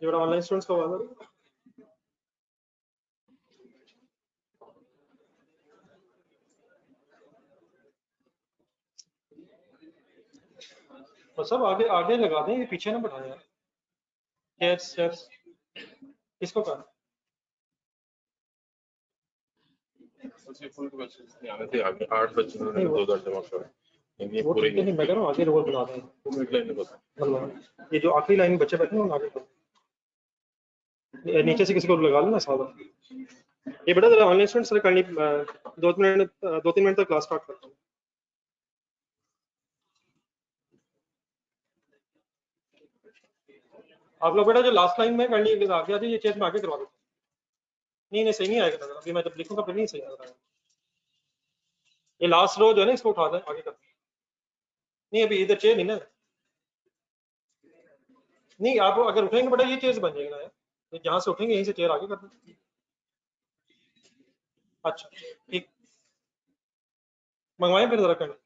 ये बड़ा online students का हुआ था। और सब आगे आगे लगा दें, ये पीछे ना बढ़ाएं यार। चेयर्स चेयर्स किसको कर फुल बच्चे नहीं आने थे, आगे 8 बच्चे उन्होंने 2000 जमा करा। ये वो पूरी ठीक है, नहीं मैं कह रहा हूँ आगे रोल बना दें। मिड लाइन में बता। मतलब ये जो आखिरी लाइन में बच्चे बैठे हैं, आगे ये नीचे से किसी को लगा लेना सादा। ये बेटा जरा ऑनलाइन स्टूडेंट सेलेक्ट करनी, 2-3 मिनट तक क्लास स्टार्ट करता हूँ। आप लोग बेटा जो लास्ट लाइन में करनी है आगे आगे, ये चेंज में आगे करवा दो। नहीं नहीं सही नहीं आएगा नजर, अभी मैं जब लिखूंगा फिर नहीं सही आएगा। ये लास्ट रो जो है ना, इसको उठा दें आगे कर। नहीं अभी इधर चेयर नहीं ना, नहीं आप अगर उठेंगे बेटा ये चेयर बन जाएगी ना यार, जहाँ से उठेंगे यहीं से चेयर आगे कर दें। अच्छा ठीक, मंगवाएं फिर जरा कर।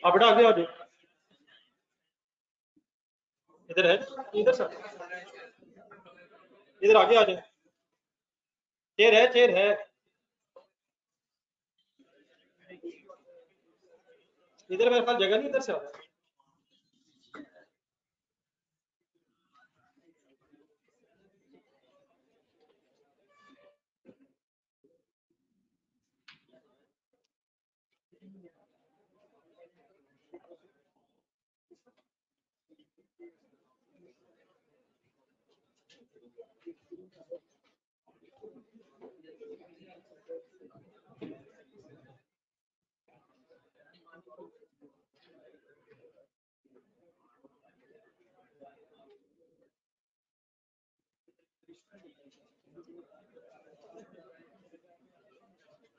आप बेटा आगे आ जाओ, इधर है, इधर सर, इधर आगे आ जाए। चेयर है, चेयर है, इधर मेरे पास जगह नहीं, इधर से आ रहा है।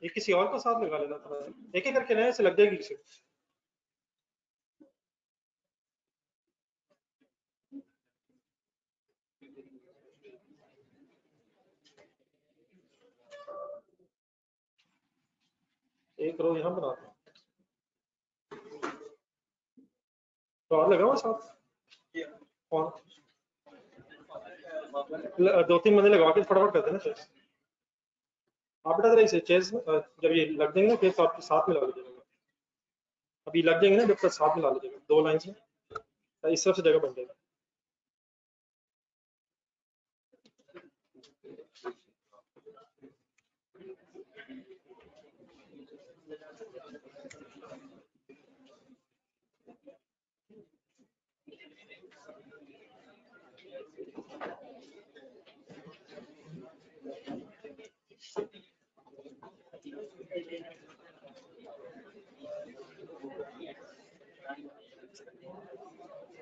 ये किसी और का साथ लगा लेना था, एक एक करके ना ऐसे लग जाएगी किसी को। एक रो यहाँ बना दो, तो और लगा हुआ साथ कौन, 2-3 बंदे लगा के फटाफट कर देना चेस। आप बेटा जरा इसे चेस जब ये लग जाएंगे ना फिर साथ साथ में लगा लीजिएगा। अभी लग जाएंगे ना जब तक साथ में ला लीजिएगा 2 लाइन में, इस तरफ से जगह बन जाएगी।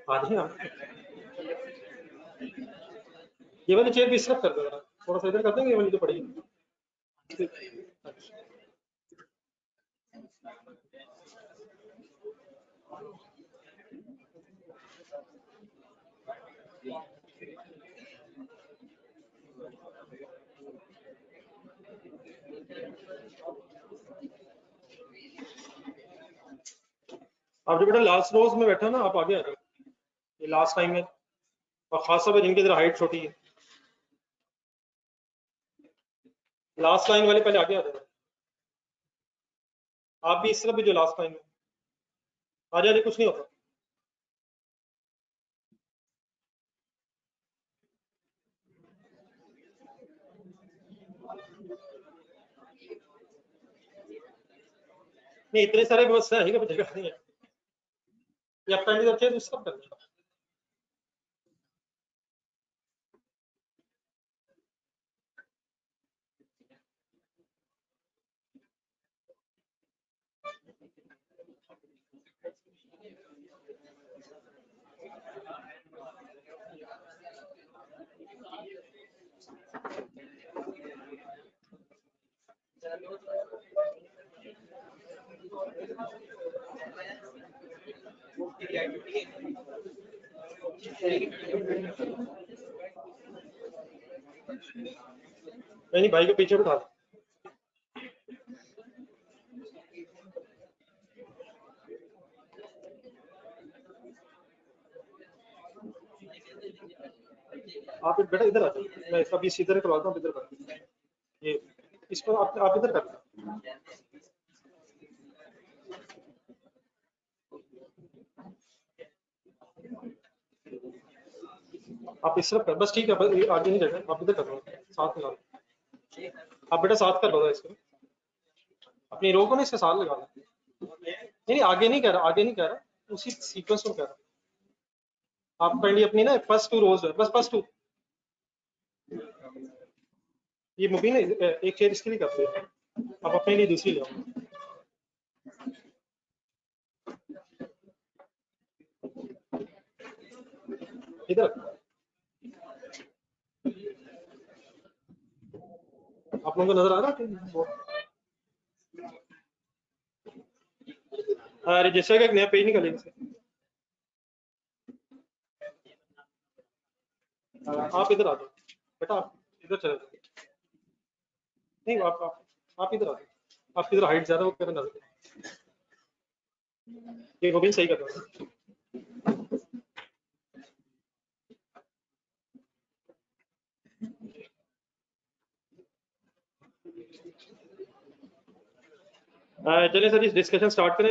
हाँ जी हाँ, ये वाली चेयर भी इस तरफ कर दो, थोड़ा सा इधर कर देंगे, ये वाली तो पड़ेगी। आप जो बेटा लास्ट रोज में बैठा ना, आप आगे आ जाओ, ये लास्ट टाइम में, और खास तौर पर जिनकी इधर हाइट छोटी है, लास्ट लाइन वाले पहले आगे आ जाओ। आप भी इस तरफ भी जो लास्ट लाइन में आ जाए, कुछ नहीं होता। नहीं इतने सारे व्यवस्था है, कभी जगह नहीं है, ये आप पहले करके उस तरफ कर देना। नहीं भाई को पीछे बिठा दो। आप बेटा इधर आ जाओ, मैं इसका भी इधर करवाता हूँ, इधर कर ये इसको आप इधर कर। आप इस तरफ कर, बस ठीक है, बस आगे नहीं जाएगा, आप इधर कर लो, साथ में ला लो। आप बेटा साथ कर लो इसको, अपनी रो को ना इसके साथ लगा लो। नहीं आगे नहीं कह रहा, आगे नहीं कह रहा, उसी सीक्वेंस में कह रहा। आप काइंडली अपनी ना फर्स्ट 2 रोज है, बस फर्स्ट 2। ये मुबीन एक चेयर इसके लिए करते हैं, आप अपने लिए दूसरी ले आओ। इधर आप लोगों को नजर आ रहा है? रजिस्टर का एक नया पेज निकालेंगे इसे। आप इधर आ जाओ बेटा, आप इधर चले जाओ। नहीं आप इधर आ जाओ, आपकी इधर हाइट ज्यादा, वो कर नजर ये मुबीन सही कर रहा है। चलिए सर इस डिस्कशन स्टार्ट करें।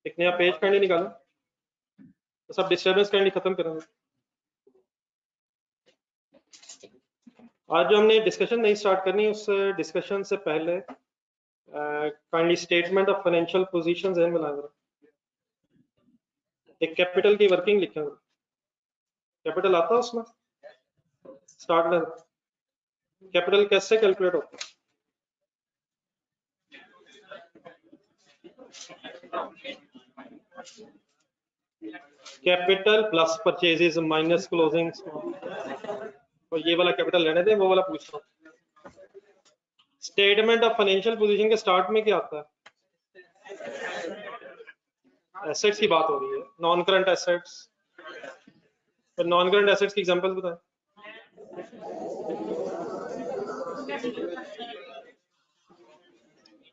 एक नया पेज काइंडली निकालो, तो सब डिस्टर्बेंस काइंडली खत्म करेंगे। आज जो हमने डिस्कशन नहीं स्टार्ट करनी, उस डिस्कशन से पहले kindly statement of financial position जहन में लाएंगे। एक कैपिटल की वर्किंग लिखेंगे, कैपिटल आता है उसमें स्टार्ट में। कैपिटल कैसे कैलकुलेट होता है? Capital plus purchases minus closing. तो ये वाला कैपिटल लेने दें, वो वाला पूछ रहा हूँ। स्टेटमेंट ऑफ फाइनेंशियल पोजीशन के स्टार्ट में क्या आता है? एसेट्स की बात हो रही है, नॉन करंट एसेट्स। तो नॉन करंट एसेट्स की एग्जांपल्स बताएं।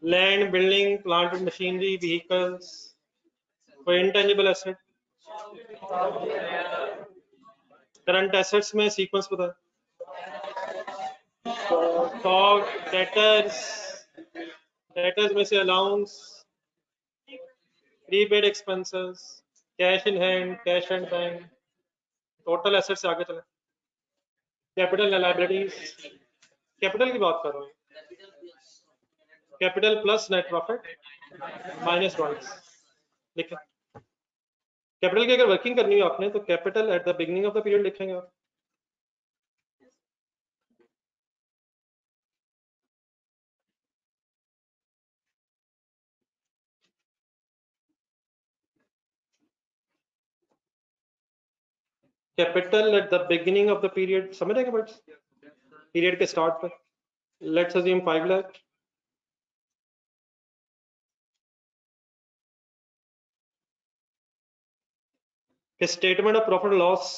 Land, building, plant and machinery, vehicles. कोई इंटेंजिबल एसेट। करंट एसेट्स में सीक्वेंस बताएं। स्टॉक, डेटर्स में से allowance, prepaid expenses, cash in hand, cash and bank. Total asset से आगे चले। कैपिटल लायबिलिटीज, कैपिटल की बात कर रहे हैं। Capital plus net profit minus drawings. लिखें। कैपिटल की अगर वर्किंग करनी हो आपने, तो capital at the beginning of the period लिखेंगे आप। Capital at the beginning of the period, समझ रहे हैं बट्स? पीरियड के स्टार्ट पर। Let's assume 5 lakh. Statement of profit loss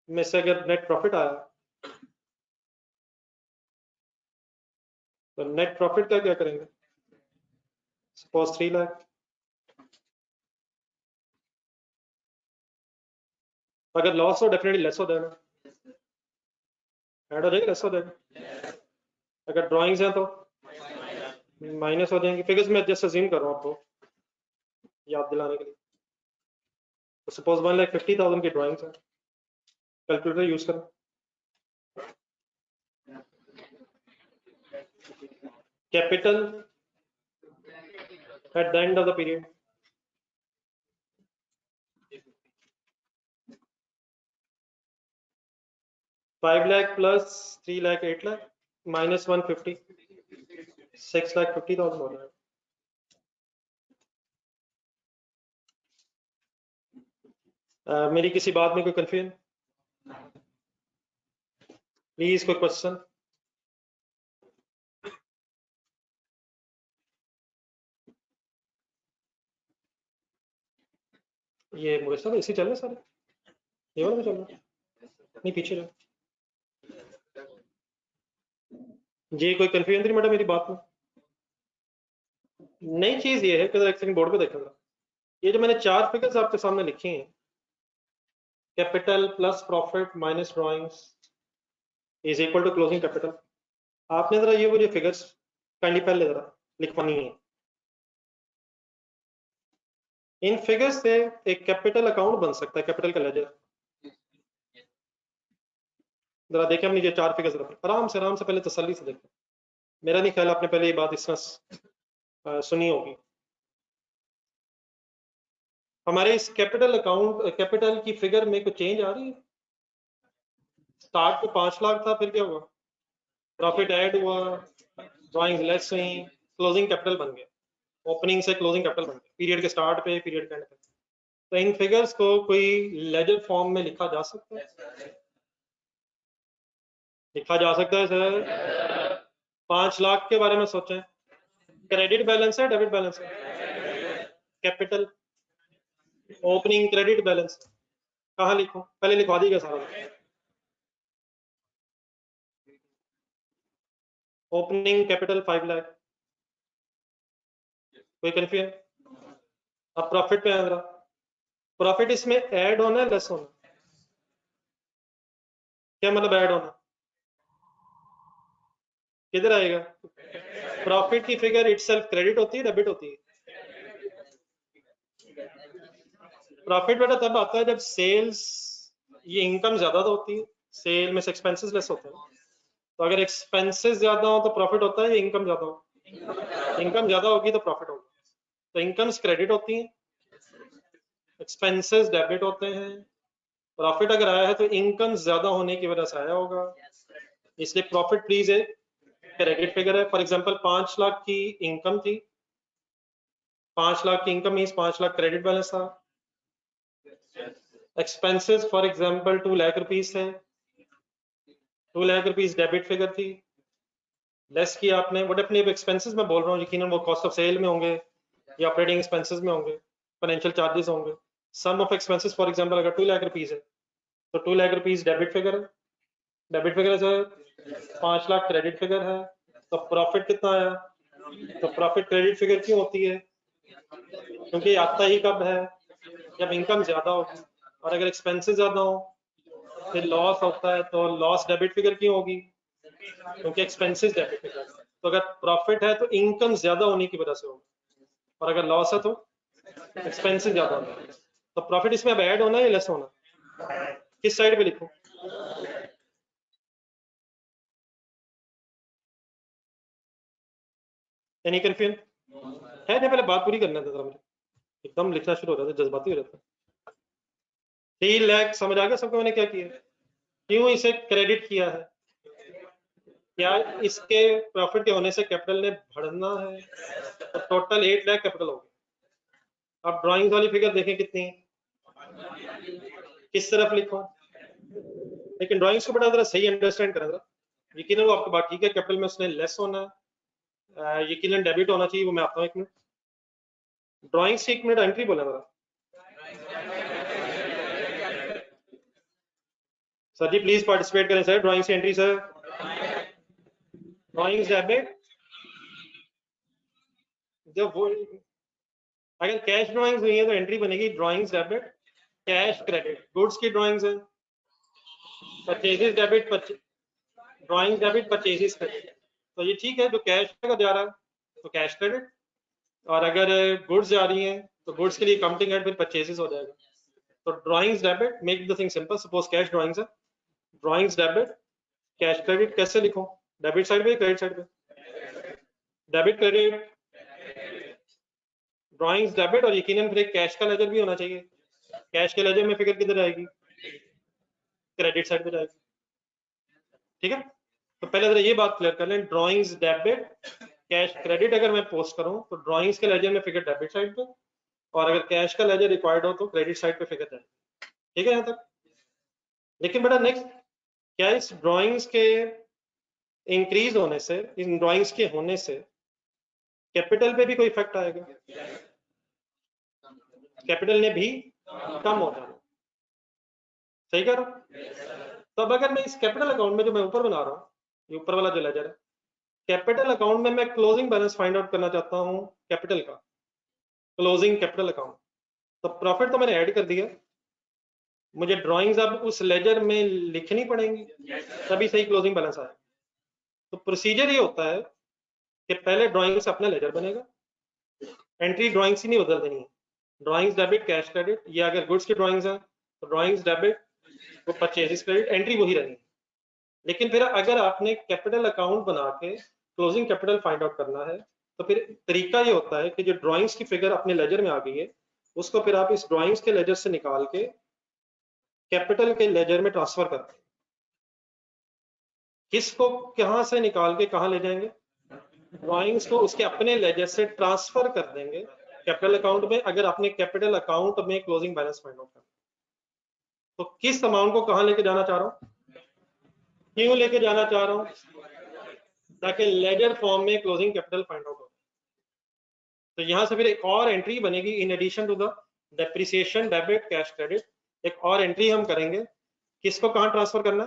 में से अगर नेट प्रॉफिट आया, तो नेट प्रॉफिट का क्या करेंगे? सपोज 3 लाख। अगर लॉस हो डेफिनेटली लेस हो जाएगा, ऐड हो जाएगा, लेस हो जाएगा। अगर ड्राइंग्स हैं तो माइनस हो जाएंगे। फिगर्स में जस्ट अज्यूम कर रहा हूँ आपको याद दिलाने के लिए। तो सपोज 1,50,000 की ड्राइंग्स है, कैलकुलेटर यूज करें। Capital at the end of the period, $5 lakh plus 3 lakh 8 lakh minus 150 6,50,000 हो रहा है। मेरी किसी बात में कोई कंफ्यूजन? प्लीज कोई क्वेश्चन? ये मुझे सब इसी चल रहे सारे, ये वाला भी चल रहा नहीं, पीछे रहो जी। कोई कंफ्यूजन थी मैडम मेरी बात में? नई चीज ये है कि एक सेकंड बोर्ड पे देखूंगा, ये जो मैंने 4 फिगर्स आपके सामने लिखी हैं, capital plus profit minus drawings is equal to closing capital. आपने जरा ये फिगर्स काइंडली पहले जरा लिखवानी है। इन फिगर्स से एक कैपिटल अकाउंट बन सकता है, कैपिटल का लेजर। जरा देखें हम नीचे 4 फिगर्स आराम से पहले तसल्ली से देखें। मेरा नहीं ख्याल आपने पहले ये बात इस तरह सुनी होगी। हमारे इस कैपिटल अकाउंट, कैपिटल की फिगर में कोई चेंज आ रही है? स्टार्ट तो 5 लाख था, फिर क्या हुआ? प्रॉफिट ऐड हुआ, ड्राइंग लेस हुई, क्लोजिंग कैपिटल बन गया। ओपनिंग से क्लोजिंग कैपिटल बन गया, पीरियड के स्टार्ट पे, पीरियड के एंड पे। तो इन फिगर्स को कोई लेजर फॉर्म में लिखा जा सकता है? लिखा जा सकता है सर। 5 लाख के बारे में सोचें, क्रेडिट बैलेंस है, डेबिट बैलेंस है? कैपिटल ओपनिंग क्रेडिट बैलेंस कहाँ लिखूं? पहले लिखवा दीजिएगा सारा। ओपनिंग कैपिटल 5 लाख, कोई कंफ्यूजन? अब प्रॉफिट पे आ रहा, प्रॉफिट इसमें ऐड होना है लेस होना? क्या मतलब ऐड होना? किधर आएगा? प्रॉफिट की फिगर इटसेल्फ क्रेडिट होती है, डेबिट होती है? प्रॉफिट बेटा तब आता है जब सेल्स, ये इनकम ज्यादा तो होती है, सेल में से एक्सपेंसेस लेस होते हैं। तो अगर एक्सपेंसेस ज्यादा हो तो प्रॉफिट होता है, या इनकम ज्यादा हो? इनकम ज्यादा होगी तो प्रॉफिट होगा। तो इनकम्स क्रेडिट होती हैं, एक्सपेंसेस डेबिट होते हैं। प्रॉफिट अगर आया है तो इनकम ज्यादा होने की वजह से आया होगा, इसलिए प्रॉफिट प्लीज है क्रेडिट फिगर है। फॉर एग्जांपल 5 लाख की इनकम थी, 5 लाख की income means 5 lakh credit balance था। Expenses for example 2 lakh rupees है, 2 लाख रुपीस डेबिट फिगर थी, लेस किया आपने। बट अपने एक्सपेंसेस में बोल रहा हूँ, यकीनन वो कॉस्ट ऑफ सेल में होंगे या ऑपरेटिंग एक्सपेंसेस में होंगे, फाइनेंशियल चार्जेस होंगे। सम ऑफ एक्सपेंसेस फॉर एग्जांपल अगर 2 लाख रुपीस है तो 2 लाख रुपीस डेबिट फिगर है, डेबिट फिगर है सर। 5 लाख क्रेडिट फिगर है, तो प्रॉफिट कितना आया? तो प्रॉफिट क्रेडिट फिगर क्यों होती है? क्योंकि आता ही कब है? जब इनकम ज्यादा होगी। और अगर एक्सपेंसेस ज्यादा हो फिर लॉस होता है, तो लॉस डेबिट फिगर क्यों होगी? क्योंकि एक्सपेंसेस डेबिट फिगर। तो अगर प्रॉफिट है तो इनकम ज्यादा होने की वजह से होगी, और अगर लॉस है तो एक्सपेंसेस ज्यादा होना। तो प्रॉफिट इसमें अब ऐड होना है या लेस होना? किस साइड पे लिखूं? एनी कंफ्यूजन है? पहले बात पूरी करना था मुझे, एकदम लिखना शुरू हो रहा था, जज्बाती हो रहा था। 3 लाख समझ आ गया सबको मैंने क्या किया, क्यों इसे क्रेडिट किया है? क्या इसके प्रॉफिट के होने से कैपिटल ने बढ़ना है? तो टोटल 8 लाख कैपिटल हो गया। अब ड्राइंग वाली फिगर देखें कितनी है, किस तरफ लिखो? लेकिन ड्राइंग्स को बड़ा जरा सही अंडरस्टैंड करें जरा। यकीनन वो आपका बात ठीक है, कैपिटल में उसने लेस होना है, यकीनन डेबिट होना चाहिए, वो मैं आता हूँ 1 मिनट। ड्राइंग्स की 1 मिनट एंट्री बोला जरा सर जी, प्लीज पार्टिसिपेट करें सर। ड्राइंग्स की एंट्री सर, ड्राइंग्स डेबिट। जब वो अगर कैश ड्राइंग्स हुई है तो एंट्री बनेगी drawings debit cash credit. Goods की ड्राइंग्स है, purchases debit, drawing debit purchases credit. तो ये ठीक है, जो कैश का जा रहा है तो कैश क्रेडिट, और अगर गुड्स जा रही हैं तो गुड्स के लिए काउंटिंग एंड फिर परचेजेस हो जाएगा। तो drawings debit, make the thing simple. Suppose cash drawings है, ड्राइंग्स डेबिट कैश क्रेडिट। कैसे लिखूं? डेबिट साइड पे, क्रेडिट साइड पे? डेबिट क्रेडिट, ड्राइंग्स डेबिट, और यकीनन फिर एक कैश का लेजर भी होना चाहिए। कैश के लेजर में फिगर किधर आएगी? क्रेडिट साइड पे जाएगी। ठीक है, तो पहले जरा ये बात क्लियर कर लें, ड्राइंग्स डेबिट कैश क्रेडिट अगर मैं पोस्ट करूं तो ड्राइंग्स के लेजर में फिगर डेबिट साइड पे, और अगर कैश का लेजर रिक्वायर्ड हो तो क्रेडिट साइड पे फिगर जाएगी। ठीक है यहाँ तक? लेकिन बेटा नेक्स्ट, क्या इस ड्राइंग्स के इंक्रीज होने से, इन ड्राइंग्स के होने से कैपिटल पे भी कोई इफेक्ट आएगा? कैपिटल ने भी कम हो जाना। सही कह रहा हूं? तो अब अगर मैं इस कैपिटल अकाउंट में जो मैं ऊपर बना रहा हूँ, ये ऊपर वाला जो लेजर है, कैपिटल अकाउंट में मैं क्लोजिंग बैलेंस फाइंड आउट करना चाहता हूँ कैपिटल का, क्लोजिंग कैपिटल अकाउंट। तो प्रॉफिट तो मैंने ऐड कर दिया, मुझे ड्राइंग्स अब उस लेजर में लिखनी पड़ेंगी तभी सही क्लोजिंग बैलेंस आए। तो प्रोसीजर ये होता है कि पहले ड्राइंग से अपना लेजर बनेगा, एंट्री ड्राइंग्स ही नहीं बदल देनी है, ड्राइंग्स डेबिट कैश क्रेडिट, या अगर गुड्स की ड्राइंग्स हैं तो ड्राइंग्स डेबिट वो परचेज क्रेडिट, एंट्री वही रहनी है। लेकिन फिर अगर आपने कैपिटल अकाउंट बना के क्लोजिंग कैपिटल फाइंड आउट करना है तो फिर तरीका ये होता है कि जो ड्राइंग्स की फिगर अपने लेजर में आ गई है उसको फिर आप इस ड्राइंग्स के लेजर से निकाल के कैपिटल के लेजर में ट्रांसफर करते हैं। किसको कहां से निकाल के कहां ले जाएंगे? ड्राइंग्स को उसके अपने लेजर से ट्रांसफर कर देंगे कैपिटल अकाउंट में, अगर आपने कैपिटल अकाउंट में क्लोजिंग बैलेंस फाइंड आउट करना। तो किस अमाउंट को कहां लेके जाना चाह रहा हूं, क्यों लेके जाना चाह रहा हूं? ताकि लेजर फॉर्म में क्लोजिंग कैपिटल फाइंड आउट हो। तो यहां से फिर एक और एंट्री बनेगी in addition to the depreciation debit cash credit, एक और एंट्री हम करेंगे, किसको कहां ट्रांसफर करना?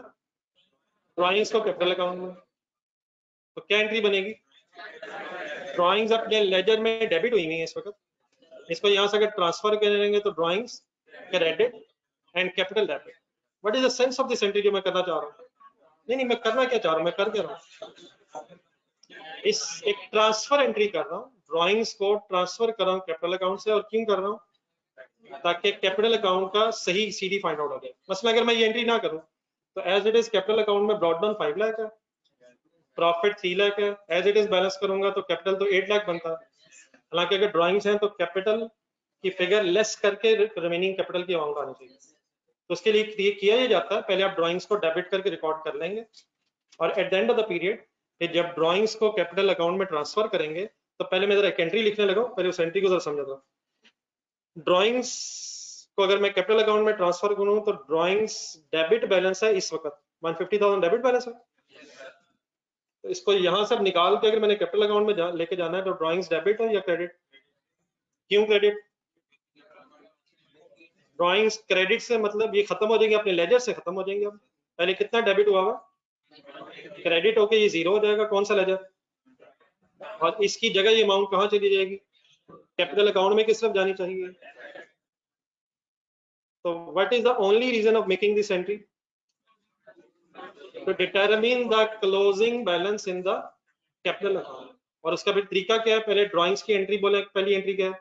ड्राइंग्स को कैपिटल अकाउंट में। तो क्या एंट्री बनेगी? ड्राइंग्स अपने लेजर में डेबिट हुई हुई है इस वक्त, इसको यहां से अगर ट्रांसफर करेंगे तो drawings credit and capital debit. What is the sense of this entry जो मैं करना चाह रहा हूँ? नहीं नहीं, मैं करना क्या चाह रहा हूँ, मैं कर क्या रहा हूँ, इस एक ट्रांसफर एंट्री कर रहा हूँ, ड्राइंग्स को ट्रांसफर कर रहा हूँ कैपिटल अकाउंट से। और क्यों कर रहा हूँ? ताकि कैपिटल अकाउंट का सही सीडी फाइंड आउट हो जाए। मसलन अगर मैं ये एंट्री ना करूँ तो as it is capital account में ब्रॉट डाउन 5 लाख है, प्रॉफिट 3 लाख है, एज इट इज बैलेंस करूंगा तो कैपिटल तो 8 लाख बनता है। हालांकि अगर ड्राइंग्स हैं तो कैपिटल की फिगर लेस करके रिमेनिंग कैपिटल की अमाउंट आनी चाहिए। तो उसके लिए किया ये जाता है, पहले आप ड्राइंग्स को डेबिट करके रिकॉर्ड कर लेंगे और at the end of the period जब ड्राइंग्स को कैपिटल अकाउंट में ट्रांसफर करेंगे तो पहले मैं जरा एक एंट्री लिखने लगा, पहले उस एंट्री को जरा समझा था। ड्राइंग्स को अगर मैं कैपिटल अकाउंट में ट्रांसफर करूं तो ड्राइंग्स डेबिट बैलेंस है इस वक्त 150,000 डेबिट बैलेंस है। तो इसको यहां से निकाल के अगर मैंने कैपिटल अकाउंट में लेके जाना है तो ड्राइंग्स डेबिट है या क्रेडिट? क्यों क्रेडिट? ड्राइंग्स क्रेडिट से मतलब ये खत्म हो जाएंगे, अपने लेजर से खत्म हो जाएंगे। अब पहले कितना डेबिट हुआ हुआ, क्रेडिट होके ये जीरो हो जाएगा, कौन सा लेजर, और इसकी जगह ये अमाउंट कहां चली जाएगी, कैपिटल अकाउंट में किस तरफ जानी चाहिए? तो what is the only reason of making this entry? to determine the closing balance in the capital account। और उसका फिर तरीका क्या है, पहले ड्राइंग्स की एंट्री बोले, पहली एंट्री क्या है,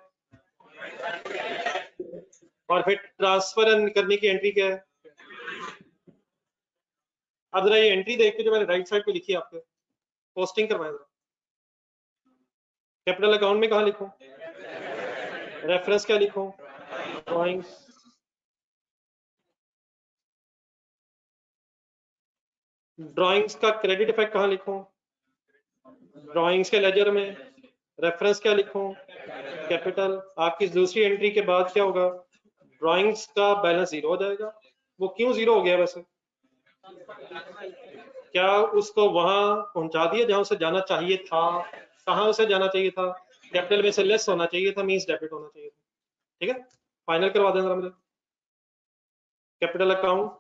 और फिर ट्रांसफर करने की एंट्री क्या है। अब जरा ये एंट्री देख के जो मैंने राइट साइड पे लिखी है आपके, पोस्टिंग करवाएं जरा। कैपिटल अकाउंट में कहाँ लिखूं, रेफरेंस क्या लिखूं, ड्राइंग्स। ड्राइंग्स का क्रेडिट इफेक्ट कहाँ लिखूं, ड्राइंग्स के लेजर में। रेफरेंस क्या लिखूं, कैपिटल। आपकी दूसरी एंट्री के बाद क्या होगा, ड्राइंग्स का बैलेंस जीरो हो जाएगा। वो क्यों जीरो हो गया वैसे, क्या उसको वहां पहुंचा दिया जहां उसे जाना चाहिए था, कहां उसे जाना चाहिए था, कैपिटल में से लेस होना चाहिए था, मींस डेबिट होना चाहिए था। ठीक है, फाइनल करवा दें जरा मुझे, कैपिटल अकाउंट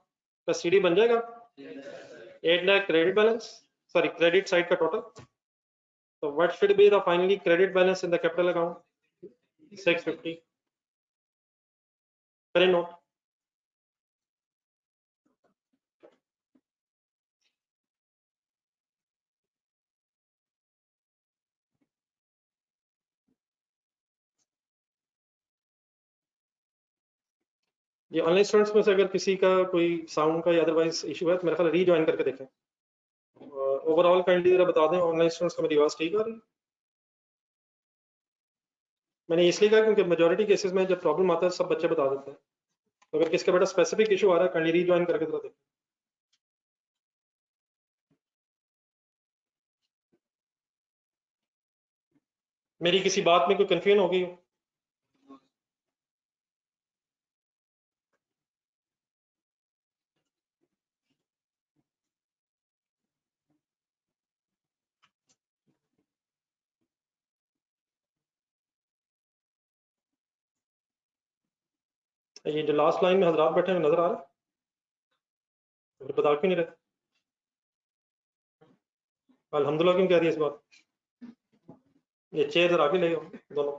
का सीडी बन जाएगा 8 lakh credit balance, sorry credit side का टोटल। तो what should be the finally credit balance in the capital account, 650। करें नोट। ये ऑनलाइन स्टूडेंट्स में से अगर किसी का कोई साउंड का या अदरवाइज इशू है तो मेरे ख्याल रीजॉइन करके देखें। ओवरऑल काइंडली जरा बता दें ऑनलाइन स्टूडेंट्स को मेरी आवाज ठीक आ रही है? मैंने इसलिए कहा क्योंकि मेजोरिटी केसेस में जब प्रॉब्लम आता है सब बच्चे बता देते हैं। तो अगर किसका बेटा स्पेसिफिक इशू आ रहा है काइंडली रीजॉइन करके जरा देखें। मेरी किसी बात में कोई कंफ्यूजन हो गई हो? ये जो लास्ट लाइन में हजरात बैठे हैं नजर आ रहा है? फिर बता क्यों नहीं रहे? अल्हम्दुलिल्लाह क्यों कह रही है इस बात? ये चेयर जरा आगे ले आओ दोनों।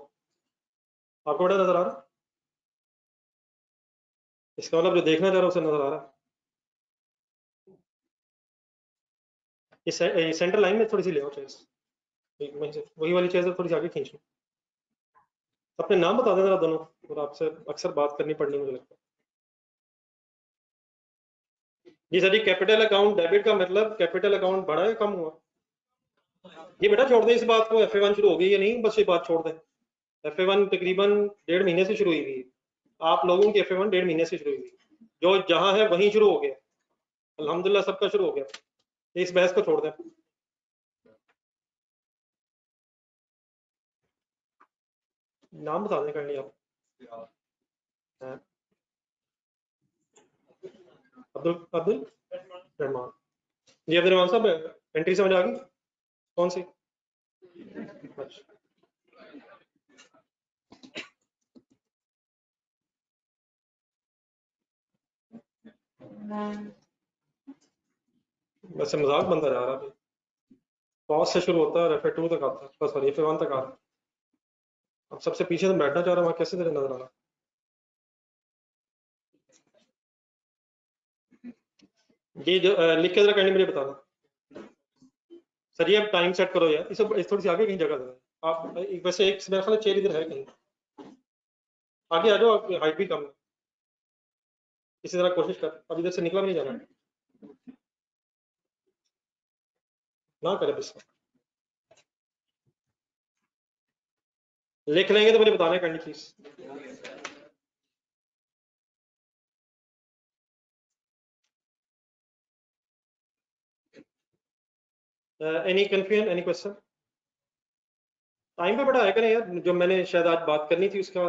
आपको बड़ा नजर आ रहा है? इसका मतलब जो देखना चाह रहा है उसे नजर आ रहा है। इस सेंटर लाइन में थोड़ी सी ले आओ चेयर्स, वही वाली चेयर थोड़ी सी आगे खींच लो। अपने नाम बता दें जरा दोनों, और आपसे अक्सर बात करनी पड़नी मुझे लगता है। जी सर जी, कैपिटल अकाउंट डेबिट का मतलब कैपिटल अकाउंट बढ़ा है कम हुआ? ये बेटा छोड़ दें इस बात को, FA1 शुरू हो गई है नहीं, बस ये बात छोड़ दें। FA1 तकरीबन 1.5 महीने से शुरू हुई थी। आप लोगों की FA1 1.5 महीने से शुरू हुई, जो जहां है वहीं शुरू हो गया। अल्हम्दुलिल्लाह सबका शुरू हो गया, इस बहस को छोड़ दें। नाम बता दें करनी आप। अब्दुल अब्दुल रहमान। जी अब्दुल रहमान साहब, एंट्री समझ आ गई? कौन सी? अच्छा, वैसे मजाक बनता जा रहा है। पॉज से शुरू होता है और FA2 तक आता है, सॉरी FA1 तक आता है। अब सबसे पीछे से बैठना चाह रहा हूँ, वहाँ कैसे तेरे नजर आ रहा? जी जो लिख के जरा करनी मुझे बताना। सर ये अब टाइम सेट करो यार, इसे थोड़ी सी आगे कहीं जगह दे आप। वैसे एक मेरा ख्याल चेयर इधर है कहीं, आगे आ जाओ, आपकी हाइट भी कम है। इसी तरह कोशिश कर, अब इधर से निकला भी नहीं जाना, ना करे बिस्सा। लिख लेंगे तो मुझे बताना करनी चीज। Any confusion, any question? Time पे बड़ा है करें यार, जो मैंने शायद आज बात करनी थी उसका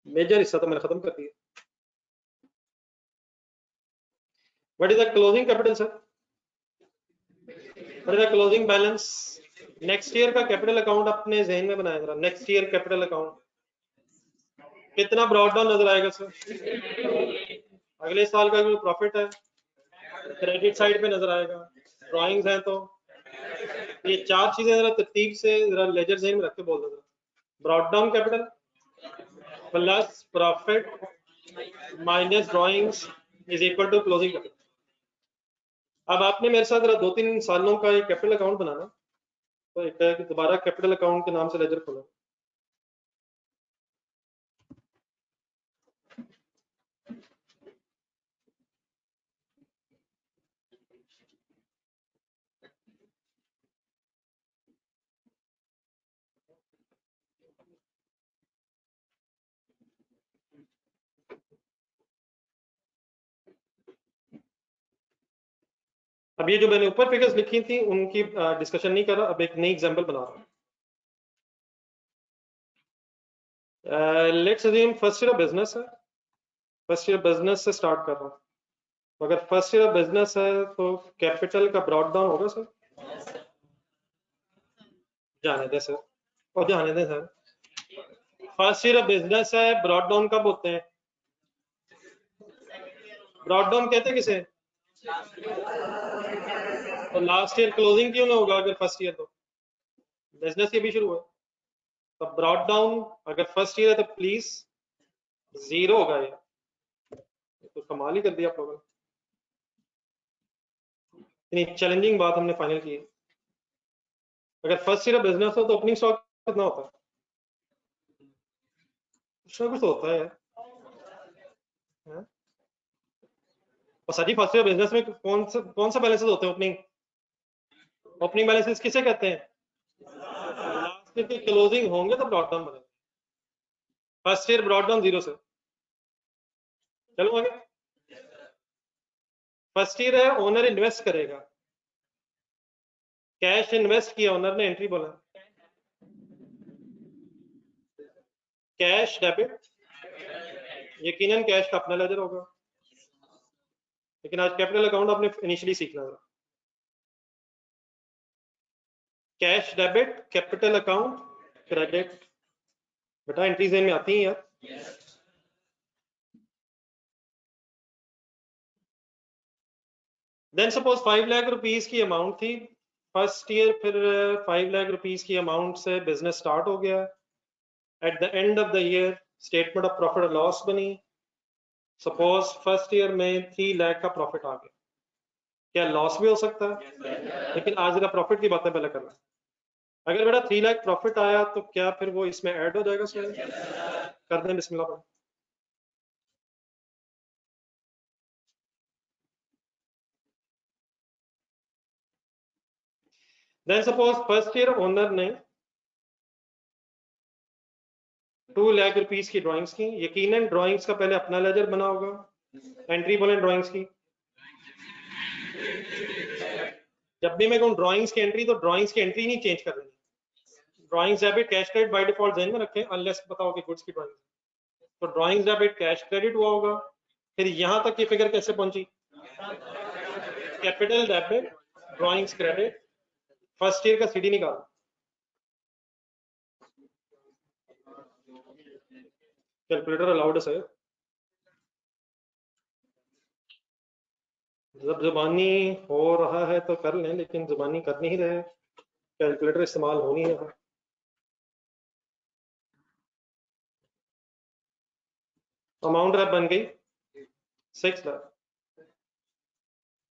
मेजर हिस्सा तो मैंने खत्म कर दिया। What is the closing capital sir? What is the closing balance? Next year का कैपिटल अकाउंट अपने जहन में बनाया जरा। नेक्स्ट ईयर कैपिटल अकाउंट कितना ब्रॉड डाउन नजर आएगा सर? अगले साल का जो प्रॉफिट है क्रेडिट साइड पे नजर आएगा, ड्राइंग्स हैं तो ये चार चीजें जरा तरतीब से जरा लेजर जहन में रख के बोल दो। Brought down capital plus profit minus drawings is equal to closing capital. अब आपने मेरे साथ जरा 2-3 सालों का एक कैपिटल अकाउंट बनाना, तो एक है कि दोबारा कैपिटल अकाउंट के नाम से लेजर खोलो। अब ये जो मैंने ऊपर फिगर्स लिखी थी उनकी डिस्कशन नहीं कर रहा, अब एक नई एग्जांपल बना रहा हूँ। Let's assume first year business है, फर्स्ट ईयर बिजनेस से स्टार्ट कर रहा हूँ। तो अगर फर्स्ट ईयर बिजनेस है तो कैपिटल का ब्रॉड डाउन होगा सर? जाने दे सर, और जाने दे सर। फर्स्ट ईयर बिजनेस है, ब्रॉड डाउन कब होते हैं? ब्रॉड डाउन कहते हैं किसे? तो लास्ट ईयर क्लोजिंग क्यों ना होगा अगर फर्स्ट ईयर, तो बिजनेस ये भी शुरू है। तो ब्रॉड डाउन अगर फर्स्ट ईयर है तो प्लीज जीरो होगा। ये तो कमाल ही कर दिया आप लोगों ने, इतनी चैलेंजिंग बात हमने फाइनल की है। अगर फर्स्ट ईयर बिजनेस हो तो ओपनिंग स्टॉक कितना होता है? कुछ ना कुछ तो होता है यार। हाँ? और सर जी फर्स्ट ईयर बिजनेस में कौन सा बैलेंसेस होते हैं? ओपनिंग बैलेंसेस किसे कहते हैं? लास्ट ईयर की क्लोजिंग होंगे तो ब्रॉड डाउन बनेगा। First year brought down zero से। चलो आगे। फर्स्ट ईयर है, ओनर इन्वेस्ट करेगा, कैश इन्वेस्ट किया, ओनर ने एंट्री बोला, कैश डेबिट, यकीनन कैश का अपना लेजर होगा, लेकिन आज कैपिटल अकाउंट आपने इनिशियली सीखना था। Cash debit, capital account, credit. बेटा एंट्रीज में आती हैं यार। देन सपोज 5 लाख रुपीस की अमाउंट थी फर्स्ट ईयर, फिर 5 लाख रुपीस की अमाउंट से बिजनेस स्टार्ट हो गया। At the end of the year statement of profit और लॉस बनी। सपोज फर्स्ट ईयर में 3 लाख का प्रॉफिट आ गया, क्या लॉस भी हो सकता है? लेकिन आज जरा प्रॉफिट की बातें पहले करना। अगर बेटा 3 लाख प्रॉफिट आया तो क्या फिर वो इसमें ऐड हो जाएगा? कर दें बिस्मिल्लाह पढ़ें। Then suppose first year owner ने 2 लाख रुपीस की ड्राइंग्स की। यकीनन ड्राइंग्स का पहले अपना लेजर बना होगा। एंट्री बोलें ड्राइंग्स की। जब भी मैं कहूँ ड्राइंग्स की एंट्री, तो ड्राइंग्स की एंट्री नहीं चेंज कर रही। Drawings debit cash credit by default ध्यान में रखें, अनलेस पता हो कि गुड्स की ड्राइंग। तो ड्राइंग्स डेबिट कैश क्रेडिट हुआ होगा। फिर यहां तक की फिगर कैसे पहुंची? Capital debit drawings credit, first year का सीडी निकाल। कैलकुलेटर अलाउड है। जब जुबानी हो रहा है तो कर लें, लेकिन जुबानी कर नहीं रहे, कैलकुलेटर इस्तेमाल हो नहीं रहा। अमाउंट रैप बन गई 6 लाख।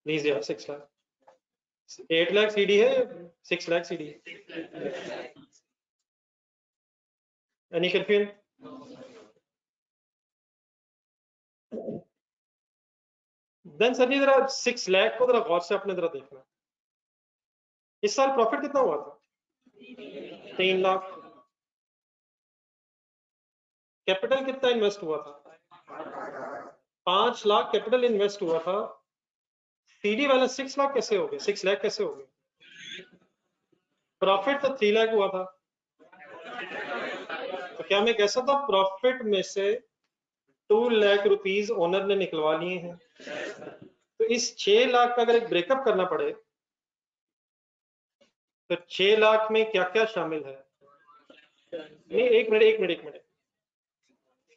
प्लीज यार 6 लाख। 8 लाख सीडी है, 6 लाख सीडी है। Any confusion? देन सर जी जरा 6 लाख को जरा गौर से अपने जरा देखना। इस साल प्रॉफिट कितना हुआ था? 3 लाख। कैपिटल कितना इन्वेस्ट हुआ था? 5 लाख कैपिटल इन्वेस्ट हुआ था। सीडी वाला 6 लाख कैसे हो गए? 6 लाख कैसे हो गए? प्रॉफिट तो 3 लाख हुआ था। तो क्या मैं कह सकता हूँ प्रॉफिट में से 2 लाख रुपीस ओनर ने निकलवा लिए हैं? तो इस 6 लाख का अगर एक ब्रेकअप करना पड़े तो 6 लाख में क्या क्या शामिल है? नहीं, एक मिनट।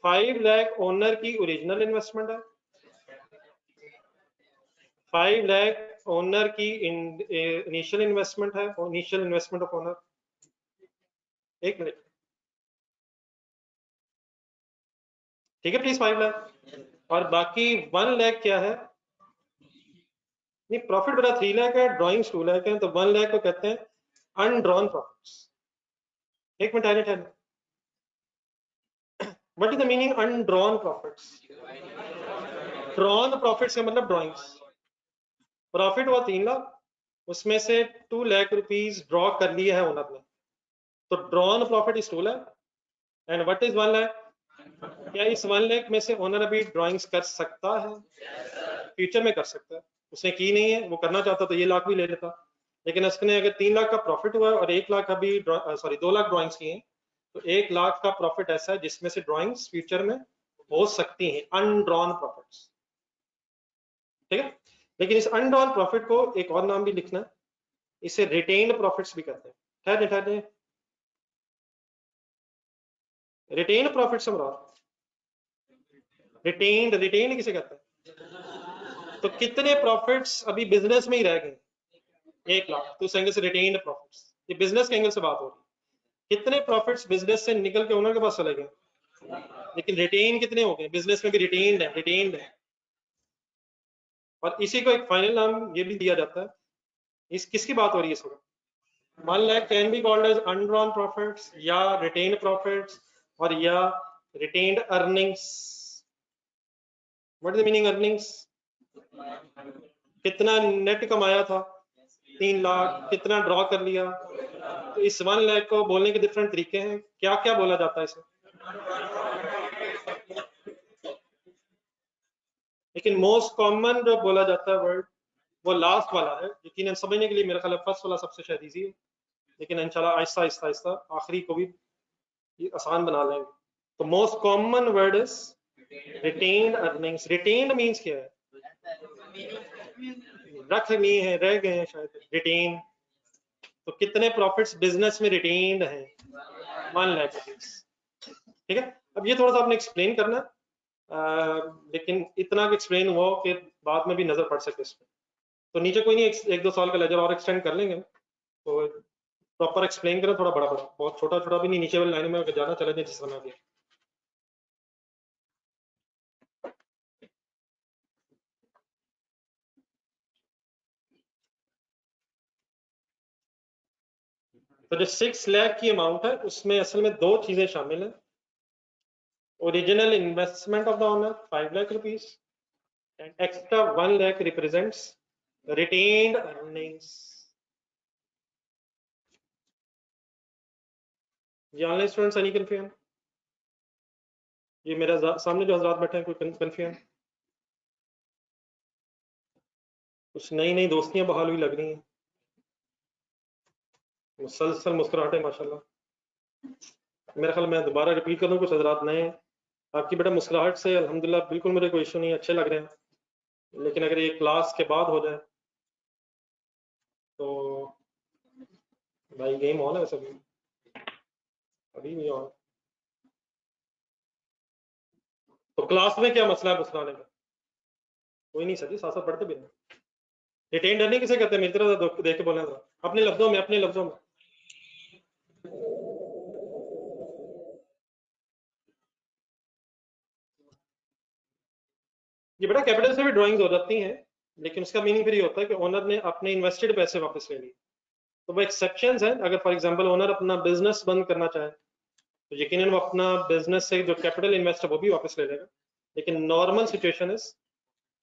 5 लाख ओनर की ओरिजिनल इन्वेस्टमेंट है। 5 लाख ओनर की इनिशियल इन्वेस्टमेंट है, इनिशियल इन्वेस्टमेंट ऑफ ओनर। एक मिनट, ठीक है प्लीज। 5 लाख और बाकी 1 लाख क्या है? नहीं, प्रॉफिट बड़ा 3 लाख है, ड्रॉइंग्स 2 लाख है, तो 1 लाख को कहते हैं अनड्रॉन प्रॉफिट्स। एक मिनट आने ठहर। What is the meaning undrawn profits? Drawn profits का मतलब ड्रॉइंग्स। प्रॉफिट हुआ 3 लाख, उसमें से 2 लाख रुपीस ड्रॉ कर लिया है ओनर ने, तो drawn profit is 2 lakh. And what is 1 lakh? क्या इस 1 लाख में से ओनर अभी ड्रॉइंग्स कर सकता है? फ्यूचर में कर सकता है। उसने की नहीं है, वो करना चाहता तो ये लाख भी ले लेता। लेकिन उसने अगर 3 लाख का प्रॉफिट हुआ और 1 लाख अभी 2 लाख ड्रॉइंग्स की हैं, तो 1 लाख का प्रॉफिट ऐसा है जिसमें से ड्रॉइंग्स फ्यूचर में हो सकती हैं, अनड्रॉन प्रॉफिट्स। ठीक है। लेकिन इस अनड्रॉन प्रॉफिट को एक और नाम भी लिखना, इसे रिटेन्ड प्रॉफिट्स भी कहते हैं। ठहर रिटेन्ड प्रॉफिट्स हम रिटेन्ड किसे कहते हैं? तो कितने प्रॉफिट्स अभी बिजनेस में ही रह गए? 1 लाख। तो उस एंगल से रिटेन्ड प्रॉफिट्स, ये बिजनेस के एंगल से बात हो रही है। कितने प्रॉफिट्स बिजनेस से निकल के ओनर के पास चले गए? लेकिन रिटेन कितने हो गए? बिजनेस में भी रिटेन्ड है। और इसी को एक फाइनल नाम ये भी दिया जाता है। इस किसकी बात हो रही है इस वक्त? 1 lakh can be called as undrawn profits या रिटेन्ड प्रॉफिट्स और या retained earnings. What is the meaning earnings? कितना नेट कमाया था? 3 लाख। कितना ड्रॉ कर लिया? तो इस 1 लाख को बोलने के डिफरेंट तरीके हैं। क्या क्या बोला जाता है इसे? लेकिन मोस्ट कॉमन जो बोला जाता है वर्ड वो लास्ट वाला है। यकीनन समझने के लिए मेरा ख्याल है फर्स्ट वाला सबसे शायद इजी है, लेकिन इंशाल्लाह आहिस्ता आहिस्ता आहिस्ता आखिरी को भी आसान बना लेंगे। तो most common word is retained earnings. Retained means क्या है? रख लिए हैं, रह गए हैं शायद। रिटेन, तो कितने प्रॉफिट्स बिजनेस में रिटेन्ड हैं? 1 लाख रुपीस। ठीक है। अब ये थोड़ा सा आपने एक्सप्लेन करना, लेकिन इतना एक्सप्लेन हुआ कि बाद में भी नजर पड़ सके इसमें। तो नीचे कोई नहीं, एक दो साल का लेजर और एक्सटेंड कर लेंगे, तो प्रॉपर एक्सप्लेन करें थोड़ा बड़ा बड़ा, बहुत छोटा छोटा भी नहीं, नीचे वाली लाइन में अगर जाना चले जाए जिस समय भी। तो जो 6 लाख की अमाउंट है उसमें असल में दो चीजें शामिल हैं, original investment of the owner 5 lakh rupees and extra 1 lakh represents retained earnings. ये ऑनलाइन स्टूडेंट्स एनी कंफ्यूजन? ये मेरे सामने जो हजरात बैठे हैं कोई कंफ्यूजन? कुछ नई नई दोस्तियां बहाल हुई लग रही हैं, मुसलसल मुस्कुराहटे माशाल्लाह। मेरा ख्याल मैं दोबारा रिपीट कर दूं, कुछ हजरात नए हैं। आपकी बेटा मुस्कुराहट से अल्हम्दुलिल्लाह बिल्कुल मेरे कोई इशू नहीं, अच्छे लग रहे हैं, लेकिन अगर ये क्लास के बाद हो जाए तो भाई गेम ऑन है सभी, अभी भी ऑन। तो क्लास में क्या मसला है मुस्कुराने का? कोई नहीं सर जी, साथ साथ पढ़ते भी नहीं। रिटेन अर्निंग किसे कहते हैं? मेरी तरह देख के बोलना था, अपने लफ्जों में, अपने लफ्जों में। ये बेटा कैपिटल से भी ड्राइंग्स हो जाती हैं, लेकिन उसका मीनिंग फिर ये होता है कि ओनर ने अपने इन्वेस्टेड पैसे वापस ले लिए। तो वो एक्सेप्शंस हैं, अगर फॉर एग्जांपल ओनर अपना बिजनेस बंद करना चाहे तो यकीनन वो अपना बिजनेस से जो कैपिटल इन्वेस्ट है वो भी वापस ले लेगा, लेकिन नॉर्मल सिचुएशन इज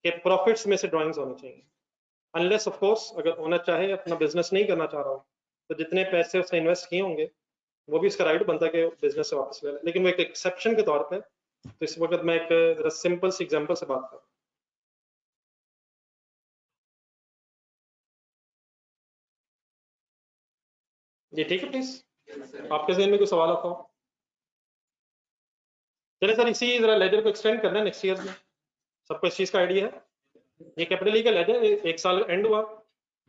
कि प्रॉफिट्स में से ड्राइंग्स होनी चाहिए, अनलेस ऑफ कोर्स अगर ओनर चाहे अपना बिजनेस नहीं करना चाह रहा हो तो जितने पैसे उसने इन्वेस्ट किए होंगे वो भी उसका राइट बनता है कि बिजनेस से वापस ले ले, लेकिन वो एक एक्सेप्शन के तौर पे। तो इस वक्त मैं एक सिंपल सी एग्जांपल से बात कर रहा हूँ। जी ठीक है, प्लीज आपके जहन में कोई सवाल आता हो? चले सर, इसी जरा लेजर को एक्सटेंड करना है नेक्स्ट ईयर में, सबको इस चीज का आइडिया है? ये कैपिटल ई का लेजर एक साल एंड हुआ,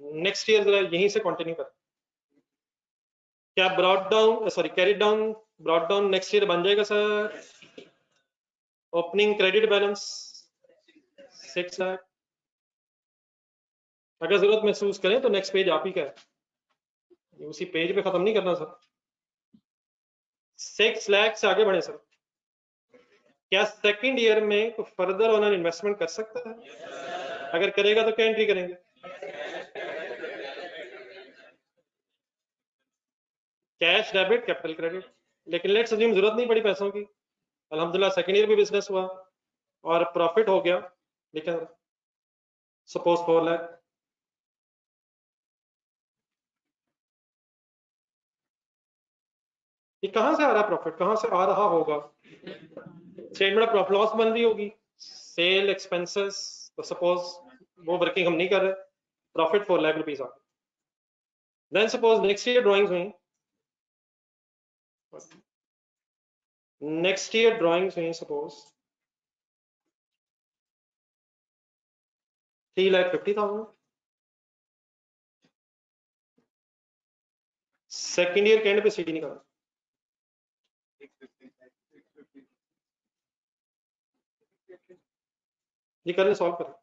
नेक्स्ट ईयर जरा यहीं से कंटिन्यू कर। क्या brought down, sorry carry down, brought down next year बन जाएगा sir? Opening credit balance 6 lakh. अगर जरूरत महसूस करें तो नेक्स्ट पेज आप ही का है, उसी पेज पे खत्म नहीं करना सर। 6 लाख से आगे बढ़े सर। क्या सेकंड ईयर में कुछ फर्दर ओनर इन्वेस्टमेंट कर सकता है? अगर करेगा तो क्या एंट्री करेंगे? Cash debit capital credit. लेकिन लेट्स अज्यूम जरूरत नहीं पड़ी पैसों की, अल्हम्दुलिल्लाह सेकंड ईयर भी बिजनेस हुआ और प्रॉफिट हो गया, लेकिन सपोज 4 लाख। ये कहां से आ रहा प्रॉफिट, कहां से आ रहा होगा? स्टेटमेंट ऑफ प्रॉफिट लॉस बन रही होगी, सेल एक्सपेंसेस, तो सपोज वो वर्किंग हम नहीं कर रहे, प्रॉफिट 4 लाख रुपीज आ गए। Then suppose next year drawings हुई, नेक्स्ट ईयर ड्राइंग्स हुई सपोज 3,50,000। सेकंड ईयर के एंड पे सीटी निकाला, ये कर सॉल्व कर।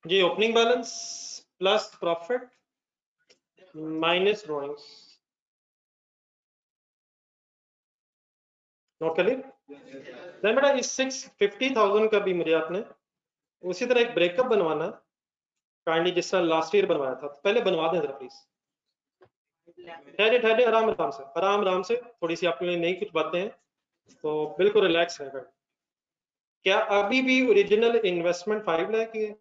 जी opening balance plus profit minus drawings, note कर लिए? देन बेटा इस 650,000 का भी मुझे आपने उसी तरह एक ब्रेकअप बनवाना है, काइंडली जिस तरह लास्ट ईयर बनवाया था, तो पहले बनवा दें जरा प्लीज। ठहरे ठहरे, आराम आराम से, आराम आराम से, थोड़ी सी आपके लिए नई कुछ बातें हैं तो बिल्कुल रिलैक्स है। क्या अभी भी ओरिजिनल इन्वेस्टमेंट 5 लाख की है?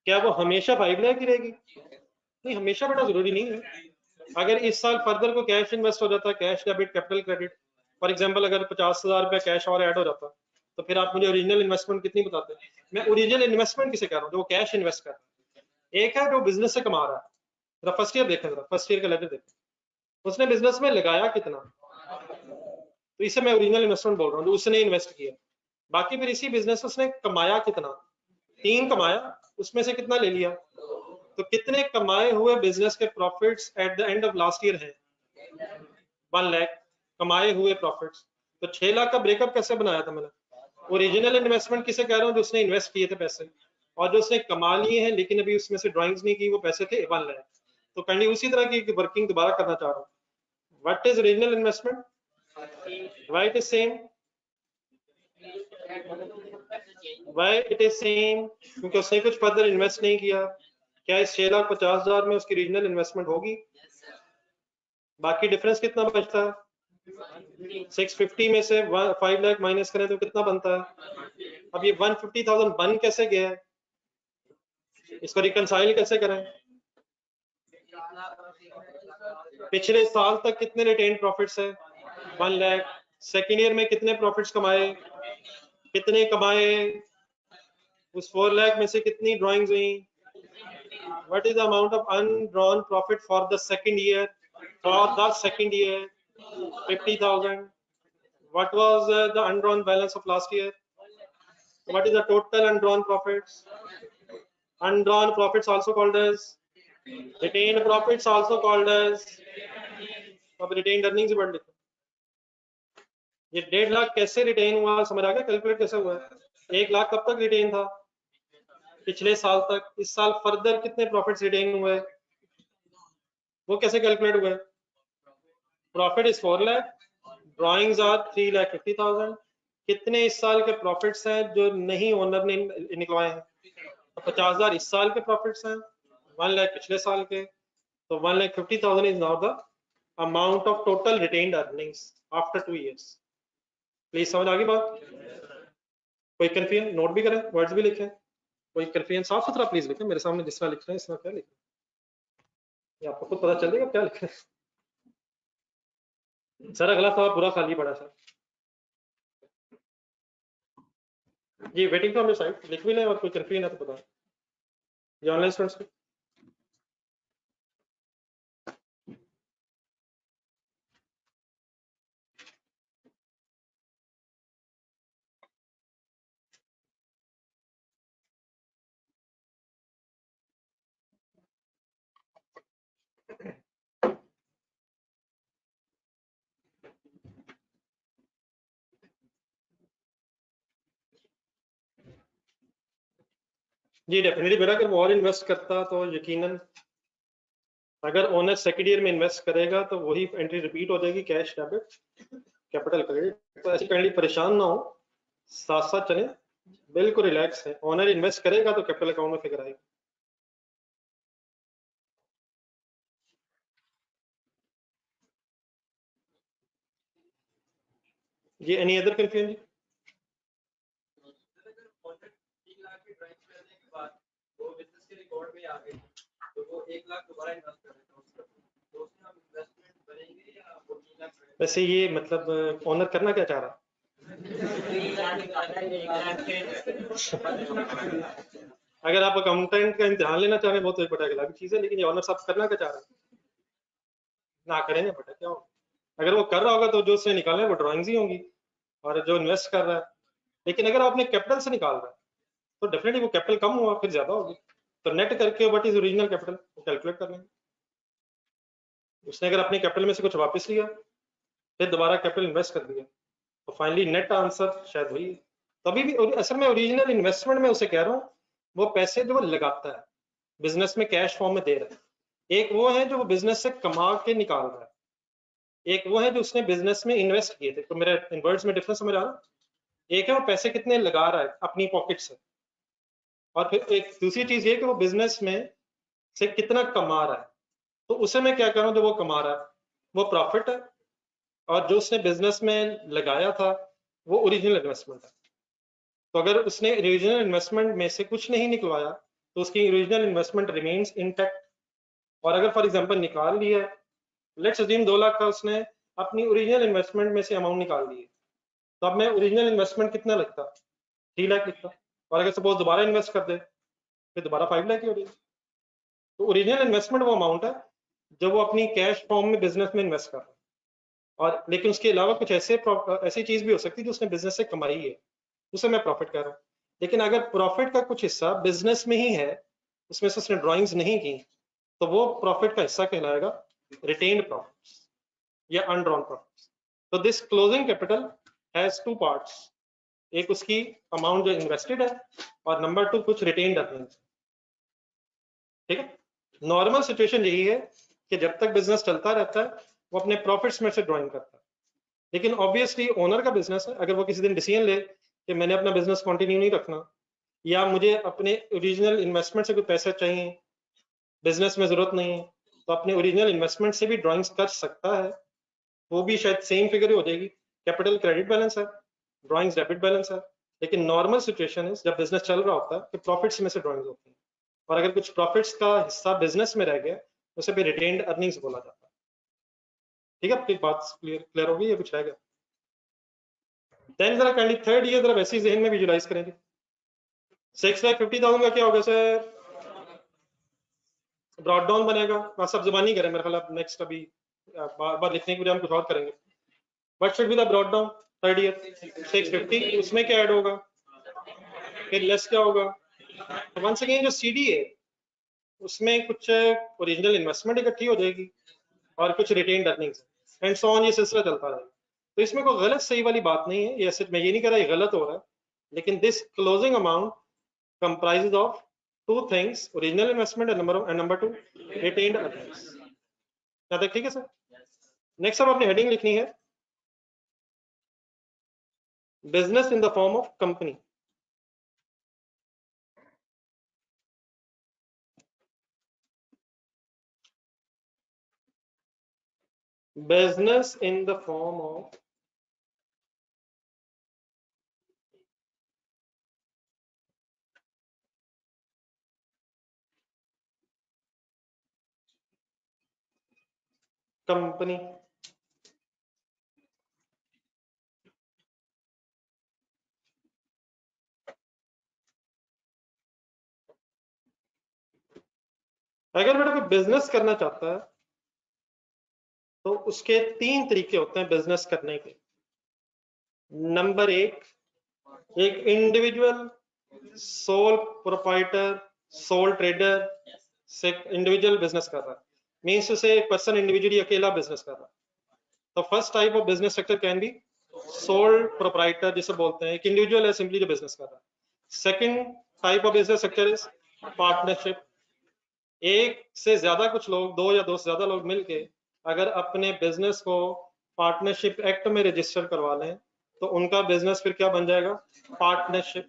क्या वो हमेशा 5 लाख की रहेगी? नहीं, हमेशा बेटा जरूरी नहीं है। अगर इस साल फर्दर को कैश इन्वेस्ट हो जाता है, cash debit capital credit, for example अगर 50,000 रुपया कैश और ऐड हो जाता, तो फिर आप मुझे ओरिजिनल इन्वेस्टमेंट कितनी बताते हैं? मैं ओरिजिनल इन्वेस्टमेंट किसे कह रहा हूँ? जो कैश इन्वेस्ट कर रहा है, एक है जो बिजनेस से कमा रहा है। जरा फर्स्ट ईयर देखें, जरा फर्स्ट ईयर का लेटर देखें, उसने बिजनेस में लगाया कितना, तो इसे मैं ओरिजिनल इन्वेस्टमेंट बोल रहा हूँ, जो उसने इन्वेस्ट किया। बाकी फिर इसी बिजनेस उसने कमाया कितना, 3 कमाया, उसमें से कितना ले लिया। तो कितने कमाए हुए बिजनेस के profits at the end of last year है 1 लाख कमाए हुए प्रॉफिट्स। तो 6 लाख का ब्रेकअप कैसे बनाया था मैंने। ओरिजिनल इन्वेस्टमेंट किसे कह रहा हूँ, जो उसने इन्वेस्ट किए थे पैसे, और जो उसने कमा लिए हैं लेकिन अभी उसमें से ड्राइंग्स नहीं की, वो पैसे थे 1 लाख। तो काइंडली उसी तरह की वर्किंग दोबारा करना चाह रहा हूँ। What is original investment, why it is same, why it is same, क्योंकि उसने कुछ फर्दर इन्वेस्ट नहीं किया। क्या इस 6,50,000 में उसकी ओरिजिनल इन्वेस्टमेंट होगी। बाकी डिफरेंस कितना बचता है, 650 में से 5 लाख माइनस करें तो कितना बनता है। अब ये 150,000 बन कैसे गया है, इसको रिकंसाइल कैसे करें। पिछले साल तक कितने रिटेन प्रॉफिट्स है 1 लाख, सेकेंड ईयर में कितने प्रॉफिट्स कमाए, कितने कमाए, उस 4 लाख में से कितनी ड्राइंग्स हुई। What is the amount of undrawn profit for the second year, for the second year 50,000। What was the undrawn balance of last year? What is the total undrawn profits? Undrawn profits also called as retained profits, also called as, अब retained earnings ही बढ़ लिखो। ये 1.5 लाख कैसे retain हुआ, समझ आ गया calculate कैसे हुआ है। 1 लाख कब तक रिटेन था, पिछले साल तक। इस साल फर्दर कितने प्रॉफिट्स रिटेन हुए, वो कैसे कैलकुलेट हुए। Profit is 4 lakh, drawings are 3,50,000। कितने इस साल के प्रॉफिट्स हैं जो नहीं ओनर ने निकलवाए हैं, तो 50,000 इस साल के प्रॉफिट्स हैं, 1 लाख पिछले साल के। तो 1,50,000 is now the amount of total retained earnings after 2 years. Please समझ आ गई बात। कोई कंफ्यूजन नोट भी करें, वर्ड्स भी लिखें। कोई कंफ्यूजन साफ सुथरा प्लीज लिखें, मेरे सामने जिस तरह लिख रहे हैं इस तरह क्या लिखें, ये आपको खुद पता चल जाएगा क्या लिख रहे हैं। सर अगला सवाल पूरा खाली पड़ा sir ji, waiting from your side लिख भी लें, और कोई कंफ्यूजन है तो बताएं। ये ऑनलाइन स्टूडेंट्स को जी डेफिनेटली बेटा, अगर वो और इन्वेस्ट करता तो यकीनन, अगर ओनर सेकंड ईयर में इन्वेस्ट करेगा तो वही एंट्री रिपीट हो जाएगी, कैश डेबिट कैपिटल क्रेडिट। तो ऐसी काइंडली परेशान ना हो, साथ साथ चलें, बिल्कुल रिलैक्स है। ओनर इन्वेस्ट करेगा तो कैपिटल अकाउंट में फिगर आएगी। जी एनी अदर कंफ्यूजन जी। वैसे ये मतलब ओनर करना क्या चाह रहा, अगर आप अकाउंटेंट का इम्तिहान लेना चाह रहे हैं वो तो एक बड़ा अलग चीज है, लेकिन ये ओनर साहब करना क्या चाह रहे हैं, ना करेंगे बेटा क्या होगा। अगर वो कर रहा होगा तो जो उसने निकाले वो ड्राइंग्स ही होंगी, और जो इन्वेस्ट कर रहा है। लेकिन अगर आपने कैपिटल से निकाल रहा है तो डेफिनेटली वो कैपिटल कम हुआ फिर ज्यादा होगी। तो नेट करके व्हाट इज ओरिजिनल कैपिटल वो कैलकुलेट कर लेंगे। उसने अगर अपने कैपिटल में से कुछ वापस लिया, फिर दोबारा कैपिटल इन्वेस्ट कर दिया, तो फाइनली नेट आंसर शायद वही है। तभी भी असल में ओरिजिनल इन्वेस्टमेंट में उसे कह रहा हूँ, वो पैसे जो वो लगाता है बिजनेस में कैश फॉर्म में दे रहा है। एक वो है जो वो बिजनेस से कमा के निकाल रहा है, एक वो है जो उसने बिजनेस में इन्वेस्ट किए थे। तो मेरे इन वर्ड्स में डिफरेंस समझ आ रहा है। एक है वो पैसे कितने लगा रहा है अपनी पॉकेट से, और फिर एक दूसरी चीज ये कि वो बिजनेस में से कितना कमा रहा है। तो उसे मैं क्या करूं, जो वो कमा रहा है वो प्रॉफिट है, और जो उसने बिजनेस में लगाया था वो ओरिजिनल इन्वेस्टमेंट है। तो अगर उसने ओरिजिनल इन्वेस्टमेंट में से कुछ नहीं निकलवाया तो उसकी ओरिजिनल इन्वेस्टमेंट रिमेन्स इंटैक्ट। और अगर फॉर एग्जांपल निकाल लिया है, लेट्स अज्यूम 2 लाख का उसने अपनी ओरिजिनल इन्वेस्टमेंट में से अमाउंट निकाल ली है, तो अब मैं ओरिजिनल इन्वेस्टमेंट कितना लगता, 3 लाख लिखता। और अगर सपोज दोबारा इन्वेस्ट कर दे फिर दोबारा 5 लाख ही हो रही। तो ओरिजिनल इन्वेस्टमेंट वो अमाउंट है जो वो अपनी कैश फॉर्म में बिजनेस में इन्वेस्ट कर रहा है। और लेकिन उसके अलावा कुछ ऐसी चीज भी हो सकती है जो उसने बिजनेस से कमाई है, उसे मैं प्रॉफिट कह रहा हूँ। लेकिन अगर प्रॉफिट का कुछ हिस्सा बिजनेस में ही है, उसमें से उसने ड्राइंग्स नहीं की, तो वो प्रॉफिट का हिस्सा कहलाएगा रिटेन्ड प्रॉफिट्स या अनड्रॉन प्रॉफिट्स। तो this closing capital has two parts, एक उसकी अमाउंट जो इन्वेस्टेड है, और नंबर 2 कुछ रिटेन्ड अर्निंग्स। ठीक है, नॉर्मल सिचुएशन यही है कि जब तक बिजनेस चलता रहता है वो अपने प्रॉफिट्स में से ड्राइंग करता है। लेकिन ऑब्वियसली ओनर का बिजनेस है, अगर वो किसी दिन डिसीजन ले कि मैंने अपना बिजनेस कंटिन्यू नहीं रखना, या मुझे अपने ओरिजिनल इन्वेस्टमेंट से कोई पैसा चाहिए, बिजनेस में जरूरत नहीं है, तो अपने ओरिजिनल इन्वेस्टमेंट से भी ड्राइंग्स कर सकता है। वो भी शायद सेम फिगर ही हो जाएगी, कैपिटल क्रेडिट बैलेंस है, ड्राइंग्स डेबिट बैलेंस है। लेकिन नॉर्मल सिचुएशन है जब बिजनेस चल रहा होता है कि प्रॉफिट्स में से ड्राइंग्स होती है, और अगर कुछ प्रॉफिट्स का हिस्सा बिजनेस में रह गया उसे भी रिटेन्ड अर्निंग्स बोला जाता है। ठीक है, आपकी बात क्लियर होगी या कुछ रह गया? देन जरा काइंडली थर्ड ईयर जरा वैसे ही जहन में विजुलाइज करेंगे। 6,50,000 का क्या होगा सर? ब्रॉड डाउन बनेगा, बस अब जुबानी करें मेरे ख्याल, नेक्स्ट अभी बार बार लिखने के बजाय हम कुछ और करेंगे। What should be the brought down third year? 650, उसमें क्या ऐड होगा? फिर लेस क्या होगा? तो वंस अगेन जो सीडी है उसमें कुछ ओरिजिनल इन्वेस्टमेंट इकट्ठी हो जाएगी और कुछ retained earnings and so on, ये सिलसिला चलता रहेगा। तो इसमें कोई गलत सही वाली बात नहीं है, ये ऐसे मैं ये नहीं कह रहा ये गलत हो रहा है, लेकिन this closing amount comprises of two things, original investment and number 2 retained earnings। यहाँ तक ठीक है सर? नेक्स्ट अब आपने हेडिंग लिखनी है business in the form of company. Business in the form of company. अगर बेटा कोई बिजनेस करना चाहता है तो उसके 3 तरीके होते हैं बिजनेस करने के। नंबर 1, एक individual sole proprietor soul trader से इंडिविजुअल बिजनेस कर रहा है, मीन्स उसे एक पर्सन इंडिविजुअली अकेला बिजनेस कर रहा है। तो first type of business sector can be sole proprietor, जिसे बोलते हैं एक इंडिविजुअल है सिंपली जो बिजनेस कर रहा है। Second type of business sector is partnership, एक से ज्यादा कुछ लोग, 2 या 2 से ज्यादा लोग मिलके अगर अपने बिजनेस को पार्टनरशिप एक्ट में रजिस्टर करवा लें तो उनका बिजनेस फिर क्या बन जाएगा? पार्टनरशिप।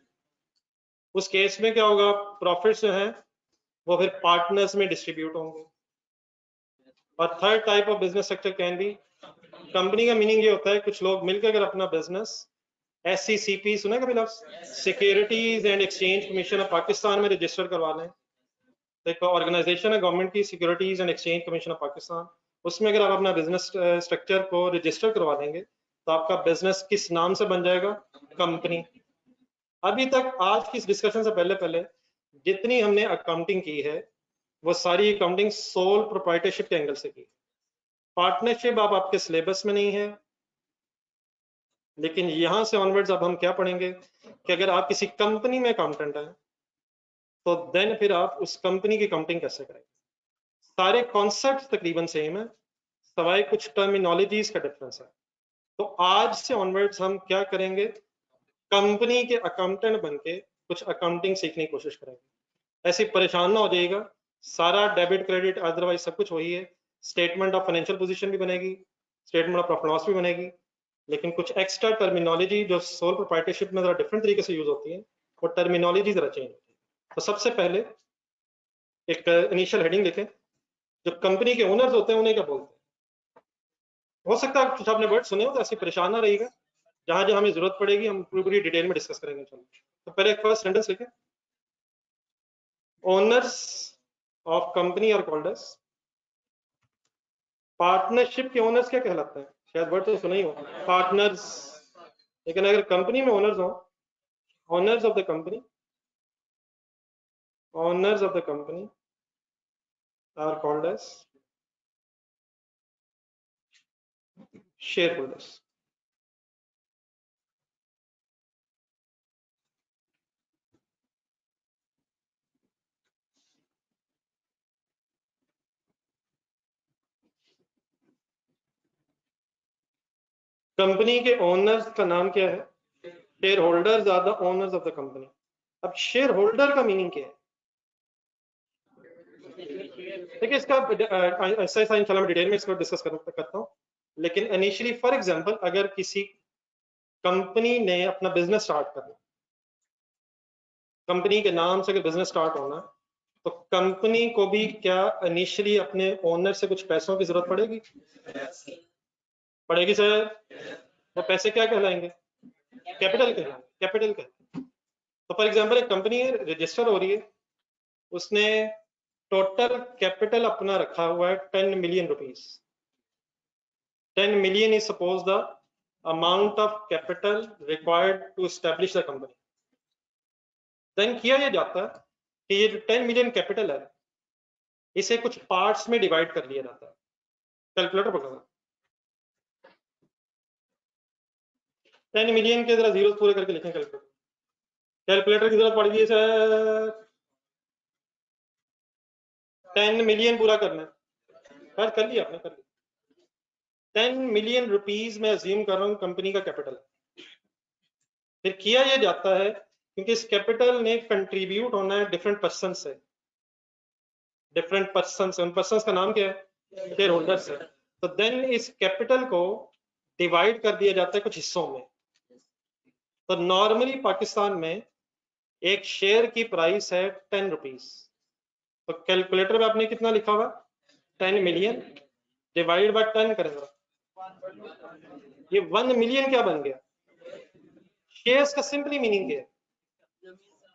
उस केस में क्या होगा? प्रॉफिट्स जो है वो फिर पार्टनर्स में डिस्ट्रीब्यूट होंगे। और third type of business sector can be company. का मीनिंग ये होता है कुछ लोग मिलकर अगर अपना बिजनेस SCCP सुना कभी लफ्ज? Securities and exchange commission of Pakistan में रजिस्टर करवा लें। तो एक ऑर्गेनाइजेशन है गवर्नमेंट की, securities and exchange commission of Pakistan, उसमें अगर आप अपना बिजनेस स्ट्रक्चर को रजिस्टर करवा देंगे तो आपका बिजनेस किस नाम से बन जाएगा? कंपनी। अभी तक आज की इस डिस्कशन से पहले पहले जितनी हमने अकाउंटिंग की है वो सारी अकाउंटिंग सोल प्रोप्राइटरशिप के एंगल से की। पार्टनरशिप अब आपके सिलेबस में नहीं है, लेकिन यहां से ऑनवर्ड्स अब हम क्या पढ़ेंगे कि अगर आप किसी कंपनी में अकाउंटेंट हैं तो देन फिर आप उस कंपनी की अकाउंटिंग कैसे करेंगे। सारे कॉन्सेप्ट तकरीबन सेम है, सवाए कुछ टर्मिनोलॉजीज का डिफरेंस है। तो आज से ऑनवर्ड्स हम क्या करेंगे? कंपनी के अकाउंटेंट बनके कुछ अकाउंटिंग सीखने की कोशिश करेंगे। ऐसे परेशान ना हो जाइएगा, सारा डेबिट क्रेडिट अदरवाइज सब कुछ वही है। स्टेटमेंट ऑफ फाइनेंशियल पोजीशन भी बनेगी, स्टेटमेंट ऑफ प्रॉफिट लॉस भी बनेगी, लेकिन कुछ एक्स्ट्रा टर्मिनोलॉजी जो सोल प्रोप्राइटरशिप में जरा डिफरेंट तरीके से यूज होती है, वो टर्मिनोलॉजी जरा चेंज होती है। तो सबसे पहले एक इनिशियल हेडिंग लिखें, जो कंपनी के ओनर्स होते हैं उन्हें क्या बोलते हैं। हो सकता है कुछ आपने वर्ड सुने हो, तो ऐसे परेशान ना रहिएगा, जहां जहां हमें जरूरत पड़ेगी हम पूरी डिटेल में डिस्कस करेंगे। चलो, तो पहले एक फर्स्ट सेंटेंस लिखें, owners of company are called as. Partnership के ओनर्स क्या कहलाते हैं? शायद वर्ड तो सुना ही हो, पार्टनर्स। लेकिन अगर कंपनी में ओनर्स हो, owners of the company, owners of the company are called as share holders. Company के ओनर्स का नाम क्या है? Share holders are the owners of the company. अब शेयर होल्डर का मीनिंग क्या है? देखिए इसका ऐसा ऐसा इंशाल्लाह मैं डिटेल में इसको डिस्कस करता हूँ, लेकिन इनिशियली फॉर एग्जांपल अगर किसी कंपनी ने अपना बिजनेस स्टार्ट करना, कंपनी के नाम से अगर बिजनेस स्टार्ट होना, तो कंपनी को भी क्या इनिशियली अपने ओनर से कुछ पैसों की जरूरत पड़ेगी? पड़ेगी सर। वो पैसे क्या कहलाएंगे? कैपिटल कहलाएंगे, कैपिटल कहलाएंगे। तो फॉर एग्जांपल एक कंपनी रजिस्टर हो रही है, उसने टोटल कैपिटल अपना रखा हुआ है 10 million rupees. 10 million is suppose the amount of capital required to establish the company. Then किया ये जाता है कि ये जो 10 million कैपिटल है, इसे कुछ पार्ट्स में डिवाइड कर लिया जाता है। कैलकुलेटर पकड़ना, 10 मिलियन के जरा जीरो पूरे करके लिखें कैलकुलेटर। कैलकुलेटर की जरूरत पड़ेगी सर। 10 मिलियन पूरा करना है, कर लिया आपने, कर लिया। 10 मिलियन रुपीस में अज्यूम कर रहा हूँ कंपनी का कैपिटल। फिर किया ये जाता है, क्योंकि इस कैपिटल ने कंट्रीब्यूट होना है डिफरेंट पर्सन से, डिफरेंट पर्सन से। उन पर्सन का नाम क्या है? शेयर होल्डर्स है। तो देन इस कैपिटल को डिवाइड कर दिया जाता है कुछ हिस्सों में। तो नॉर्मली पाकिस्तान में एक शेयर की प्राइस है 10 रुपीस। तो कैलकुलेटर में आपने कितना लिखा हुआ? 10 मिलियन डिवाइड बाय 10 करेंगे, ये 1 मिलियन क्या बन गया? शेयर्स का सिंपली मीनिंग क्या है?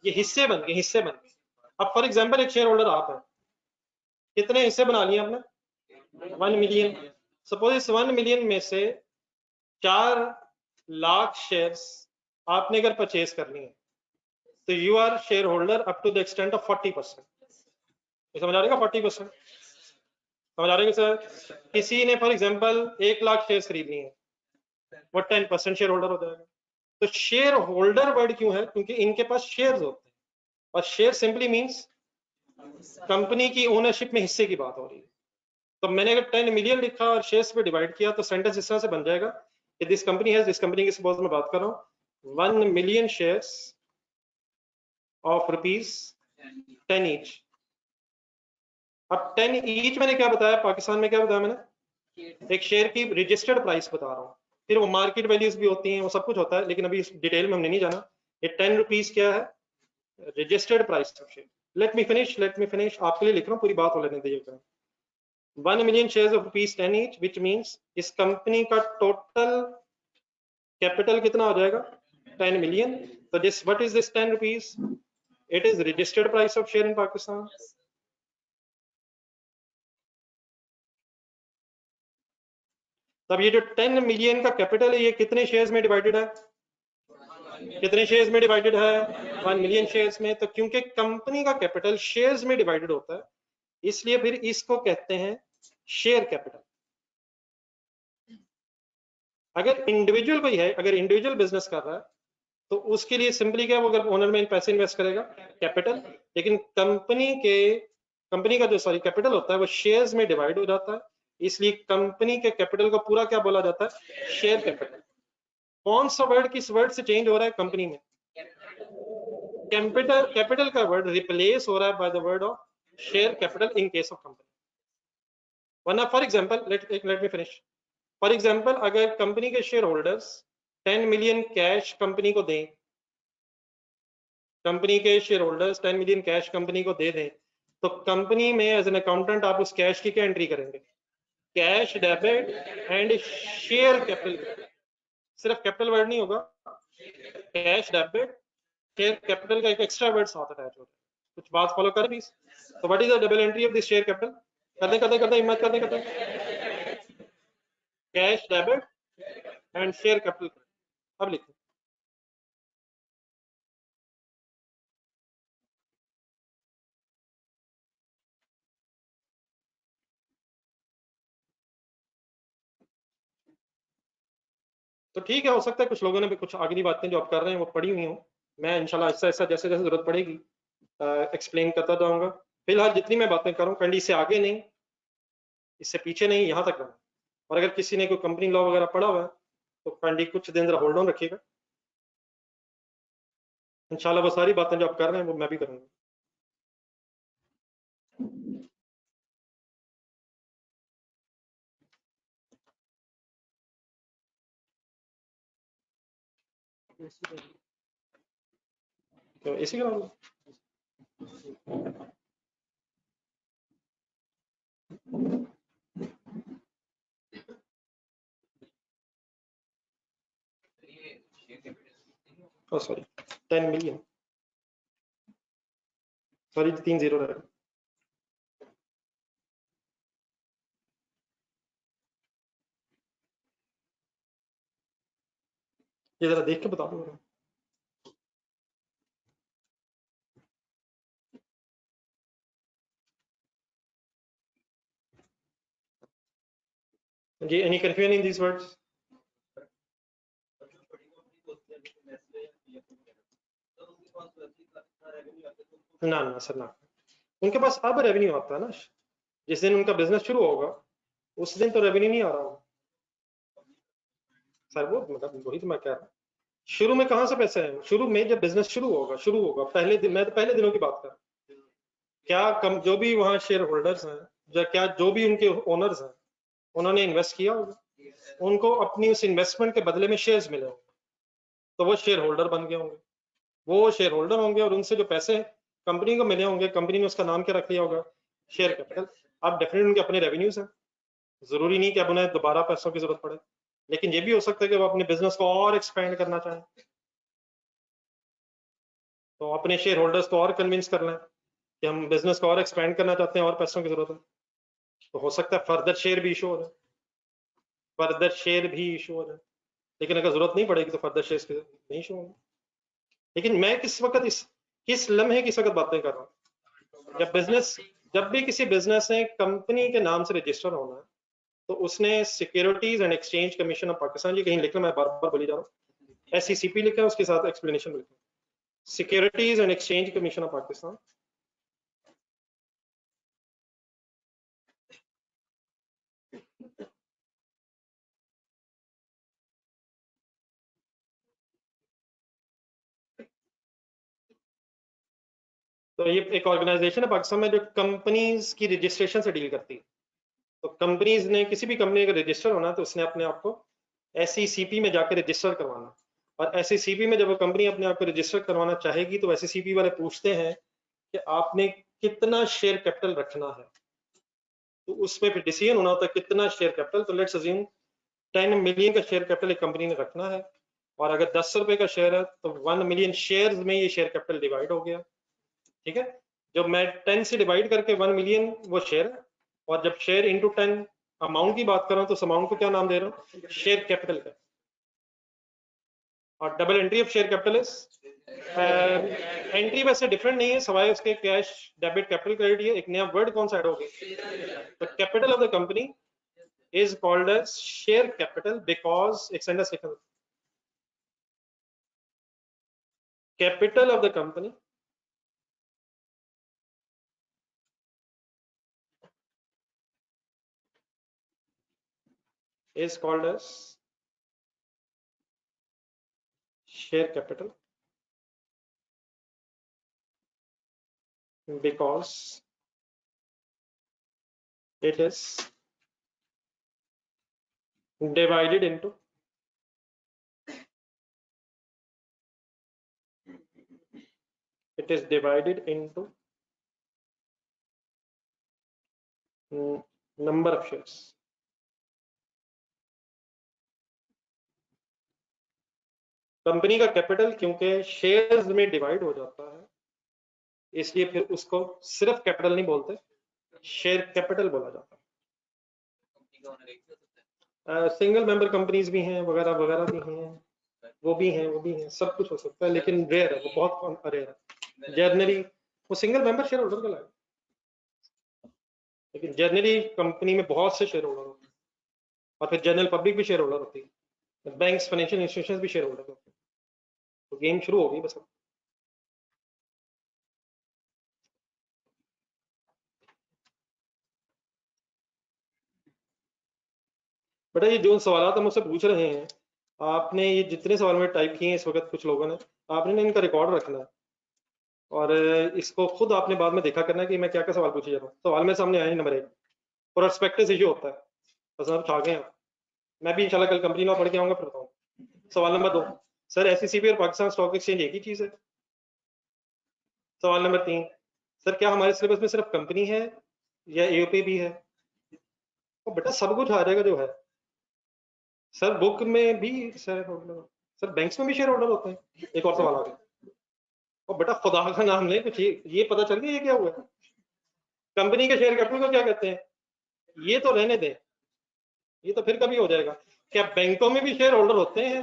ये हिस्से बन गए, हिस्से बन गए। अब फॉर एग्जांपल एक शेयर होल्डर आप है, कितने हिस्से बना लिए आपने? 1 मिलियन। सपोज इस 1 मिलियन में से 4 लाख शेयर्स आपने अगर परचेज करनी है, तो you are share holder up to the extent of 40%। समझ आ रहेगा? 40% समझ आ रहेगा सर? किसी ने फॉर एग्जांपल 1 लाख शेयर्स खरीदनी है, वो 10% शेयर होल्डर हो जाएगा। तो शेयर होल्डर वर्ड क्यों है? क्योंकि इनके पास शेयर्स होते हैं, और शेयर सिंपली मींस कंपनी की ओनरशिप में हिस्से की बात हो रही है। तो मैंने अगर 10 मिलियन लिखा और शेयर्स पे डिवाइड किया, तो सेंटेंस इस तरह से बन जाएगा कि this company has, this company की सपोज मैं बात कर रहा हूँ, 1 million shares of rupees 10 each. अब 10 ईच मैंने क्या बताया? पाकिस्तान में क्या बताया मैंने? एक शेयर की रजिस्टर्ड प्राइस बता रहा हूँ, फिर वो मार्केट वैल्यूज भी होती हैं, वो सब कुछ होता है, लेकिन अभी इस डिटेल में हमने नहीं जाना। ये 10 रुपीज क्या है? Registered price of share. Late me finish, आपके लिए लिख रहा हूँ, पूरी बात हो लेने दीजिए। 1 million shares of rupees 10 each, which means इस कंपनी का टोटल कैपिटल कितना हो जाएगा? 10 मिलियन। तो this what is this 10 rupees? It is registered price of share in Pakistan. तब ये जो 10 मिलियन का कैपिटल है, ये कितने शेयर्स में डिवाइडेड है? कितने शेयर्स में डिवाइडेड है? 1 मिलियन शेयर्स में। तो क्योंकि कंपनी का कैपिटल शेयर्स में डिवाइडेड होता है, इसलिए फिर इसको कहते हैं शेयर कैपिटल। अगर इंडिविजुअल कोई है, अगर इंडिविजुअल बिजनेस कर रहा है, तो उसके लिए सिंपली क्या, वो अगर ओनर में पैसे इन्वेस्ट करेगा, कैपिटल। लेकिन कंपनी का जो कैपिटल होता है, वो शेयर्स में डिवाइड हो जाता है, इसलिए कंपनी के कैपिटल को पूरा क्या बोला जाता है? Share capital. कौन सा वर्ड किस वर्ड से चेंज हो रहा है कंपनी में? कैपिटल का वर्ड रिप्लेस हो रहा है by the word of share capital in case of company. वरना for example let me finish. For example अगर कंपनी के share holders 10 million cash company को दें, कंपनी के share holders 10 million cash company को दे दें, तो कंपनी में एज एन अकाउंटेंट आप उस कैश की क्या एंट्री करेंगे? Cash debit and share capital. सिर्फ कैपिटल वर्ड नहीं होगा, कैश डेबिट शेयर कैपिटल का एक एक्स्ट्रा वर्ड साथ अटैच होता है। कुछ बात फॉलो कर प्लीज। तो what is the double entry of this share capital? करते हिम्मत करते cash debit and share capital. अब लिखो तो ठीक है, हो सकता है कुछ लोगों ने भी कुछ आगे की बातें जो आप कर रहे हैं वो पढ़ी हुई हो। मैं इंशाल्लाह ऐसा ऐसा जैसे जैसे जरूरत पड़ेगी एक्सप्लेन करता जाऊंगा। फिलहाल जितनी मैं बातें करूँ कंडी से आगे नहीं, इससे पीछे नहीं, यहाँ तक रहना। और अगर किसी ने कोई कंपनी लॉ वगैरह पढ़ा हुआ है तो कंडी कुछ दिन जरा होल्ड ऑन रखिएगा। इंशाल्लाह वो सारी बातें जो आप कर रहे हैं वो मैं भी करूंगा। तो इसी के बाद सॉरी 10 मिलियन, सॉरी 3 0 रहेगा। ये जरा देख के बता दो। जी, any confusion in these words? ना ना सर ना, उनके पास अब रेवेन्यू आता है ना, जिस दिन उनका बिजनेस शुरू होगा उस दिन तो रेवेन्यू नहीं आ रहा होगा सर। वो मतलब वही तो मैं कह रहा हूँ, शुरू में कहाँ से पैसे आए? शुरू में जब बिजनेस शुरू होगा पहले दिन, मैं तो पहले दिनों की बात कर रहा हूँ। क्या कम जो भी वहाँ शेयर होल्डर्स हैं, क्या जो भी उनके ओनर्स हैं, उन्होंने इन्वेस्ट किया होगा, उनको अपनी उस इन्वेस्टमेंट के बदले में शेयर्स मिले होंगे, तो वो शेयर होल्डर बन गए होंगे, वो शेयर होल्डर होंगे और उनसे जो पैसे कंपनी को मिले होंगे, कंपनी ने उसका नाम क्या रख लिया होगा, शेयर कैपिटल। अब डेफिनेटली उनके अपने रेवेन्यूज हैं, जरूरी नहीं कि अब उन्हें दोबारा पैसों की जरूरत पड़े, लेकिन ये भी हो सकता है कि वो अपने बिजनेस को और एक्सपेंड करना चाहें, तो अपने शेयर होल्डर्स को और कन्विंस कर लें कि हम बिजनेस को और एक्सपेंड करना चाहते हैं और पैसों की जरूरत है, तो हो सकता है फर्दर शेयर भी इशू हो जाए, फर्दर शेयर भी इशू हो जाए। लेकिन अगर जरूरत नहीं पड़ेगी तो फर्दर शेयर नहीं इशू होंगे। लेकिन मैं किस वक्त किस लम्हे की वक्त बातें कर रहा हूँ, जब भी किसी बिजनेस ने कंपनी के नाम से रजिस्टर होना है तो उसने securities and exchange commission of Pakistan, जी कहीं लिखना, मैं बार बार बोली जा रहा हूँ, SECP लिखा है, उसके साथ एक्सप्लेनेशन लिखा है, securities and exchange commission of Pakistan. तो ये एक ऑर्गेनाइजेशन है पाकिस्तान में जो कंपनीज की रजिस्ट्रेशन से डील करती है। तो कंपनीज ने, किसी भी कंपनी का रजिस्टर होना तो उसने अपने आप को SECP में जाकर रजिस्टर करवाना, और SECP में जब वो कंपनी अपने आप को रजिस्टर करवाना चाहेगी तो SECP वाले पूछते हैं कि आपने कितना शेयर कैपिटल रखना है, तो उसमें फिर डिसीजन होना होता है कितना शेयर कैपिटल। तो लेट्स अज्यूम 10 मिलियन का शेयर कैपिटल एक कंपनी ने रखना है, और अगर 10 रुपए का शेयर है तो 1 मिलियन शेयर्स में ये शेयर कैपिटल डिवाइड हो गया, ठीक है। जब मैं 10 से डिवाइड करके 1 मिलियन वो शेयर है, और जब शेयर इंटू 10 अमाउंट की बात कर रहा हूं तो उस अमाउंट को क्या नाम दे रहा हूँ, शेयर कैपिटल का। और double entry of share capital is entry वैसे डिफरेंट नहीं है, सवाए उसके कैश डेबिट कैपिटल क्रेडिट, ये एक नया वर्ड कौन सा ऐड हो गया, तो capital of the company is called as share capital because एक सेंटेंस लिखा, capital of the company is called as share capital because it is divided into number of shares। Company का capital क्योंकि shares में divide हो जाता है, इसलिए फिर उसको सिर्फ कैपिटल नहीं बोलते, शेयर कैपिटल बोला जाता है। सिंगल मेंबर कंपनीज भी हैं, वगैरह वगैरह भी हैं, वो भी हैं, सब कुछ हो सकता है, लेकिन रेयर है, वो बहुत रेयर है। जनरली वो सिंगल मेंबर शेयर होल्डर का, लेकिन जनरली कंपनी में बहुत से शेयर होल्डर होते हैं, और फिर जनरल पब्लिक भी शेयर होल्डर होती है। बैंक्स, फाइनेंशियल इंस्टीट्यूशंस भी शेयर होल्डर होते हैं। तो गेम शुरू हो गई बस अब। बेटा ये जो सवाल आप मुझसे पूछ रहे हैं, आपने ये जितने सवाल में टाइप किए हैं इस वक्त कुछ लोगों ने, आपने इनका रिकॉर्ड रखना है और इसको खुद आपने बाद में देखा करना है कि मैं क्या क्या सवाल पूछे जा रहा हूँ। सवाल में सामने आए नंबर 1 प्रोस्पेक्टस इशू होता है, बस आप छा गए आप। मैं भी इंशाल्लाह कल कंपनी लॉ पढ़ के आऊंगा फिर बताऊंगा। सवाल नंबर 2, सर एससीसीपी और पाकिस्तान स्टॉक एक्सचेंज एक ही चीज है। सवाल नंबर 3, सर क्या हमारे सिलेबस में सिर्फ कंपनी है या एओपी भी है? तो बेटा सब कुछ आ जाएगा जो है। सर बुक में भी शेयर होल्डर, सर बैंक्स में भी शेयर होल्डर होते हैं। एक और सवाल आ गया, और बेटा खुदा का नाम ले कुछ ये पता चल गया ये क्या हुआ है? कंपनी के शेयर कैपिटल को क्या कहते हैं? ये तो रहने दें, ये तो फिर कभी हो जाएगा। क्या बैंकों में भी शेयर होल्डर होते हैं?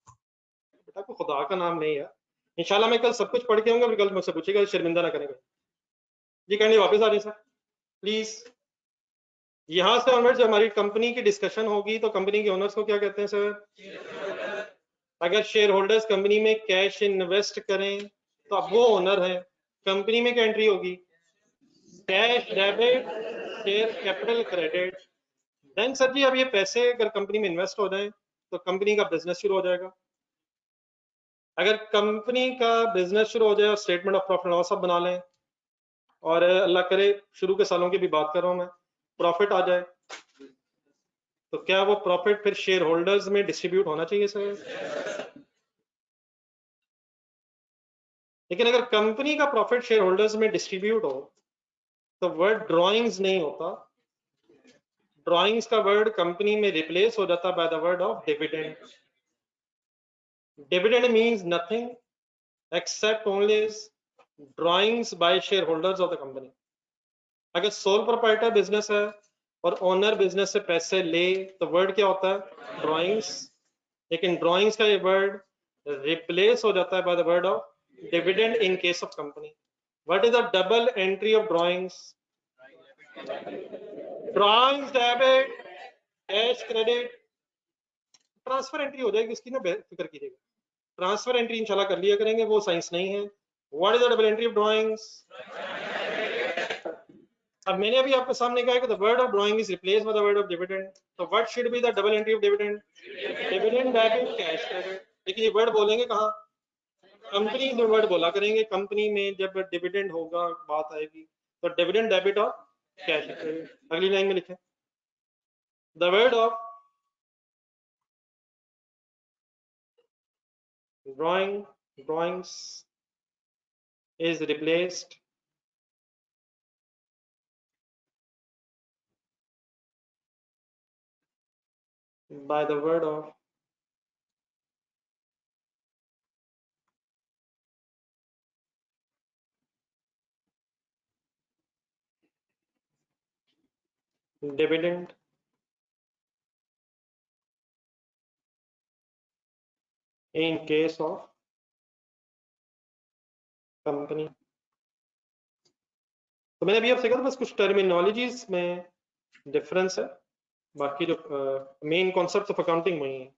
बेटा को खुदा का नाम नहीं है। इंशाल्लाह मैं कल सब कुछ पढ़ के आऊंगा, फिर कल मुझसे पूछेगा, शर्मिंदा ना करेंगे। जी कहने वापस आ रही सर प्लीज। यहां से ऑनवर्ड जब हमारी कंपनी की डिस्कशन होगी तो कंपनी के ओनर्स को क्या कहते हैं सर? अगर शेयर होल्डर्स कंपनी में कैश इन्वेस्ट करें तो अब वो ओनर है। कंपनी में क्या एंट्री होगी? Cash debit, share capital credit. Then sir ji अब ये पैसे अगर कंपनी में इन्वेस्ट हो जाए तो कंपनी का बिजनेस शुरू हो जाएगा। अगर कंपनी का बिजनेस शुरू हो जाए और स्टेटमेंट ऑफ प्रॉफिट लॉस बना लें, और अल्लाह करे शुरू के सालों की भी बात कर रहा हूं मैं, प्रॉफिट आ जाए, तो क्या वो प्रॉफिट फिर शेयर होल्डर्स में डिस्ट्रीब्यूट होना चाहिए सर? लेकिन अगर कंपनी का प्रॉफिट शेयर होल्डर्स में डिस्ट्रीब्यूट हो तो वर्ड ड्रॉइंग्स नहीं होता। ड्रॉइंग्स का वर्ड कंपनी में रिप्लेस हो जाता by the word of dividend. Dividend means nothing except only drawings by share holders of the company. अगर सोल प्रोप्राइटर बिजनेस है और ओनर बिजनेस से पैसे ले तो वर्ड क्या होता है? ड्रॉइंग्स। लेकिन ड्रॉइंग्स का ये वर्ड रिप्लेस हो जाता है by the word of dividend in case of company. What is the double entry of drawings? Drawings debit, cash credit, transfer entry हो जाएगी उसकी ना, फिक्र कीजिएगा। ट्रांसफर एंट्री इंशाल्लाह कर लिया करेंगे, वो साइंस नहीं है। What is the double entry of drawings? अब मैंने अभी आपके सामने कहा कि the word of drawing is replace by the word of dividend, तो what should be the double entry of dividend? Dividend debit, cash credit. लेकिन ये वर्ड बोलेंगे कहाँ? कंपनी में वर्ड बोला करेंगे। कंपनी में जब डिविडेंड होगा बात आएगी तो डिविडेंड डेबिट और कैश क्रेडिट। अगली लाइन में लिखें the word of drawings is replaced by the word of dividend in case of company. तो मैंने अभी आपसे कहा था बस कुछ टर्मिनोलॉजीज में डिफरेंस है, बाकी जो मेन कॉन्सेप्ट ऑफ अकाउंटिंग वही है।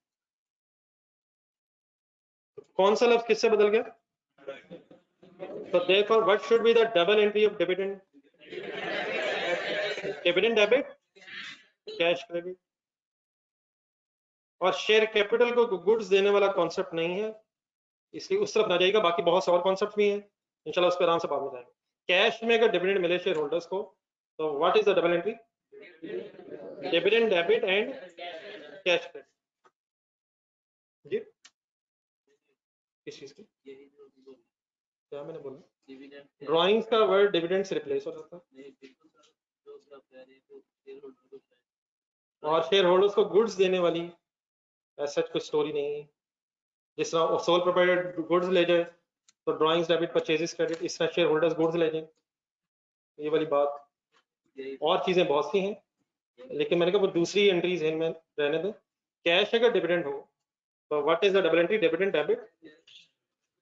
कौन सा लफ्ज किससे बदल गया? तो therefore what should be the double entry of dividend? Dividend debit, cash credit. और शेयर कैपिटल को गुड्स देने वाला कॉन्सेप्ट नहीं है, इसलिए उस तरफ ना जाएगा। बाकी बहुत से और कॉन्सेप्ट भी हैं, इंशाल्लाह उस पर आराम से बाद में जाएंगे। कैश में अगर डिविडेंड मिले शेयर होल्डर्स को तो what is the double entry? Dividend debit and cash credit. जी किस चीज की? क्या मैंने बोला? ड्राइंग्स का वर्ड डिविडेंड से रिप्लेस हो जाता है और शेयर होल्डर्स को गुड्स देने वाली ऐसा कोई स्टोरी नहीं है। जिस तरह सोल प्रोप्राइटर गुड्स ले जाए तो ड्राइंग्स डेबिट परचेजेस क्रेडिट, इस तरह शेयर होल्डर्स गुड्स ले जाए, ये वाली बात। और चीजें बहुत सी हैं लेकिन मैंने कहा वो दूसरी एंट्रीज हैं, इनमें रहने दें। कैश अगर डिविडेंड हो तो what is the double entry? Dividend debit.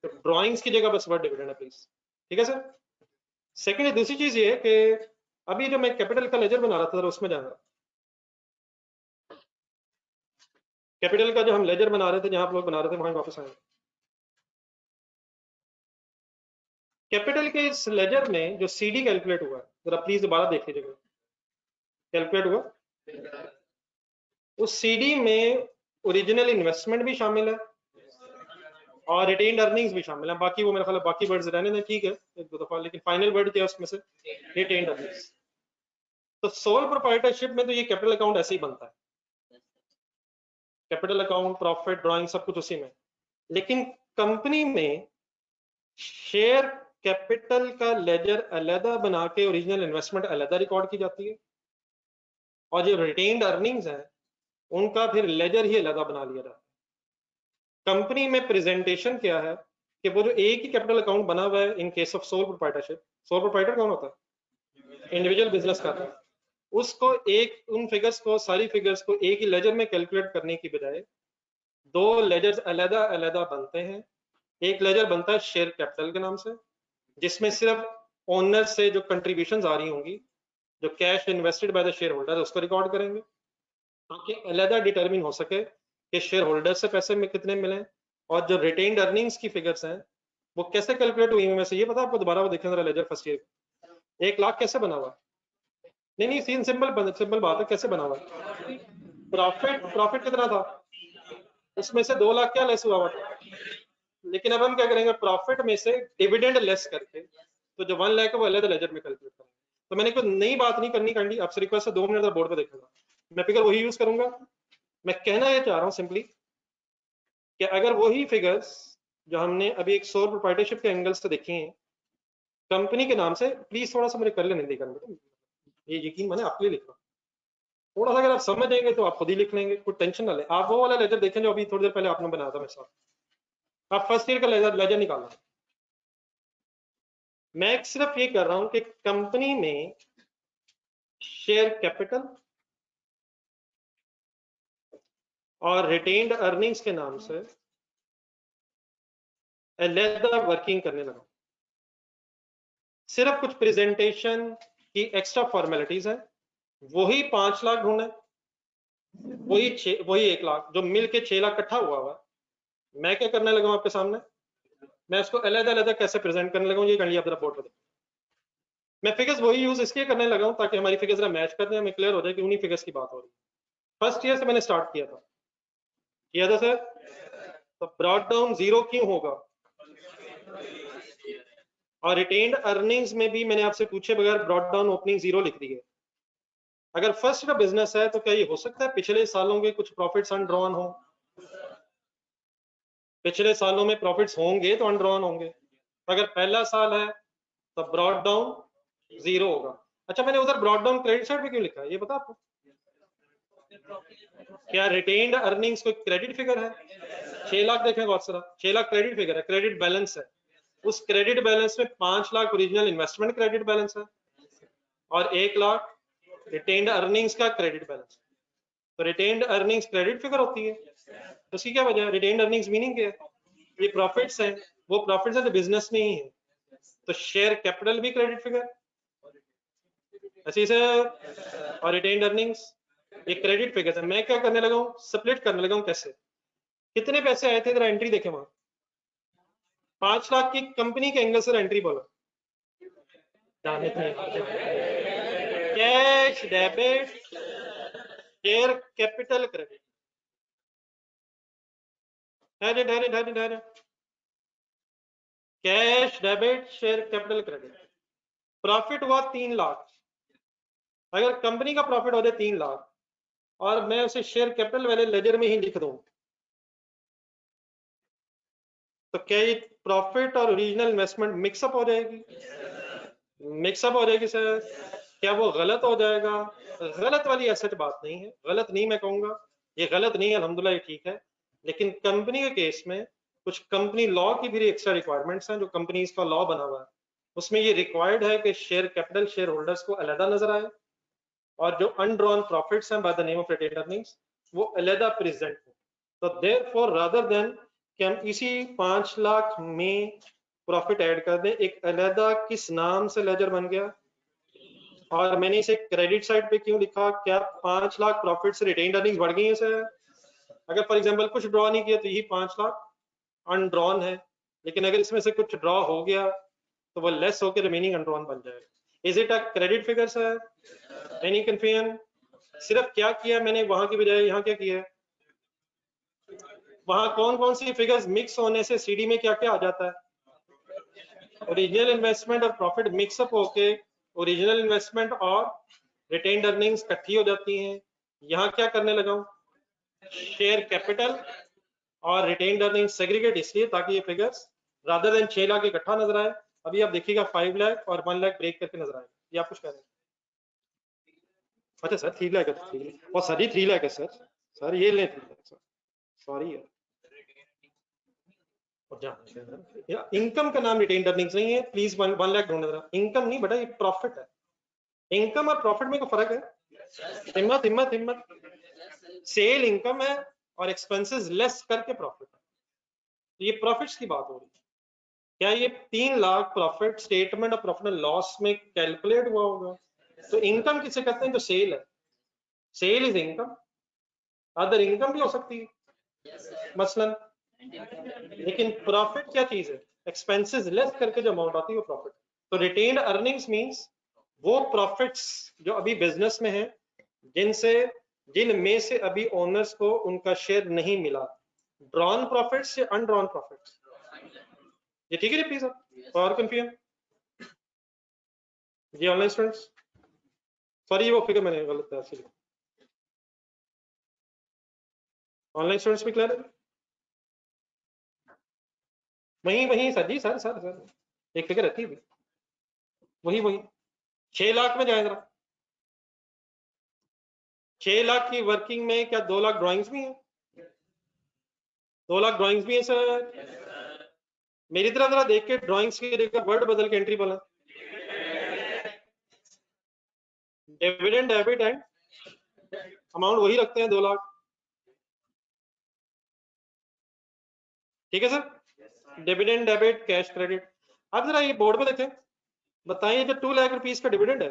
तो ड्राइंग्स की जगह बस वर्ड डिविडेंड है प्लीज, ठीक है सर। सेकंड दूसरी चीज ये है कि अभी जो मैं कैपिटल का लेजर बना रहा था उसमें जाना, कैपिटल का जो हम लेजर बना रहे थे, जहां आप लोग बना रहे थे, वहां वापस आए। कैपिटल के इस लेजर में जो सीडी कैलकुलेट हुआ, जरा प्लीज दोबारा देख लीजिएगा, कैलकुलेट हुआ, उस सीडी में ओरिजिनल इन्वेस्टमेंट भी शामिल है और रिटेन्ड अर्निंग्स भी शामिल है। बाकी वो मेरा ख्याल है बाकी वर्ड्स रहने दें, ठीक है एक दो दफा, लेकिन फाइनल वर्ड क्या है उसमें से, रिटेन्ड अर्निंग्स। तो सोल प्रोप्राइटरशिप में तो ये कैपिटल अकाउंट ऐसे ही बनता है, कैपिटल अकाउंट, प्रॉफिट, ड्राइंग, सब कुछ उसी में। लेकिन कंपनी में शेयर कैपिटल का लेजर अलग बना के ओरिजिनल इन्वेस्टमेंट अलग रिकॉर्ड की जाती है, और जो रिटेन्ड अर्निंग्स है उनका फिर लेजर ही अलग बना लिया जाता है। कंपनी में प्रेजेंटेशन क्या है कि वो जो एक ही कैपिटल अकाउंट बना हुआ है इन case of sole proprietorship, sole proprietor कौन होता है, इंडिविजुअल बिजनेस कर रहा है, उसको एक उन फिगर्स को, सारी फिगर्स को एक ही लेजर में कैलकुलेट करने की बजाय दो लेजर्स अलग अलग बनते हैं। एक लेजर बनता है शेयर कैपिटल के नाम से, जिसमें सिर्फ ओनर से जो कंट्रीब्यूशंस आ रही होंगी, जो cash invested by the share holder, उसको रिकॉर्ड करेंगे ताकि अलग डिटरमिन हो सके कि शेयर होल्डर से पैसे में कितने मिले, और जो रिटेन्ड अर्निंग्स की फिगर्स हैं वो कैसे कैलकुलेट हुई में से ये पता आपको, दोबारा वो देखें जरा लेजर फर्स्ट ईयर, 1 लाख कैसे बना हुआ, नहीं सिंपल बात है, कैसे बना हुआ, प्रॉफिट कितना था, उसमें से 2 लाख क्या लेस हुआ था। लेकिन अब हम क्या करेंगे, प्रॉफिट में से डिविडेंड लेस करके, तो जो 1 लाख है वो अलग लेजर में कैलकुलेट करेंगे। तो मैंने कोई नई बात नहीं करनी काइंडली, आपसे रिक्वेस्ट है 2 मिनट बोर्ड पे देखेगा, मैं फिगर वही यूज करूंगा। मैं कहना ये चाह रहा हूँ सिंपली कि अगर वही फिगर्स जो हमने अभी एक सोल प्रोप्राइटरशिप के एंगल से देखी हैं कंपनी के नाम से, प्लीज थोड़ा सा मुझे कर लेने देगा, ये यकीन मैंने आपके लिए लिख रहा, थोड़ा सा अगर आप समझ जाएंगे तो आप खुद ही लिख लेंगे, कोई टेंशन ना ले। आप वो वाला लेजर देखें जो अभी थोड़ी देर पहले आपने बनाया था मेरे साथ, आप फर्स्ट ईयर का लेजर निकालना। मैं सिर्फ ये कर रहा हूं कि कंपनी में शेयर कैपिटल और रिटेन्ड अर्निंग्स के नाम से अलग वर्किंग करने लगा, सिर्फ कुछ प्रेजेंटेशन की एक्स्ट्रा फॉर्मेलिटीज है, वही 5 लाख ढूंढे, वही 1 लाख जो मिल के 6 लाख इकट्ठा हुआ। मैं क्या करने लगा आपके सामने, मैं उसको अलग अलग कैसे प्रेजेंट करने लगा, ये कर लिया अपना बोर्ड पर। मैं फिगर्स वही यूज इसलिए करने लगा हूं ताकि हमारी फिगर्स मैच करते हैं, हमें क्लियर हो जाए कि उन्हीं फिगर्स की बात हो रही है। फर्स्ट ईयर से मैंने स्टार्ट किया था सर, तो ब्रॉड डाउन 0 क्यों होगा, और रिटेन्ड अर्निंग्स में भी मैंने आपसे पूछे बगैर ब्रॉड डाउन ओपनिंग 0 लिख दी है। अगर फर्स्ट का बिजनेस है तो क्या ये हो सकता है पिछले सालों के कुछ प्रॉफिट्स अनड्रॉन हो, पिछले सालों में प्रॉफिट्स होंगे तो अनड्रॉन होंगे, अगर पहला साल है तो ब्रॉड डाउन 0 होगा। अच्छा मैंने उधर ब्रॉड डाउन क्रेडिट साइड पे क्यों लिखा है ये पता आपको, क्या रिटेन्ड अर्निंग्स कोई क्रेडिट फिगर है, 6 लाख देखें बहुत सारा, 6 लाख क्रेडिट फिगर है, क्रेडिट बैलेंस है, उस क्रेडिट बैलेंस में 5 lakh original investment credit balance है और 1 लाख रिटेन्ड अर्निंग्स का क्रेडिट बैलेंस। तो रिटेन्ड अर्निंग्स क्रेडिट फिगर होती है, तो उसकी क्या वजह है, रिटेन्ड अर्निंग्स मीनिंग क्या है, ये प्रॉफिट्स हैं, वो प्रॉफिट्स है तो बिजनेस में ही है, तो शेयर कैपिटल भी क्रेडिट फिगर ऐसे से, और रिटेन्ड अर्निंग्स ये क्रेडिट फिगर है। मैं क्या करने लगा हूँ, स्प्लिट करने लगा हूँ, कैसे, कितने पैसे आए थे जरा एंट्री देखें वहां, 5 लाख की कंपनी के एंगल से एंट्री बोलो, cash debit share capital credit, ठहरे cash debit share capital credit, profit हुआ 3 लाख, अगर कंपनी का प्रॉफिट हो जाए 3 लाख और मैं उसे शेयर कैपिटल वाले लेजर में ही लिख दूं, तो क्या ये प्रॉफिट और ओरिजिनल इन्वेस्टमेंट मिक्सअप हो जाएगी, मिक्सअप हो जाएगी सर, क्या वो गलत हो जाएगा, गलत वाली ऐसे बात नहीं है, गलत नहीं मैं कहूंगा, ये गलत नहीं है, अल्हम्दुलिल्लाह ये ठीक है, लेकिन कंपनी के केस में कुछ कंपनी लॉ की भी एक्स्ट्रा रिक्वायरमेंट्स हैं, जो कंपनीज का लॉ बना हुआ है उसमें ये रिक्वायर्ड है कि शेयर कैपिटल शेयर होल्डर्स को अलग नजर आए और जो अनड्रॉन प्रॉफिट्स हैं by the name of retained earnings वो अलग प्रेजेंट हो। तो देयरफॉर रादर देन कि हम इसी 5 लाख में प्रॉफिट ऐड कर दें, एक अलग किस नाम से लेजर बन गया, और मैंने इसे क्रेडिट साइड पे क्यों लिखा, क्या 5 लाख प्रॉफिट से रिटेन्ड अर्निंग्स बढ़ गई है सर, अगर फॉर एग्जांपल कुछ ड्रॉ नहीं किया तो यही 5 लाख अनड्रॉन है, लेकिन अगर इसमें से कुछ ड्रॉ हो गया तो वो लेस होकर रिमेनिंग अनड्रॉन बन जाएगा। Is it a credit figure sir? Any confusion? सिर्फ क्या किया मैंने वहां की बजाय यहाँ क्या किया है? वहां कौन कौन सी फिगर्स मिक्स होने से सीडी में क्या क्या आ जाता है? ओरिजिनल इन्वेस्टमेंट और प्रॉफिट मिक्सअप होके ओरिजिनल इन्वेस्टमेंट और रिटेन्ड अर्निंग्स इकट्ठी हो जाती हैं। यहाँ क्या करने लगा हूँ? शेयर कैपिटल और रिटेन्ड अर्निंग सेग्रीगेट, इसलिए ताकि ये फिगर्स रादर देन 6 लाख इकट्ठा नजर आए। अभी आप देखिएगा 5 लाख और 1 लाख ब्रेक करके नजर आएगा। ये आप कुछ कह रहे हैं? अच्छा सर 3 लाख है तो 3 लाख और सर ही 3 लाख है सर। सर ये लें 3 लाख सर, सॉरी यार। इनकम का नाम रिटेन्ड अर्निंग्स नहीं है, प्लीज 1 लाख ढूंढ रहा। इनकम नहीं बेटा, ये प्रॉफिट है। इनकम और प्रॉफिट में कोई फर्क है? हिम्मत हिम्मत हिम्मत। सेल इनकम है और एक्सपेंसेस लेस करके प्रॉफिट है। तो ये प्रॉफिट्स की बात हो रही है। क्या ये 3 lakh profit statement of profit and loss में कैलकुलेट हुआ होगा? तो इनकम किसे कहते हैं? जो सेल है, sale is income. Other income भी हो सकती है मसलन, लेकिन प्रॉफिट क्या चीज है? एक्सपेंसेस लेस करके जो अमाउंट आती है वो प्रॉफिट। तो रिटेन्ड अर्निंग्स मींस वो प्रॉफिट्स जो अभी बिजनेस में है, जिनमें से अभी ओनर्स को उनका शेयर नहीं मिला। ड्रॉन प्रॉफिट्स या अनड्रॉन प्रॉफिट्स? ये ठीक है प्लीज और कंफ्यूजन? जी ऑनलाइन स्टूडेंट्स, सॉरी वो फिगर मैंने गलत है इसलिए। ऑनलाइन स्टूडेंट्स भी क्लियर है? वही वही सर जी, सर सर सर एक फिगर रहती है वही वही 6 लाख में जाएगा। 6 लाख की वर्किंग में क्या 2 लाख ड्राइंग्स भी हैं? 2 लाख ड्राइंग्स भी है सर। मेरी तरह जरा देख के ड्राइंग्स की जगह वर्ड बदल के एंट्री बोला। डिविडेंड डेबिट एंड अमाउंट वही रखते हैं 2 लाख। ठीक है sir, dividend debit cash credit. अब जरा ये बोर्ड पे देखें, बताइए जो 2 लाख रुपीस का डिविडेंड है,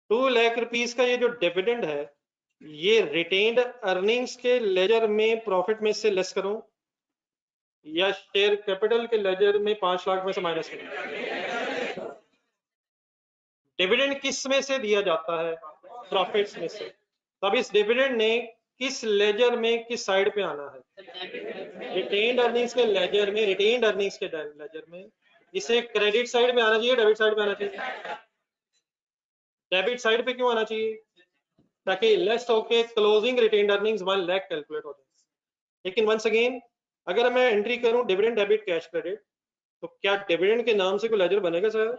2 लाख रुपीस का ये जो डिविडेंड है, ये रिटेन्ड अर्निंग्स के लेजर में प्रॉफिट में से लेस करूं या शेयर कैपिटल के लेजर में 5 लाख में से माइनस करूं? डिविडेंड किस में से दिया जाता है? प्रॉफिट्स में से। तब इस डिविडेंड ने किस लेजर में किस साइड पे आना है? रिटेन्ड अर्निंग्स के लेजर में, रिटेन्ड अर्निंग्स के लेजर में। इसे क्रेडिट साइड में आना चाहिए, डेबिट साइड में आना चाहिए? डेबिट साइड पे क्यों आना चाहिए? ताकि लेस होके closing retained earnings 1 lakh calculate हो जाए। लेकिन वंस अगेन अगर मैं एंट्री करूं डिविडेंड डेबिट कैश क्रेडिट, तो क्या डिविडेंड के नाम से कोई लेजर बनेगा सर?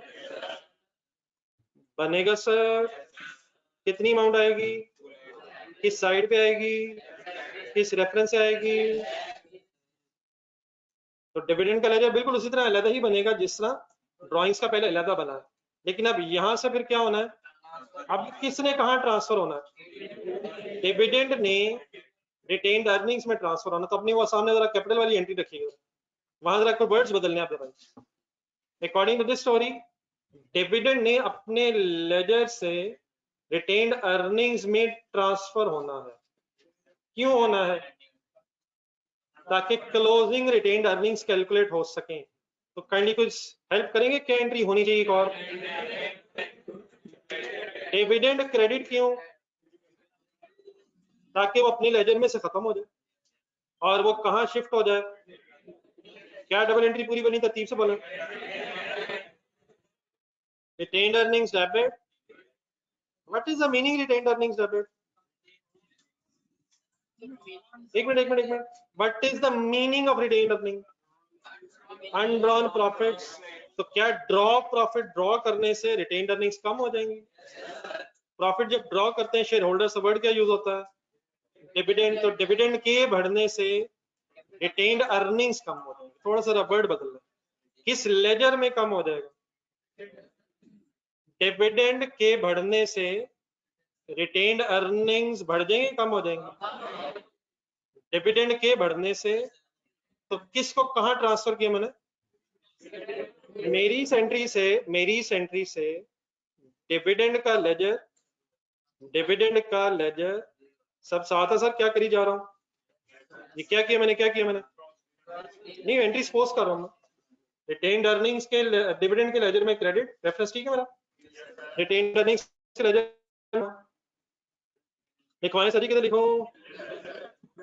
बनेगा सर। कितनी अमाउंट आएगी? किस साइड पे आएगी? किस रेफरेंस से आएगी? तो डिविडेंड का लेजर बिल्कुल उसी तरह अलग ही बनेगा जिस तरह ड्राइंग्स का पहले अलग बना है। लेकिन अब यहां से फिर क्या होना है? अब किसने कहां ट्रांसफर होना है? डिविडेंड ने रिटेन्ड अर्निंग्स में ट्रांसफर होना। तो अपनी वो सामने जरा कैपिटल वाली एंट्री रखिएगा, वहां जरा कोई वर्ड्स बदलने आप जरा। According to this story, dividend ने अपने लेजर से रिटेन्ड अर्निंग्स में ट्रांसफर होना है। क्यों होना है? ताकि क्लोजिंग रिटेन्ड अर्निंग्स कैलकुलेट हो सके। तो काइंडली कुछ हेल्प करेंगे, क्या एंट्री होनी चाहिए एक और? डिविडेंड क्रेडिट क्यों? ताकि वो अपनी लेजर में से खत्म हो जाए और वो कहां शिफ्ट हो जाए? क्या डबल एंट्री पूरी बनी? तरतीब से बोले। Retained earnings debit. What is the meaning retained earnings debit? एक मिनट। What is the meaning of retained earning? Undrawn profits. तो क्या ड्रॉ प्रॉफिट ड्रॉ करने से रिटेन्ड अर्निंग्स कम हो जाएंगी? प्रॉफिट जब ड्रॉ करते हैं शेयर होल्डर्स वर्ड क्या यूज होता है? डिविडेंड। तो डिविडेंड के बढ़ने से रिटेन्ड अर्निंग्स कम हो जाएंगे। थोड़ा सा वर्ड बदल लें, किस लेजर में कम हो जाएगा? डिविडेंड के बढ़ने से रिटेन्ड अर्निंग्स बढ़ जाएंगे, कम हो जाएंगे? डिविडेंड के बढ़ने से। तो किसको कहां ट्रांसफर किया मैंने? मेरी सेंट्री से डिविडेंड का लेजर डिविडेंड का लेजर सब साथ है सर, क्या करी जा रहा हूँ, ये क्या किया मैंने, नहीं एंट्री सपोज कर रहा हूँ मैं। रिटेन्ड अर्निंग्स के डिविडेंड के लेजर में क्रेडिट रेफरेंस ठीक है मेरा, रिटेन्ड अर्निंग्स के लेजर लिखवाएं सर, किधर लिखो,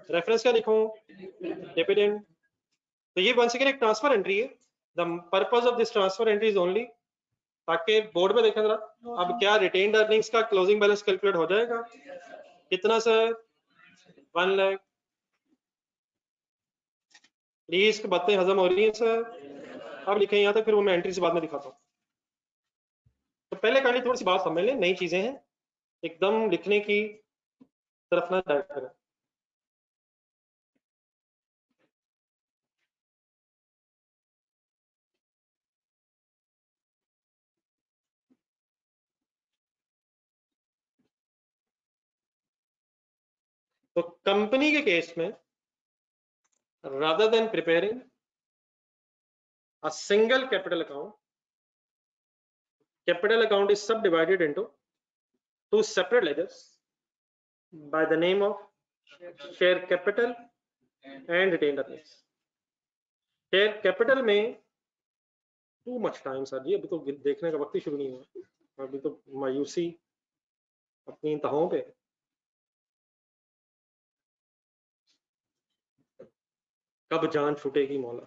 रेफरेंस क्या लिखो, डिविडेंड। तो ये वंस अगेन एक ट्रांसफर एंट्री है, the purpose of this transfer entry is only, ताकि बोर्ड में देखें जरा, अब क्या रिटेन्ड अर्निंग्स का क्लोजिंग बैलेंस कैलकुलेट हो जाएगा, कितना सर, 1 लाख। प्लीज बातें हजम हो रही हैं सर, अब लिखें यहाँ तक, फिर वो मैं एंट्री से बाद में दिखाता हूँ। तो पहले कहानी थोड़ी सी बात समझ लें, नई चीजें हैं, एकदम लिखने की तरफ ना डाइव करें। तो कंपनी के केस में, rather than preparing a single capital account is subdivided into 2 separate ledgers by the name of share capital and retained earnings. share capital में too much time सर जी, अभी तो देखने का वक्त ही शुरू नहीं हुआ, अभी तो मायूसी अपनी इंतहाओं पे। कब जान छूटेगी मौला,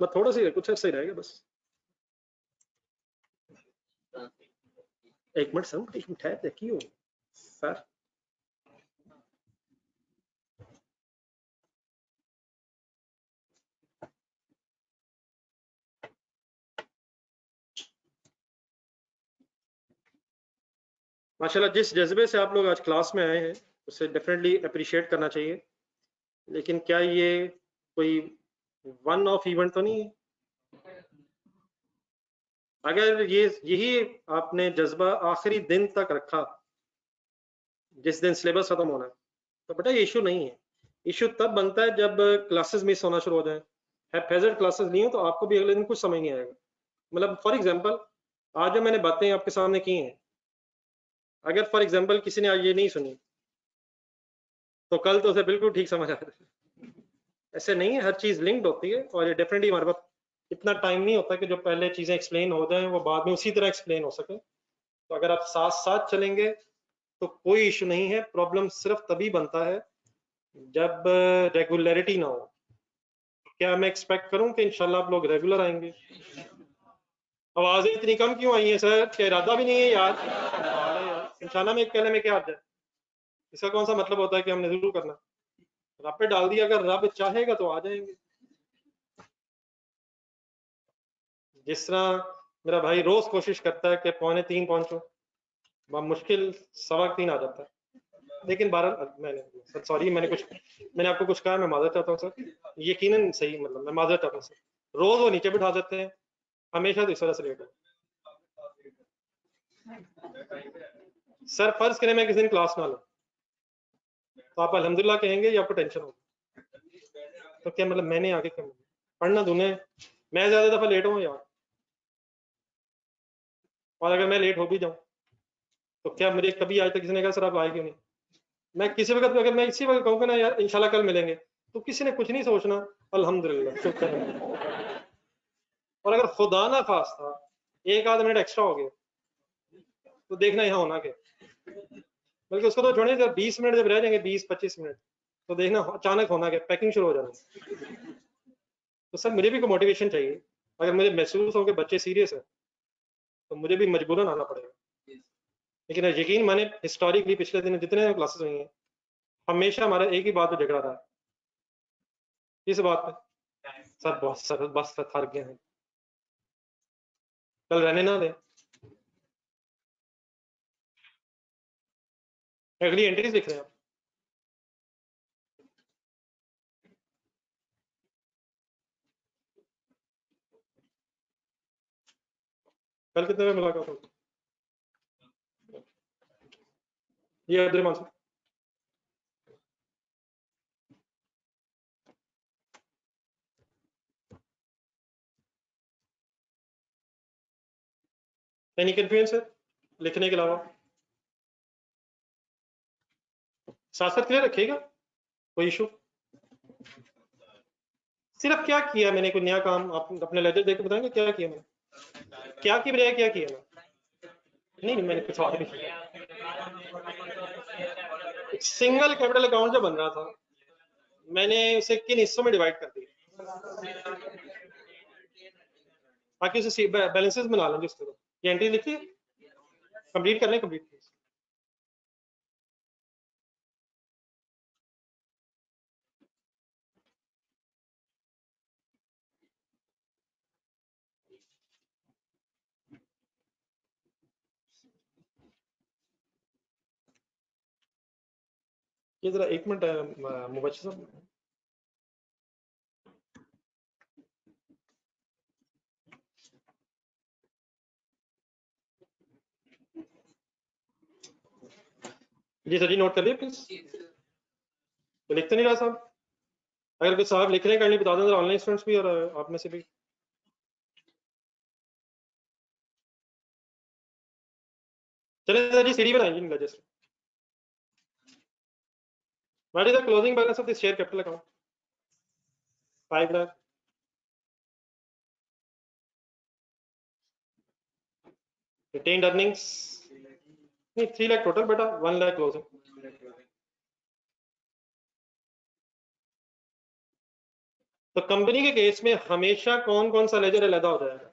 मैं थोड़ा सी कुछ अर्सा ही रहेगा बस। एक मिनट सर, एक मिनट ठहर देखियो सर। माशाल्लाह जिस जज्बे से आप लोग आज क्लास में आए हैं उसे डेफिनेटली अप्रिशिएट करना चाहिए, लेकिन क्या ये कोई वन ऑफ इवेंट तो नहीं है? अगर यही आपने जज्बा आखिरी दिन तक रखा, जिस दिन सिलेबस खत्म होना है, तो बेटा ये इशू नहीं है। इशू तब बनता है जब क्लासेस मिस होना शुरू हो जाए, हैफेजर्ड क्लासेस नहीं हो तो आपको भी अगले दिन कुछ समझ नहीं आएगा। मतलब फॉर एग्जांपल आज जो मैंने बातें आपके सामने की हैं, अगर फॉर एग्जांपल किसी ने आज ये नहीं सुनी तो कल तो उसे बिल्कुल ठीक समझ आ जाए। ऐसे नहीं है, हर चीज लिंक्ड होती है, और ये डेफिनेटली हमारे पास इतना टाइम नहीं होता कि जो पहले चीजें एक्सप्लेन हो जाए वो बाद में उसी तरह एक्सप्लेन हो सके। तो अगर आप साथ साथ चलेंगे तो कोई इशू नहीं है, प्रॉब्लम सिर्फ तभी बनता है जब रेगुलरिटी ना हो। क्या मैं एक्सपेक्ट करूं कि इंशाल्लाह आप लोग रेगुलर आएंगे? आवाजें इतनी कम क्यों आई हैं सर, क्या इरादा भी नहीं है यार? इंशाल्लाह में एक कहने में क्या आता है, इसका कौन सा मतलब होता है कि हमने जरूर करना? रब पे डाल दिया, अगर रब चाहेगा तो आ जाएंगे। जिस तरह मेरा भाई रोज कोशिश करता है कि 2:45 पहुंचो, मुश्किल 3:15 आ जाता है, लेकिन 12 मैंने सॉरी मैंने आपको कुछ कहा, मैं माजरत चाहता हूँ सर, यकीनन सही, मतलब मैं माजरत चाहता हूँ सर। रोज वो नीचे बिठा देते हैं, हमेशा तो इस तरह से लेट है सर। फर्ज करें मैं किसी दिन क्लास ना लूं तो आप अल्हम्दुलिल्लाह कहेंगे या आपको टेंशन होगी? तो क्या मतलब मैंने आगे क्या पढ़ना दूने, मैं ज्यादा दफा लेट हूँ यार, और अगर मैं लेट हो भी जाऊं तो क्या मुझे कभी आज तक किसी ने कहा सर आप आए क्यों नहीं? मैं किसी वक्त, अगर मैं इसी वक्त कहूँगा ना यार इंशाल्लाह कल मिलेंगे, तो किसी ने कुछ नहीं सोचना, अल्हम्दुलिल्लाह शुक्र है। और अगर खुदा ना खास्ता 1 आध मिनट एक्स्ट्रा हो गया तो देखना यहाँ होना क्या, बल्कि उसको तो छोड़े, जब 20 मिनट जब रह जाएंगे, 20-25 मिनट, तो देखना अचानक होना क्या, पैकिंग शुरू हो जाना। तो सर मुझे भी कोई मोटिवेशन चाहिए, अगर मुझे महसूस हो कि बच्चे सीरियस है तो मुझे भी मजबूरन आना पड़ेगा। लेकिन यकीन माने हिस्टोरिकली पिछले दिन जितने क्लासेस हुई हैं, हमेशा हमारा एक ही बात पे झगड़ा रहा है, इस बात पे सर बहुत सर बस थक गए हैं, कल रहने ना दें। अगली एंट्रीज लिख रहे हैं आप, कल कितने बजे मुलाकात होगी? ये Abdul sir, any confusion sir लिखने के अलावा? साथ साथ क्लियर रखिएगा, कोई इशू? सिर्फ क्या किया मैंने, कोई नया काम आप अपने लेजर देख के बताएंगे क्या किया मैंने? क्या की बजाय क्या किया मैंने? नहीं मैंने कुछ और नहीं किया। सिंगल कैपिटल अकाउंट जो बन रहा था मैंने उसे किन हिस्सों में डिवाइड कर दिया ताकि उसे बैलेंसेस बना लें जिस तरह। ये एंट्री लिखिए, कंप्लीट करने, कंप्लीट। ये जरा 1 मिनट मुबश्शिर साहब। जी सर जी, नोट कर लिया प्लीज। तो लिखते नहीं रहा साहब, अगर कोई साहब लिख रहे हैं काइंडली बता दें, ऑनलाइन स्टूडेंट्स भी और आप में से भी। चलिए सर जी, सीडी बनाएंगे इनका just. What is the closing balance of this share capital account? 5 lakh. Retained earnings नहीं, 3 लाख टोटल बेटा, 1 लाख क्लोजिंग। तो कंपनी के केस में हमेशा कौन कौन सा लेजर अलग हो जाएगा?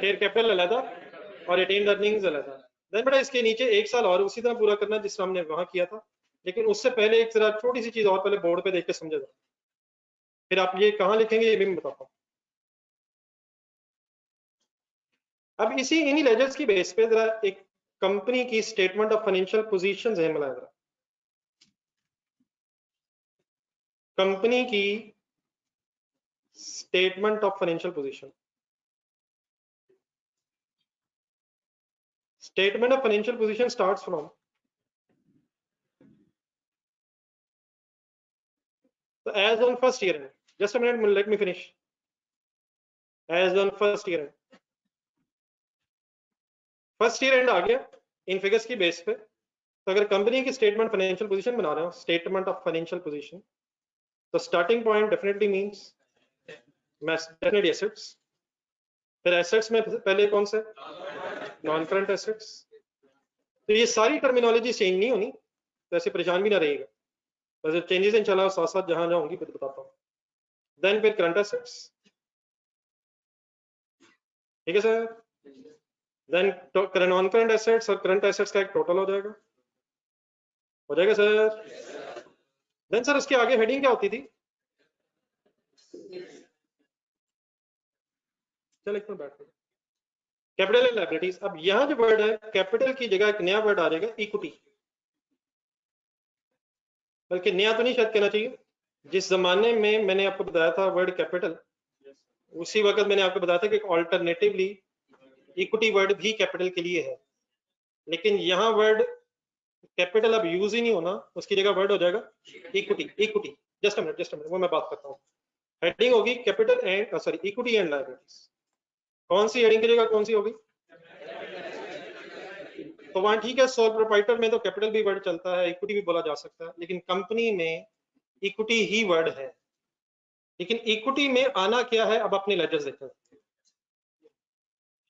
शेयर कैपिटल अलग और रिटेन्ड अर्निंग्स अलग। देन बेटा इसके नीचे 1 साल और उसी तरह पूरा करना जिस हमने वहां किया था, लेकिन उससे पहले एक जरा छोटी सी चीज और पहले बोर्ड पे देख के समझे, फिर आप ये कहाँ लिखेंगे ये भी मैं बताता हूँ। अब इसी इन्हीं लेजर्स की बेस पे जरा एक कंपनी की स्टेटमेंट ऑफ फाइनेंशियल पोजीशंस है मिलाया जरा। कंपनी की statement of financial position, statement of financial position starts from, so as on first year end, just a minute, let me finish. As on first year end, first year end आ गया इन figures की base पे, तो अगर company की statement financial position बना रहे हो, स्टेटमेंट ऑफ फाइनेंशियल पोजीशन, तो starting point definitely means definitely assets. फिर एसेट्स में पहले कौन से? Non current assets. तो ये सारी टर्मिनोलॉजी चेंज नहीं होनी, तो ऐसे परेशान भी ना रहिएगा, वैसे चेंजेस इंशाल्लाह साथ साथ जहां जहां होंगी फिर बताता हूँ। देन फिर करंट एसेट्स, ठीक है sir. Then non current assets और करंट एसेट्स का एक टोटल हो जाएगा सर। देन सर उसके आगे हेडिंग क्या होती थी? चल एक मिनट बैठ, कैपिटल एंड लायबिलिटीज। अब यहाँ जो वर्ड है कैपिटल की जगह एक नया वर्ड आ जाएगा, इक्विटी। बल्कि नया तो नहीं शायद कहना चाहिए, जिस जमाने में मैंने आपको बताया था वर्ड कैपिटल, उसी वक्त मैंने आपको बताया था कि ऑल्टरनेटिवली इक्विटी वर्ड भी कैपिटल के लिए है, लेकिन यहाँ वर्ड कैपिटल अब यूज ही नहीं होना, उसकी जगह वर्ड हो जाएगा equity. Equity, just a minute वो मैं बात करता हूँ। हेडिंग होगी capital and sorry equity and liabilities. कौन सी हेडिंग की जगह कौन सी होगी? तो वहां ठीक है, सोल प्रोप्राइटर में तो कैपिटल भी वर्ड चलता है, इक्विटी भी बोला जा सकता है, लेकिन कंपनी में इक्विटी ही वर्ड है। लेकिन इक्विटी में आना क्या है, अब अपने लेजर्स देखें।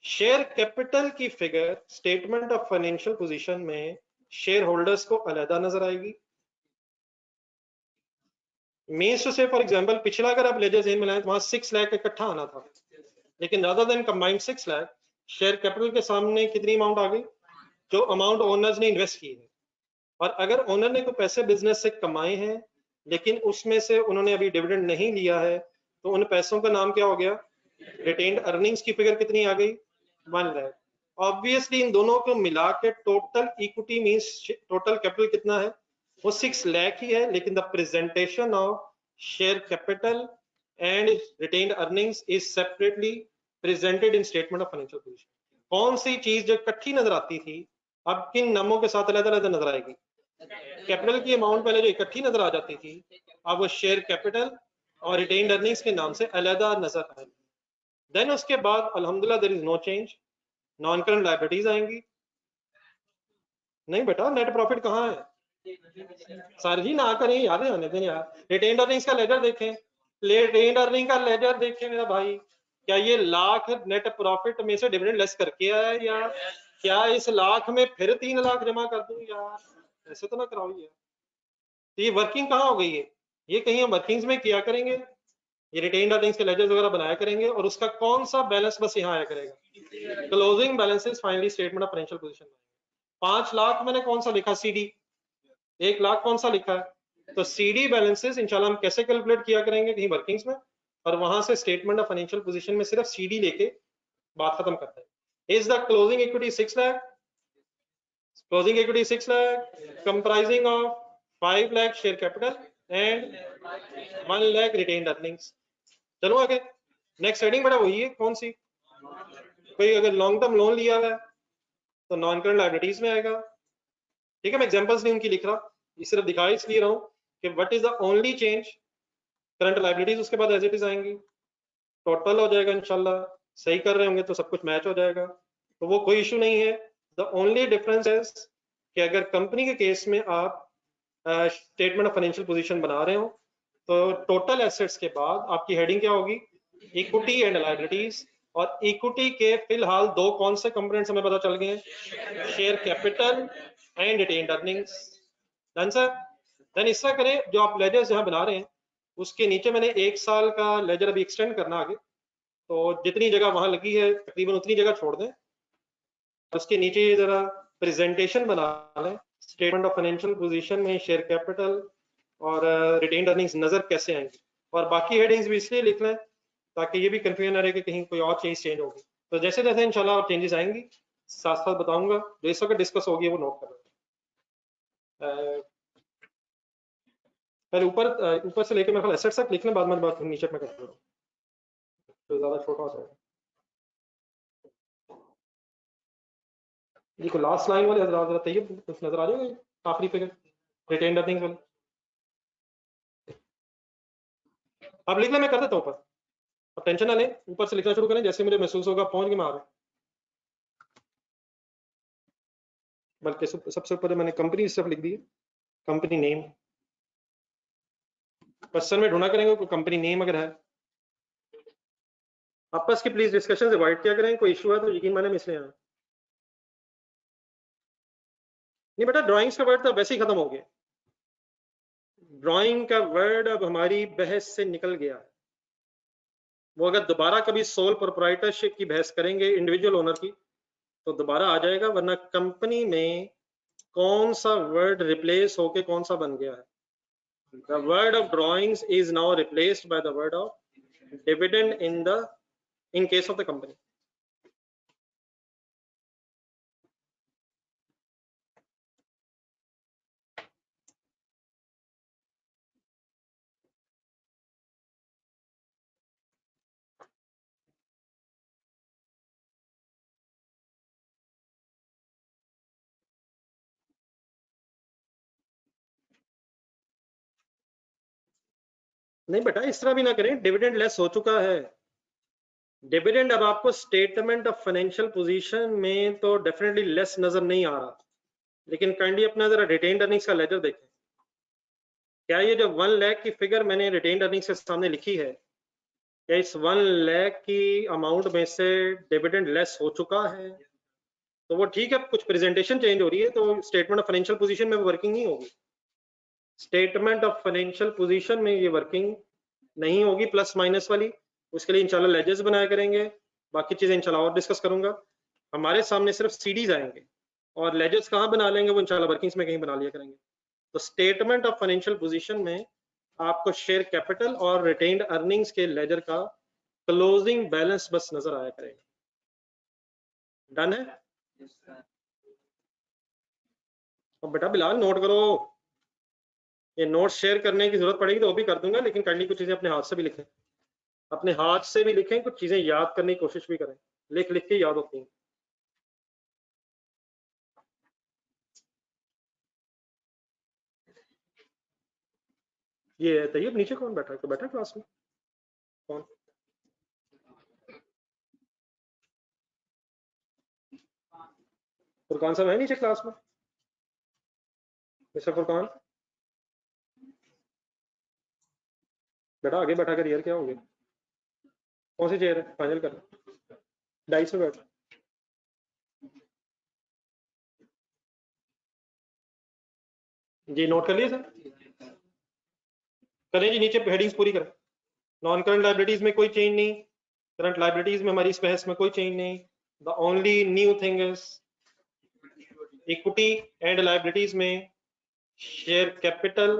शेयर कैपिटल की figure statement of financial position में शेयर होल्डर्स को अलहदा नजर आएगी। मीन्स टू से फॉर एग्जांपल पिछला अगर आप लेजर जेन में लाएं तो वहां 6 लाख इकट्ठा आना था, लेकिन ज्यादा then combined 6 lakh share capital के सामने कितनी अमाउंट आ गई? जो अमाउंट ओनर्स ने इन्वेस्ट की है। और अगर ओनर ने कोई पैसे बिजनेस से कमाए हैं लेकिन उसमें से उन्होंने अभी डिविडेंड नहीं लिया है, तो उन पैसों का नाम क्या हो गया? रिटेन्ड अर्निंग्स की फिगर कितनी आ गई? 1 लाख। ऑब्वियसली इन दोनों को मिला के total equity means total capital कितना है? वो 6 लाख ही है, लेकिन the presentation of share capital and retained earnings is separately presented in statement of financial position. कौन सी चीज जो इकट्ठी नजर आती थी अब किन नामों के साथ अलग-अलग नजर आएगी? कैपिटल की अमाउंट पहले जो इकट्ठी नजर आ जाती थी, अब वो शेयर कैपिटल और रिटेन्ड अर्निंग्स के नाम से अलग नजर आएगी। देन उसके बाद अल्हम्दुलिल्लाह there is no change, non current liabilities आएंगी। नहीं बेटा, नेट प्रॉफिट कहाँ है? सर जी ना करें, याद है आने दें यार। रिटेन्ड अर्निंग्स का लेजर देखें, रिटेन्ड अर्निंग का लेजर देखें मेरा भाई, क्या ये लाख नेट प्रॉफिट में से डिविडेंड लेस करके आया है, या क्या इस लाख में फिर 3 लाख जमा कर दूं यार? ऐसे तो ना कराओ यार। तो ये वर्किंग कहाँ हो गई है? ये कहीं हम वर्किंग्स में किया करेंगे, ये रिटेन्ड अर्निंग्स के लेजर्स वगैरह बनाया करेंगे, और उसका कौन सा बैलेंस बस यहाँ आया करेगा, closing balances finally statement of financial position. 5 lakh मैंने कौन सा लिखा, सीडी। 1 लाख कौन सा लिखा है? तो सीडी बैलेंसेस इंशाल्लाह हम कैसे कैलकुलेट किया करेंगे, कहीं वर्किंग्स में, और वहां से स्टेटमेंट ऑफ फाइनेंशियल पोजीशन में सिर्फ सीडी लेके बात खत्म करते हैं। Is the closing equity 6 lakh, closing equity 6 lakh comprising of 5 lakh share capital and 1 lakh retained earnings. चलो आगे, नेक्स्ट हेडिंग बड़ा वही है, कौन सी? कोई अगर लॉन्ग टर्म लोन लिया हुआ है तो नॉन करंट लायबिलिटीज में आएगा। ठीक है, मैं एग्जांपल्स नहीं उनकी लिख रहा, ये सिर्फ दिखा इसलिए रहा हूं कि what is the only change, current liabilities उसके बाद एज इट इज आएंगी, टोटल हो जाएगा इंशाल्लाह। सही कर रहे होंगे तो सब कुछ मैच हो जाएगा, तो वो कोई इशू नहीं है। द ओनली डिफरेंस है कि अगर कंपनी के केस में आप स्टेटमेंट ऑफ फाइनेंशियल पोजीशन बना रहे हो तो टोटल एसेट्स के बाद आपकी हेडिंग क्या होगी, इक्विटी एंड लायबिलिटीज। और इक्विटी के फिलहाल दो कौन से कंपोनेंट्स हमें पता चल गए हैं, share capital and retained earnings. Done sir. Then इस तरह करें, जो आप लेजर्स यहाँ बना रहे हैं उसके नीचे मैंने 1 साल का लेजर अभी एक्सटेंड करना आगे, तो जितनी जगह वहां लगी है तकरीबन उतनी जगह छोड़ दें। उसके नीचे जरा प्रेजेंटेशन बना लें, स्टेटमेंट ऑफ फाइनेंशियल पोजीशन में शेयर कैपिटल और रिटेन्ड अर्निंग्स नजर कैसे आएंगे, और बाकी हेडिंग्स भी इसलिए लिख लें ताकि ये भी कंफ्यूजन ना रहे कि कहीं कोई और चेंज होगी। तो जैसे जैसे इंशाल्लाह चेंजेस आएंगी साथ साथ बताऊंगा, जो इस वक्त डिस्कस होगी वो नोट कर लें। पहले ऊपर से लेके मेरे ख्याल एसेट्स तक लिख लें, बाद में बात नीचे में कर, तो ज्यादा छोटा हो जाएगा। देखो लास्ट लाइन वाले हजरात जरा तैयब कुछ नजर आ जाएगा, आखिरी फिगर रिटेन्ड अर्निंग्स वाले। अब लिख लें, मैं कर देता हूँ ऊपर, अब टेंशन ना लें, ऊपर से लिखना शुरू करें, जैसे मुझे महसूस होगा पहुंच के मार। बल्कि सबसे ऊपर मैंने कंपनी सिर्फ लिख दी है, कंपनी नेम। क्वेश्चन में ढूंढा करेंगे कोई कंपनी नेम अगर है। आपस की प्लीज डिस्कशन अवॉइड किया करें, कोई इशू है तो यकीन माने इसलिए आया नहीं बेटा, ड्राइंग्स का वर्ड तो वैसे ही खत्म हो गया, ड्राइंग का वर्ड अब हमारी बहस से निकल गया है। वो अगर दोबारा कभी सोल प्रोप्राइटरशिप की बहस करेंगे इंडिविजुअल ओनर की तो दोबारा आ जाएगा, वरना कंपनी में कौन सा वर्ड रिप्लेस होके कौन सा बन गया है। The word of drawings is now replaced by the word of dividend in case of the company. नहीं बेटा इस तरह भी ना करें, डिविडेंड लेस हो चुका है। डिविडेंड अब आपको स्टेटमेंट ऑफ फाइनेंशियल पोजीशन में तो डेफिनेटली लेस नजर नहीं आ रहा, लेकिन काइंडली अपना जरा रिटेन्ड अर्निंग्स का लेजर देखें। क्या ये जो 1 लाख की फिगर मैंने रिटेन्ड अर्निंग्स के सामने लिखी है, क्या इस 1 लाख की अमाउंट में से डिविडेंड लेस हो चुका है? तो वो ठीक है, कुछ प्रेजेंटेशन चेंज हो रही है तो स्टेटमेंट ऑफ फाइनेंशियल पोजीशन में वर्किंग नहीं होगी, स्टेटमेंट ऑफ फाइनेंशियल पोजीशन में ये वर्किंग नहीं होगी प्लस माइनस वाली। उसके लिए इंशाल्लाह लेजर्स बनाया करेंगे, बाकी चीजें इंशाल्लाह और डिस्कस करूंगा। हमारे सामने सिर्फ सीडीज आएंगे और लेजर्स कहाँ बना लेंगे वो इंशाल्लाह वर्किंग्स में कहीं बना लिया करेंगे। तो स्टेटमेंट ऑफ फाइनेंशियल पोजीशन में आपको शेयर कैपिटल और रिटेन्ड अर्निंग्स के लेजर का क्लोजिंग बैलेंस बस नजर आया करेगा। डन है? अब बेटा बिलाल नोट करो, ये नोट शेयर करने की जरूरत पड़ेगी तो वो भी कर दूंगा, लेकिन काइंडली कुछ चीजें अपने हाथ से भी लिखें, अपने हाथ से भी लिखें, कुछ चीजें याद करने की कोशिश भी करें, लिख लिख के याद होती हैं। ये तैयब नीचे कौन बैठा है, तो बैठा क्लास में कौन? फुरकान साहब है नीचे क्लास में? मिस्टर फुरकान बेटा आगे बैठा कर यार, क्या हो गया? कौन सी चेयर है? फाइनल कर 250 बैठ। जी नोट कर लिए सर? करें जी, नीचे हेडिंग्स पूरी करें। नॉन करंट लाइबिलिटीज में कोई चेंज नहीं, करंट लाइबिलिटीज में हमारी इस बहस में कोई चेंज नहीं। The only new thing is equity and liabilities में share capital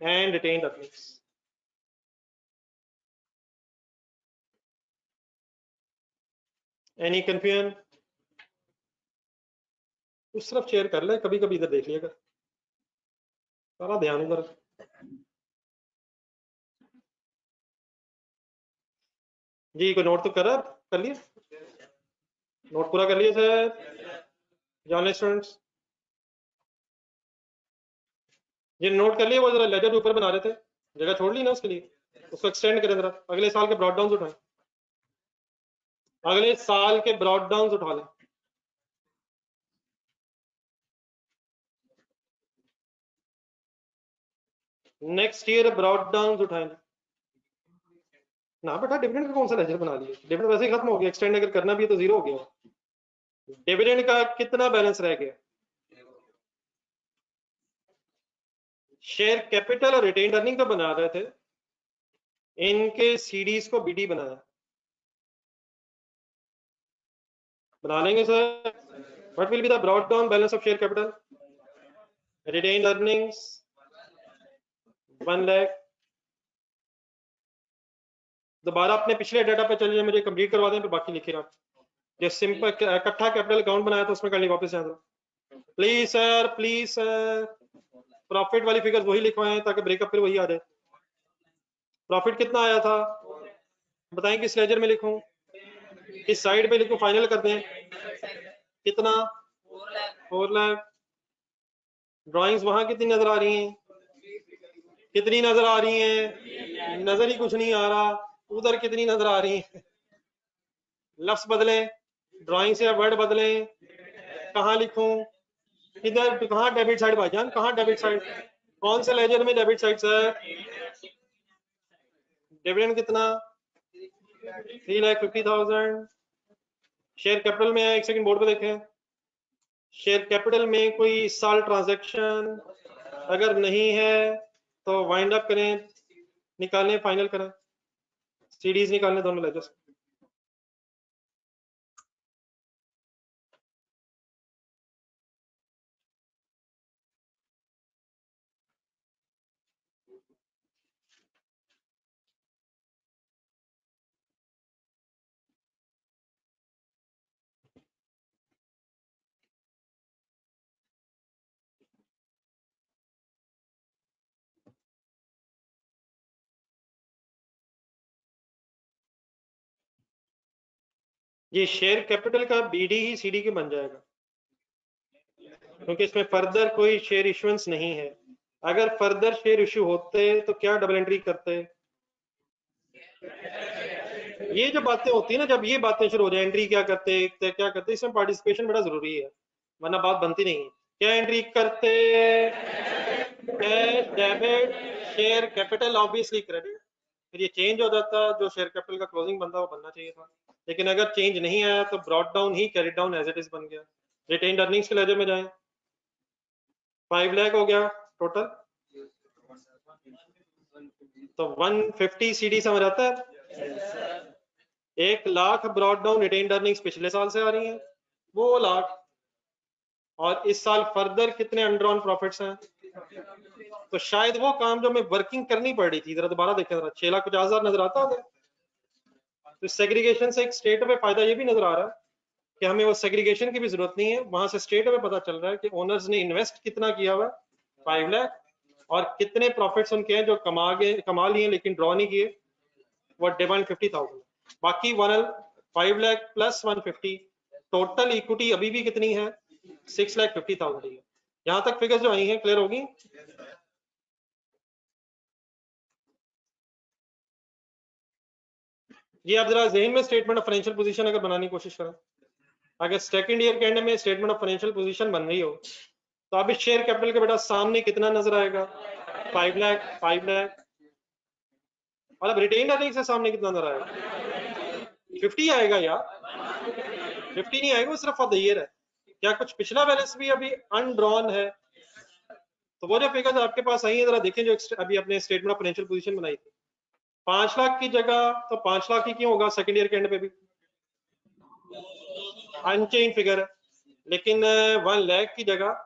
and retained earnings. Any confusion? उस तरफ शेयर कर ले, कभी कभी इधर देख लिया कर, सारा ध्यान उधर। जी कोई नोट तो कर लिए? नोट पूरा कर लिए सर जर्नल स्टूडेंट्स? जिन नोट कर लिए वो जरा लेजर ऊपर बना रहे थे, जगह छोड़ ली ना उसके लिए, उसको एक्सटेंड करें जरा। अगले साल के ब्रॉड डाउन उठाएं, अगले साल के ब्रॉड डाउन उठा लें। नेक्स्ट ईयर ब्रॉड डाउन उठाएं ना बेटा। डिविडेंड का कौन सा लेजर बना लिया? डिविडेंड वैसे ही खत्म हो गया, एक्सटेंड अगर करना भी है तो जीरो हो गया। डिविडेंड का कितना बैलेंस रह गया? शेयर कैपिटल और रिटेन्ड अर्निंग तो बना रहे थे, इनके सीडीज को बीडी बनाया। बना लेंगे sir? What will be the brought down balance of share capital? Retained earnings 1 lakh. दोबारा अपने पिछले डाटा पे चलिए, मुझे कंप्लीट करवा दें, फिर बाकी लिखे रहा। जो सिंपल इकट्ठा कैपिटल अकाउंट बनाया था उसमें कर ली, वापस जाए please sir, please sir. Profit वाली फिगर्स वही लिखवाएं ताकि ब्रेकअप फिर वही आ जाए। प्रॉफिट कितना आया था बताएं, किस लेजर में लिखूं, किस साइड पे लिखूं, फाइनल कर दें। कितना? 4 लाख। ड्राइंग्स वहां कितनी नजर आ रही हैं? कितनी नजर आ रही हैं? नजर ही कुछ नहीं आ रहा। उधर कितनी नजर आ रही हैं? लफ्ज बदलें, ड्राइंग से वर्ड बदलें। कहाँ लिखूं? इधर कहाँ डेबिट साइड भाईजान, कहाँ डेबिट साइड? कौन से लेजर में डेबिट साइड सर? डिविडेंड कितना? 3,50,000। शेयर कैपिटल में है, एक सेकंड बोर्ड पे देखें। शेयर कैपिटल में कोई इस साल ट्रांजैक्शन अगर नहीं है तो वाइंड अप करें, निकालें, फाइनल करें, सीडीज निकालने दोनों लेजर्स। ये शेयर कैपिटल का बीडी ही सीडी के बन जाएगा, क्योंकि इसमें फर्दर कोई शेयर इशुएंस नहीं है। अगर फर्दर शेयर इशू होते तो क्या डबल एंट्री करते? ये जो बातें होती है ना, जब ये बातें शुरू हो जाए, एंट्री क्या करते क्या करते, इसमें पार्टिसिपेशन बड़ा जरूरी है, वरना बात बनती नहीं है। क्या एंट्री करते? Cash, debit, share capital, obviously credit. फिर ये चेंज हो जाता, जो शेयर कैपिटल का क्लोजिंग बनता वो बनना चाहिए था, लेकिन अगर चेंज नहीं आया तो ब्रॉड डाउन ही carry down as it is बन गया। रिटेन्ड अर्निंग्स के लेजर में जाएं, 5 लाख हो गया टोटल, तो 150 सीडी समझ आता है। 1 lakh broad down retained earnings पिछले साल से आ रही हैं, वो लाख, और इस साल फर्दर कितने अनड्रॉन प्रॉफिट्स हैं। तो शायद वो काम जो हमें वर्किंग करनी पड़ रही थी, जरा दोबारा देखें, जरा 6,50,000 नजर आता है। तो सेग्रीगेशन से एक स्टेट में फायदा ये भी नजर आ रहा है कि हमें वो सेग्रीगेशन की भी जरूरत नहीं है, वहां से स्टेट में पता चल रहा है कि ओनर्स ने इन्वेस्ट कितना किया हुआ है, 5 लाख, और कितने प्रॉफिट्स उनके हैं जो कमा लिए लेकिन ड्रॉ नहीं किए, वो 150,000। बाकी 5 लाख प्लस 150, टोटल इक्विटी अभी भी कितनी है? 6,50,000 है। यहां तक फिगर्स जो आई हैं क्लियर होगी? ये आप जरा जहन में स्टेटमेंट ऑफ फाइनेंशियल पोजीशन अगर बनाने की कोशिश करें, अगर सेकंड ईयर के एंड में स्टेटमेंट ऑफ फाइनेंशियल पोजीशन बन रही हो तो अब इस शेयर कैपिटल के बेटा सामने कितना नजर आएगा? 5 लाख 5 लाख। और अब रिटेन अर्निंग से सामने कितना नजर आएगा? 50 आएगा यार। 50 नहीं आएगा, वो सिर्फ फॉर द ईयर है। क्या कुछ पिछला बैलेंस भी अभी अनड्रॉन है? तो वो जो फिगर्स आपके पास आई है जरा देखें, जो अभी अपने स्टेटमेंट ऑफ फाइनेंशियल पोजीशन बनाई थी। 5 लाख की जगह तो 5 लाख ही क्यों होगा? सेकंड ईयर के एंड पे भी अनचेंज फिगर है, लेकिन 1 लाख की जगह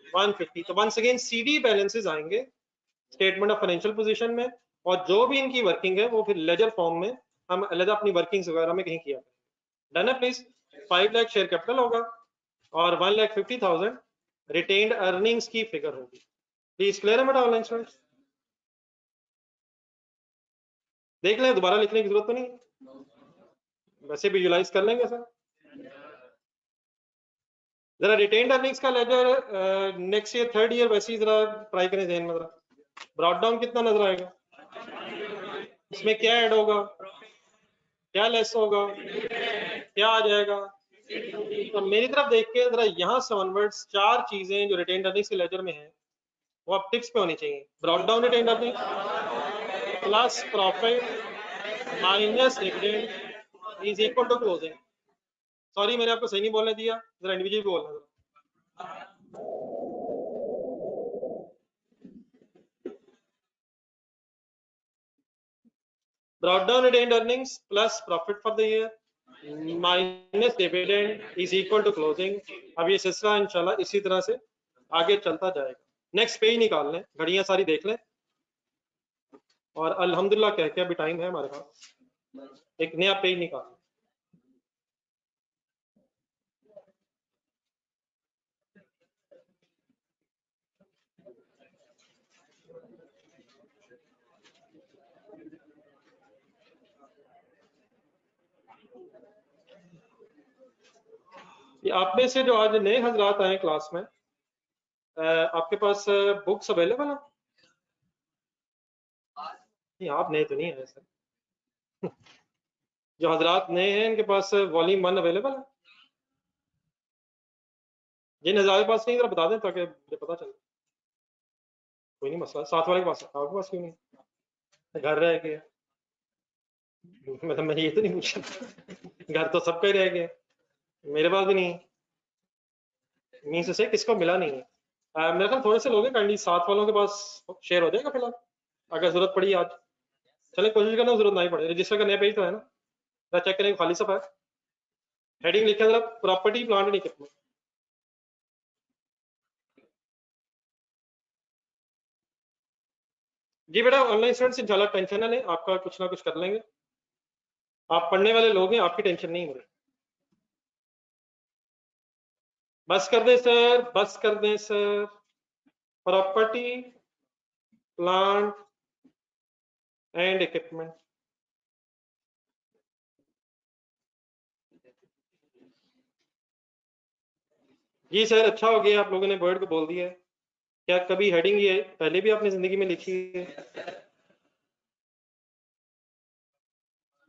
150। तो वंस अगेन सीडी बैलेंसेस आएंगे स्टेटमेंट ऑफ फाइनेंशियल पोजीशन में, और जो भी इनकी वर्किंग है वो फिर लेजर फॉर्म में हम अलग अपनी वर्किंग्स वगैरह में कहीं किया। डन है प्लीज। 5 लाख शेयर कैपिटल होगा और 1,50,000 रिटेन्ड अर्निंग्स की फिगर होगी। प्लीज क्लियर है बेटा ऑनलाइन स्टूडेंट्स? देख लें, दोबारा लिखने की जरूरत तो नहीं, वैसे विजुलाइज कर लेंगे सर। जरा रिटेन्ड अर्निंग्स का ledger next year third year वैसे ही जरा ट्राई करें ध्यान में। जरा ब्रॉड डाउन कितना नजर आएगा? इसमें क्या ऐड होगा, क्या लेस होगा, क्या आ जाएगा? तो मेरी तरफ देख के जरा यहाँ से ऑनवर्ड्स 4 चीजें जो रिटेन्ड अर्निंग्स के लेजर में है वो अब टिप्स पे होनी चाहिए। Brought down retained earnings plus profit minus dividend is equal to closing. Sorry मैंने आपको सही नहीं बोलने दिया, जरा इंडिविजुअली बोलना। Brought down retained earnings plus profit for the year minus dividend is equal to closing। अब ये सिलसिला इंशाल्लाह इसी तरह से आगे चलता जाएगा। नेक्स्ट पेज निकाल लें, घड़ियां सारी देख लें, और अल्हम्दुलिल्लाह कह के अभी टाइम है हमारे पास, एक नया पेज निकाल। ये आप में से जो आज नए हजरात आए क्लास में, आपके पास बुक्स अवेलेबल है? नहीं आप नए तो नहीं है सर। जो हजरात नए हैं इनके पास वॉल्यूम 1 अवेलेबल है? जिन हजरात के पास नहीं जरा बता दें ताकि मुझे पता चले। कोई नहीं मसला, साथ वाले के पास, आपके पास क्यों नहीं? घर रह गया मतलब मैं ये तो नहीं पूछा। घर तो सबका ही रह गया, मेरे पास भी नहीं। मीन से किसको मिला नहीं है। मेरे ख्याल थोड़े से लोग हैं, काइंडली साथ वालों के पास शेयर हो जाएगा फिलहाल, अगर जरूरत पड़ी आज। चले कोशिश करना जरूरत नहीं पड़े। रजिस्टर का नया पेज तो है ना, चेक करेंगे खाली सफा है। हेडिंग लिखा जरा प्रॉपर्टी प्लांट एंड इक्विपमेंट। जी बेटा ऑनलाइन स्टूडेंट्स इंशाल्लाह टेंशन ना लें, आपका कुछ ना कुछ कर लेंगे। आप पढ़ने वाले लोग हैं, आपकी टेंशन नहीं हो रही। बस कर दें सर, बस कर दें sir. Property plant and equipment. जी सर अच्छा हो गया आप लोगों ने वर्ड को बोल दिया है। क्या कभी हेडिंग ये पहले भी आपने जिंदगी में लिखी है?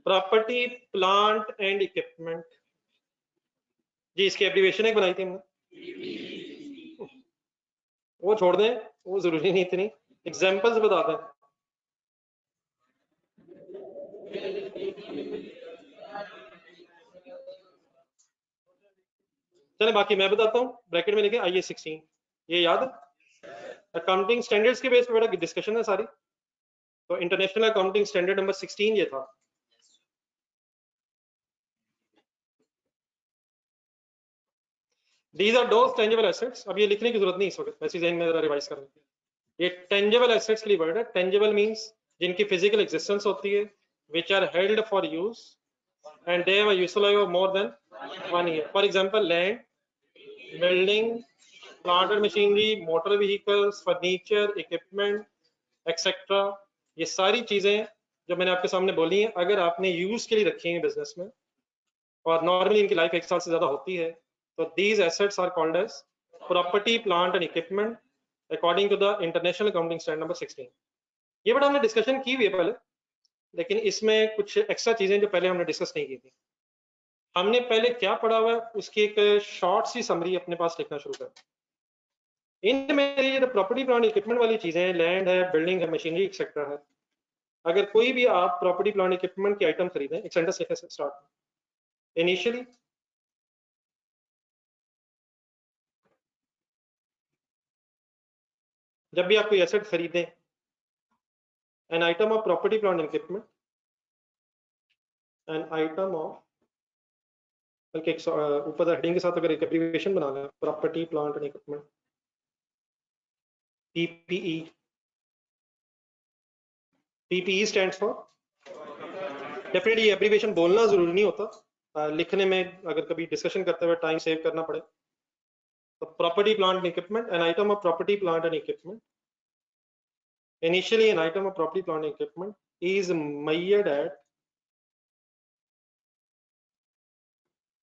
Property plant and equipment. जी इसकी एब्रीविएशन एक बनाई थी हमने, वो छोड़ दें, वो जरूरी नहीं इतनी, एग्जांपल्स बता दें। चले बाकी मैं बताता हूँ। ब्रैकेट में लिखे आइए 16, ये याद अकाउंटिंग स्टैंडर्ड्स के बेस पे बेटा डिस्कशन है सारी। तो इंटरनेशनल अकाउंटिंग स्टैंडर्ड नंबर 16 ये था। These are those tangible assets। अब ये लिखने की जरूरत नहीं इस वक्त, वैसे जहन में जरा रिवाइज कर लेते हैं। ये टेंजिबल एसेट्स के लिए वर्ड है। टेंजिबल मींस जिनकी फिजिकल एग्जिस्टेंस होती है, which are held for use and they have a useful life of more than 1 year। For example land, building, plant and machinery, motor vehicles, furniture, equipment, etc। ये सारी चीजें जो मैंने आपके सामने बोली हैं, अगर आपने यूज के लिए रखी हैं बिजनेस में और नॉर्मली इनकी लाइफ 1 साल से ज्यादा होती है, तो these assets are called as property plant and equipment according to the international accounting standard number 16। ये बड़ा हमने डिस्कशन की हुई है पहले, लेकिन इसमें कुछ एक्स्ट्रा चीजें जो पहले हमने डिस्कस नहीं की थी। हमने पहले क्या पढ़ा हुआ है उसकी एक शॉर्ट सी समरी अपने पास लिखना शुरू कर। इनमें ये जो प्रॉपर्टी प्लांट इक्विपमेंट वाली चीजें हैं, लैंड है, बिल्डिंग है, मशीनरी एक्सेट्रा है, अगर कोई भी आप प्रॉपर्टी प्लांट इक्विपमेंट के आइटम खरीदें, एक सेंटेंस लिखें स्टार्ट। इनिशियली जब भी आप कोई एसेट खरीदें, an item of property plant equipment, an item of, बल्कि ऊपर हेडिंग के साथ अगर एक एब्रिविएशन बना लें, property plant and equipment, PPE। PPE stands for, definitely abbreviation बोलना जरूरी नहीं होता, लिखने में अगर कभी डिस्कशन करते हुए टाइम सेव करना पड़े तो property plant and equipment, an item of property plant and equipment, initially an item of property plant and equipment is measured at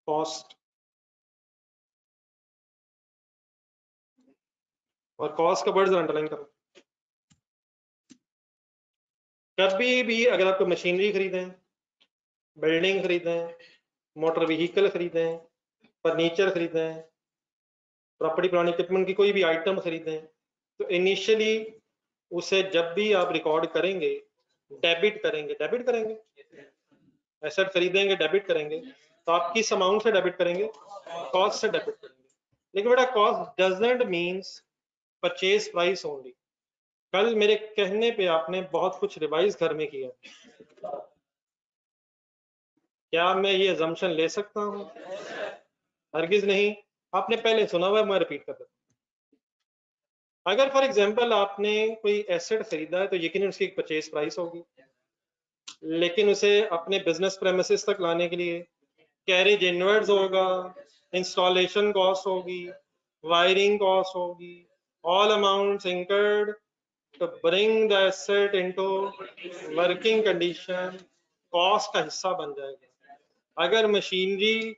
cost, और कॉस्ट का वर्ड जरा अंडरलाइन करो। कभी भी अगर आपको मशीनरी खरीदें, बिल्डिंग खरीदें, मोटर व्हीकल खरीदें, फर्नीचर खरीदें, प्रॉपर्टी प्लांट इक्विपमेंट की कोई भी आइटम खरीदें, तो इनिशियली उसे जब भी आप रिकॉर्ड करेंगे, डेबिट करेंगे, एसेट खरीदेंगे, डेबिट करेंगे, तो आप किस अमाउंट से डेबिट करेंगे? कॉस्ट से डेबिट करेंगे। लेकिन बेटा cost doesn't means purchase price only. कल मेरे कहने पे आपने बहुत कुछ रिवाइज घर में किया, क्या मैं ये अजम्पशन ले सकता हूँ? हरगिज नहीं। आपने पहले सुना हुआ है, मैं रिपीट कर देता हूँ। अगर फॉर एग्जांपल आपने कोई एसेट खरीदा है तो यकीनन उसकी एक परचेज प्राइस होगी, लेकिन उसे अपने बिजनेस प्रेमिसेस तक लाने के लिए कैरेज इनवर्ड्स होगा, इंस्टॉलेशन कॉस्ट होगी, वायरिंग कॉस्ट होगी, all amounts incurred to bring the asset into working condition cost का हिस्सा बन जाएगा। अगर मशीनरी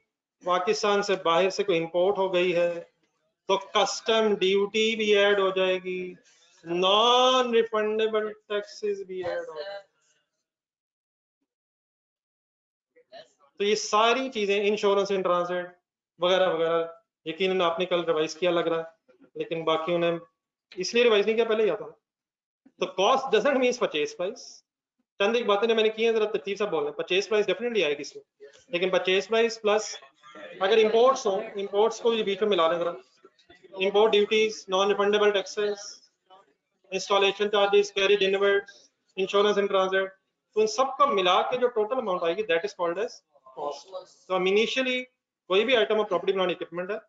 पाकिस्तान से बाहर से कोई इंपोर्ट हो गई है तो कस्टम ड्यूटी भी ऐड हो जाएगी, नॉन रिफंडेबल टैक्सेस भी ऐड हो जाएगी। तो ये सारी चीजें, इंश्योरेंस इन ट्रांसिट वगैरह वगैरह, यकीनन आपने कल रिवाइज किया लग रहा है, लेकिन बाकी उन्हें इसलिए रिवाइज नहीं किया, पहले ही आता है। तो cost doesn't means purchase price. चंद एक बातें मैंने की हैं, जरा तरतीब से बोलना। परचेज प्राइस डेफिनेटली आएगी इसमें, लेकिन परचेज प्राइस प्लस अगर इंपोर्ट्स हो, इंपोर्ट्स को भी बीच में मिला लें जरा, import duties, non refundable taxes, installation charges, carriage inwards, insurance in transit, तो इन सब को मिला के जो टोटल अमाउंट आएगी that is called as cost. तो हम इनिशियली कोई भी item of property plant equipment है,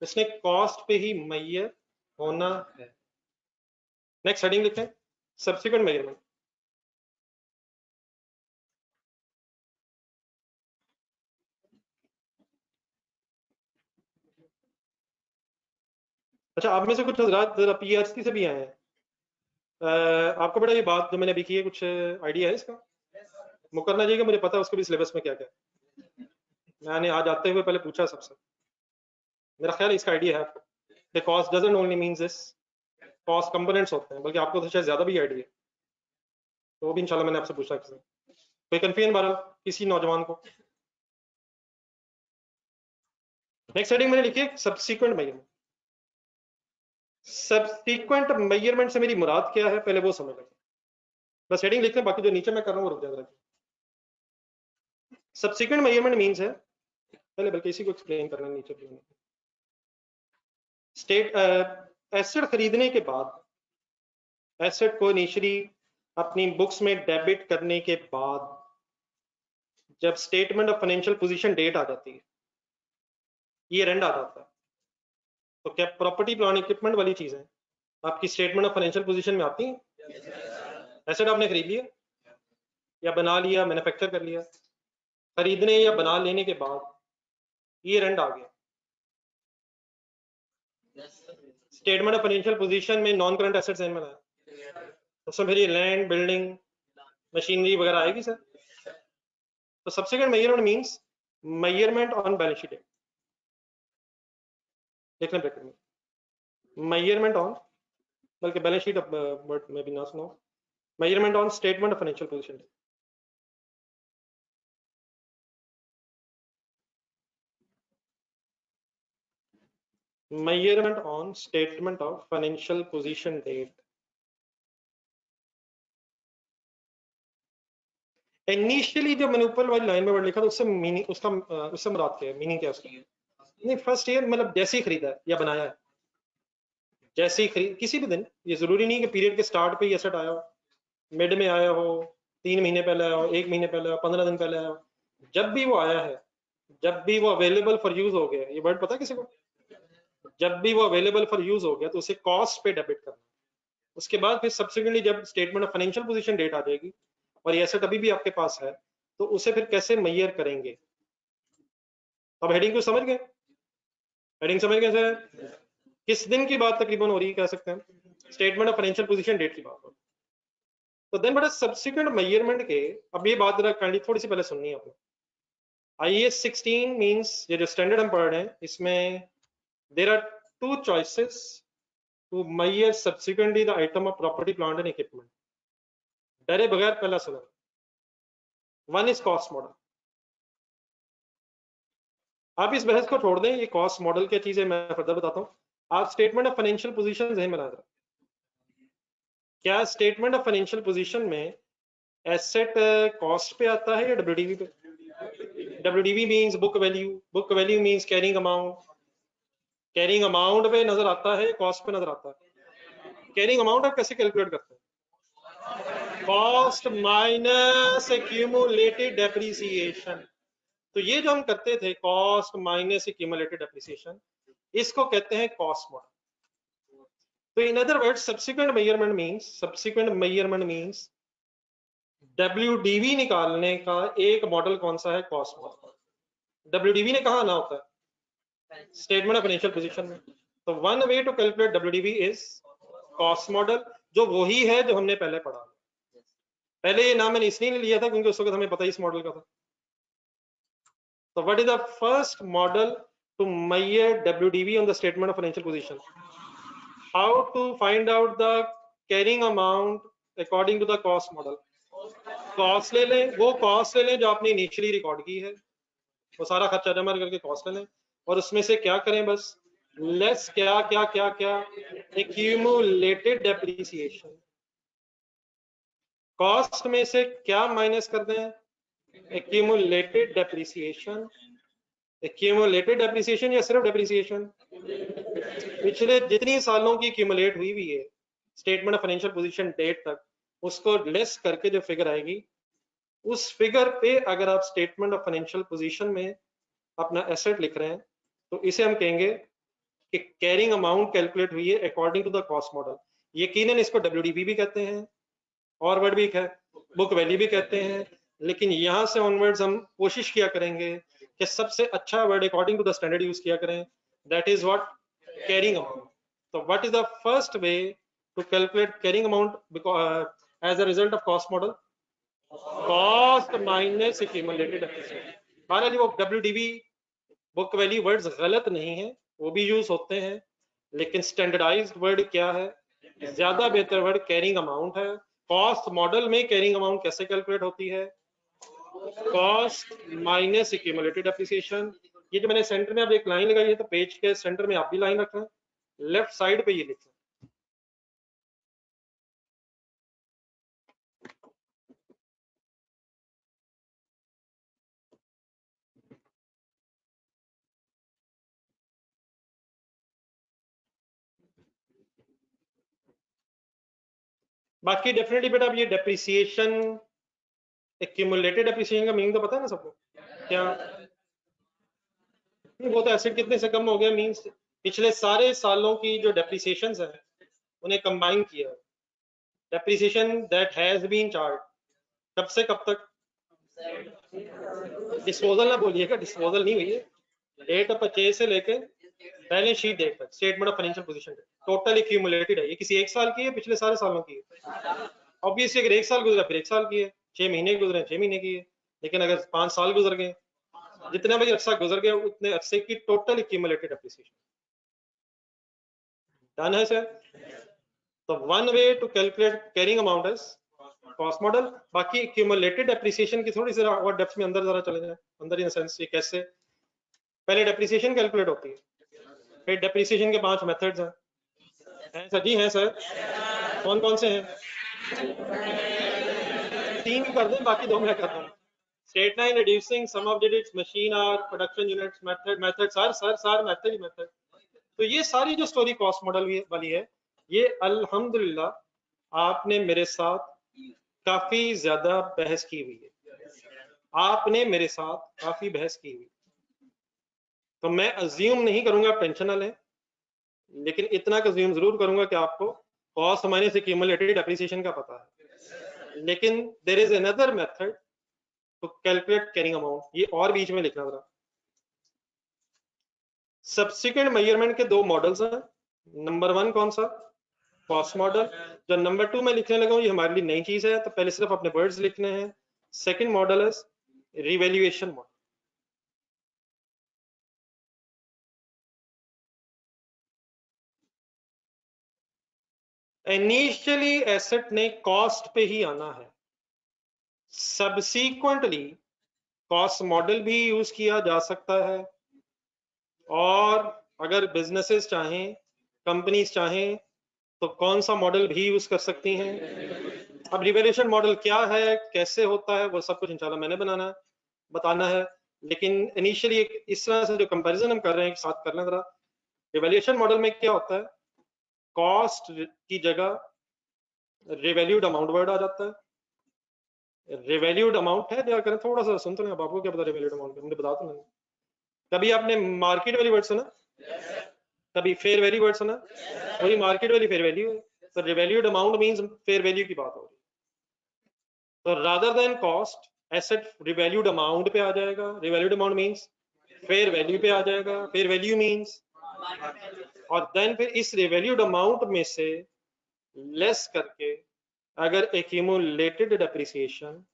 इसने कॉस्ट पे ही मेजर होना है। नेक्स्ट हेडिंग लिखें, सब्सिक्वेंट मेजरमेंट। अच्छा, आप में से कुछ हजरात जरा PhD से भी आए हैं, आपको बेटा ये बात जो मैंने अभी की है, कुछ आइडिया है इसका? मुकरना जी का मुझे पता है उसको भी सिलेबस में क्या क्या है, मैंने आज आते हुए पहले पूछा सबसे, मेरा ख्याल है इसका आइडिया है आपको। Cost doesn't only means this, cost components होते हैं, बल्कि आपको तो शायद ज्यादा भी आइडिया है, तो वो भी इंशाल्लाह मैंने आपसे पूछा। किसी कोई कंफ्यूजन बहरहाल किसी नौजवान को? नेक्स्ट हेडिंग मैंने लिखी है सब्सिक्वेंट मेजरमेंट। सब्सिक्वेंट मेजरमेंट से मेरी मुराद क्या है पहले वो समझ लें, बस हेडिंग लिख लें, बाकी जो नीचे मैं कर रहा हूँ वो रुक जाएगा। सब्सिक्वेंट मेजरमेंट मींस है, पहले बल्कि इसी को एक्सप्लेन करना नीचे भी। स्टेट एसेट खरीदने के बाद, एसेट को इनिशियली अपनी बुक्स में डेबिट करने के बाद, जब statement of financial position date आ जाती है, ईयर एंड आ जाता है, तो क्या प्रॉपर्टी प्लांट इक्विपमेंट वाली चीजें आपकी स्टेटमेंट ऑफ फाइनेंशियल पोजीशन में आती हैं? एसेट आपने खरीद लिया या बना लिया, मैन्युफैक्चर कर लिया, खरीदने या बना लेने के बाद ईयर एंड आ गया, स्टेटमेंट ऑफ फाइनेंशियल पोजीशन में नॉन करंट एसेट्स में आया, उसमें फिर ये लैंड, बिल्डिंग, मशीनरी वगैरह आएगी सर। तो subsequent measurement means measurement on balance sheet, देख लें ब्रैकेट में, मेजरमेंट ऑन, बल्कि बैलेंस शीट वर्ड में भी ना सुनो, measurement on statement of financial position. measurement on statement of financial position date. Initially जब मैंने ऊपर वाली लाइन में वर्ड लिखा तो उससे मीनिंग उसका उससे मुराद क्या है, मीनिंग क्या है उसका? नहीं, फर्स्ट ईयर मतलब जैसे ही खरीदा है या बनाया है, जैसे ही खरीद, किसी भी दिन, ये जरूरी नहीं कि पीरियड के स्टार्ट पे ही एसेट आया हो, मिड में आया हो, 3 महीने पहले आया हो, 1 महीने पहले आया हो, 15 दिन पहले आया हो, जब भी वो आया है, जब भी वो अवेलेबल फॉर यूज हो गया, ये वर्ड पता है किसी को? जब भी वो अवेलेबल फॉर यूज हो गया तो उसे कॉस्ट पे डेबिट करना। उसके बाद फिर सब्सिक्वेंटली जब statement of financial position date आ जाएगी और ये एसेट अभी भी आपके पास है, तो उसे फिर कैसे मेजर करेंगे? अब हेडिंग को समझ गए? हेडिंग समझ गए सर? किस दिन की बात तकरीबन हो रही है, कह सकते हैं statement of financial position date की बात हो। तो देन बड़ा सब्सिक्वेंट मेजरमेंट के, अब ये बात जरा काइंडली थोड़ी सी पहले सुननी है आपने। IAS 16 मींस ये जो स्टैंडर्ड हम पढ़ रहे हैं, इसमें there are 2 choices to measure subsequently the item of property plant and equipment. डरे बगैर पहला सुनो, वन इज कॉस्ट मॉडल। आप इस बहस को छोड़ दें, ये कॉस्ट मॉडल क्या चीज है मैं फर्दर बताता हूँ। आप स्टेटमेंट ऑफ फाइनेंशियल पोजीशन जहन में ला रहे, क्या स्टेटमेंट ऑफ फाइनेंशियल पोजीशन में एसेट कॉस्ट पे आता है या डब्ल्यूडीवी पे? WDV means book value, book value means carrying amount, carrying amount पे नजर आता है, कॉस्ट पे नजर आता है। कैरिंग अमाउंट आप कैसे कैलकुलेट करते हैं? Cost minus accumulated depreciation. तो ये जो हम करते थे कॉस्ट माइनस एक्यूमुलेटेड डेप्रिसिएशन, इसको कहते हैं कॉस्ट मॉडल। तो in other words subsequent measurement means WDV निकालने का एक मॉडल कौन सा है? Cost model. डब्ल्यूडीवी ने कहा आना होता है? स्टेटमेंट ऑफ फाइनेंशियल पोजीशन में। तो one way to calculate WDV is cost model, जो वही है जो हमने पहले पढ़ा। पहले ये नाम मैंने इसलिए नहीं लिया था क्योंकि उस वक्त हमें पता ही इस मॉडल का था। तो what is the first model to measure WDV on the statement of financial position? How to find out the carrying amount according to the cost model? Cost ले लें, वो कॉस्ट ले लें जो आपने इनिशियली रिकॉर्ड की है, वो सारा खर्चा जमा करके कॉस्ट ले लें, और उसमें से क्या करें बस लेस क्या क्या क्या क्या एक्यूमुलेटेड डेप्रिसिएशन। कॉस्ट में से क्या माइनस कर दें? Accumulated depreciation. एक्यूमुलेटेड डेप्रिसिएशन या सिर्फ डेप्रिसिएशन? पिछले जितनी सालों की एक्यूमुलेट हुई है statement of financial position date तक, उसको लेस करके जो फिगर आएगी, उस फिगर पे अगर आप स्टेटमेंट ऑफ फाइनेंशियल पोजीशन में अपना एसेट लिख रहे हैं तो इसे हम कहेंगे कि कैरिंग अमाउंट कैलकुलेट हुई है according to the cost model. यकीनन इसको डब्ल्यूडीवी भी कहते हैं और वर्ड भी है, बुक वैल्यू भी कहते हैं, लेकिन यहां से ऑनवर्ड्स हम कोशिश किया करेंगे कि सबसे अच्छा word according to the standard use किया करें, that is what? Carrying amount. तो what is the first way to calculate carrying amount as a result of cost model? Cost minus accumulated depreciation. बहरहाल वो डब्ल्यूडीवी बुक वैल्यू वर्ड्स गलत नहीं है, वो भी यूज होते हैं, लेकिन स्टैंडर्डाइज्ड वर्ड क्या है? ज्यादा बेहतर वर्ड कैरिंग अमाउंट है। कॉस्ट मॉडल में कैरिंग अमाउंट कैसे कैलकुलेट होती है? Cost minus accumulated depreciation. ये जो मैंने सेंटर में अब एक लाइन लगाई है, तो पेज के सेंटर में आप भी लाइन रखें, लेफ्ट साइड पे ये लिखें। बाकी डेफिनेटली बेटा अब ये डेप्रिसिएशन, एक्यूमुलेटेड डेप्रिसिएशन का मीनिंग तो पता है ना सबको? क्या वो तो एसेट कितने से कम हो गया मींस पिछले सारे सालों की जो डेप्रिसिएशंस है उन्हें कंबाइन किया। Depreciation that has been charged कब से कब तक? डिस्पोजल ना बोलिएगा, डिस्पोजल नहीं हुई है, डेट ऑफ परचेज से लेके बैलेंस शीट डेट तक, statement of financial position total accumulated है। ये किसी एक साल की है, पिछले सारे सालों की है? ऑब्वियसली अगर एक साल गुजरा फिर एक साल की है, 6 महीने गुजरे 6 महीने की है, लेकिन अगर 5 साल गुजर गए, जितना भी अरसा गुजर गया उतने अरसे की टोटल एक्यूमुलेटेड डेप्रिसिएशन। डन है सर? तो one way to calculate carrying amount is cost model. बाकी एक्यूमुलेटेड डेप्रिसिएशन की थोड़ी सी और डेप्थ में अंदर जरा चले जाए, अंदर इन सेंस ये कैसे? पहले डेप्रिसिएशन कैलकुलेट होती है, फिर डेप्रिसिएशन के 5 मेथड्स हैं सर जी, हैं सर, कौन कौन से हैं? 3 कर दें, बाकी 2 मैं कर दूंगा। Straight line, reducing sum of digits, machine hour, production units, method sir method ही मेथड। तो ये सारी जो स्टोरी कॉस्ट मॉडल वाली है, ये अल्हम्दुलिल्लाह आपने मेरे साथ काफी ज्यादा बहस की हुई है, आपने मेरे साथ काफी बहस की हुई, तो मैं अज्यूम नहीं करूंगा आप टेंशन ना लें, लेकिन इतना अज्यूम जरूर करूंगा कि आपको कॉस्ट माइनस एक्यूमुलेटेड डेप्रिसिएशन का पता है। लेकिन there is another method to calculate carrying amount, ये और बीच में लिखना जरा। सब्सिक्वेंट मेजरमेंट के 2 मॉडल्स हैं। नंबर 1 कौन सा? Cost model. जो नंबर 2 मैं लिखने लगा हूं, ये हमारे लिए नई चीज है, तो पहले सिर्फ अपने वर्ड्स लिखने हैं। सेकंड मॉडल है रिवैल्यूएशन मॉडल। इनिशियली एसेट ने कॉस्ट पे ही आना है, सब्सीक्वेंटली कॉस्ट मॉडल भी यूज किया जा सकता है, और अगर बिजनेसेस चाहें, कंपनीज चाहें, तो कौन सा मॉडल भी यूज कर सकती हैं। अब रिवैल्यूएशन मॉडल क्या है, कैसे होता है, वो सब कुछ इंशाल्लाह मैंने बताना है, लेकिन इनिशियली इस तरह से जो कंपैरिजन हम कर रहे हैं एक साथ करना जरा। रिवैल्यूएशन मॉडल में क्या होता है, कॉस्ट की जगह रिवैल्यूड अमाउंट वर्ड आ जाता है। रिवैल्यूड अमाउंट है, क्या करें, थोड़ा सा सुन तो नहीं, आपको क्या पता रिवैल्यूड अमाउंट, मुझे बता तो नहीं। कभी आपने मार्केट वाली वर्ड सुना, कभी फेयर वैल्यू वर्ड सुना, वही मार्केट वाली फेयर वैल्यू है। तो revalued amount means fair value की बात हो रही है। तो rather than cost, asset revalued amount पे आ जाएगा। Revalued amount means fair value पे आ जाएगा। फेयर वैल्यू मींस, और देन फिर इस रिवैल्यूड अमाउंट में से लेस करके अगर accumulated depreciation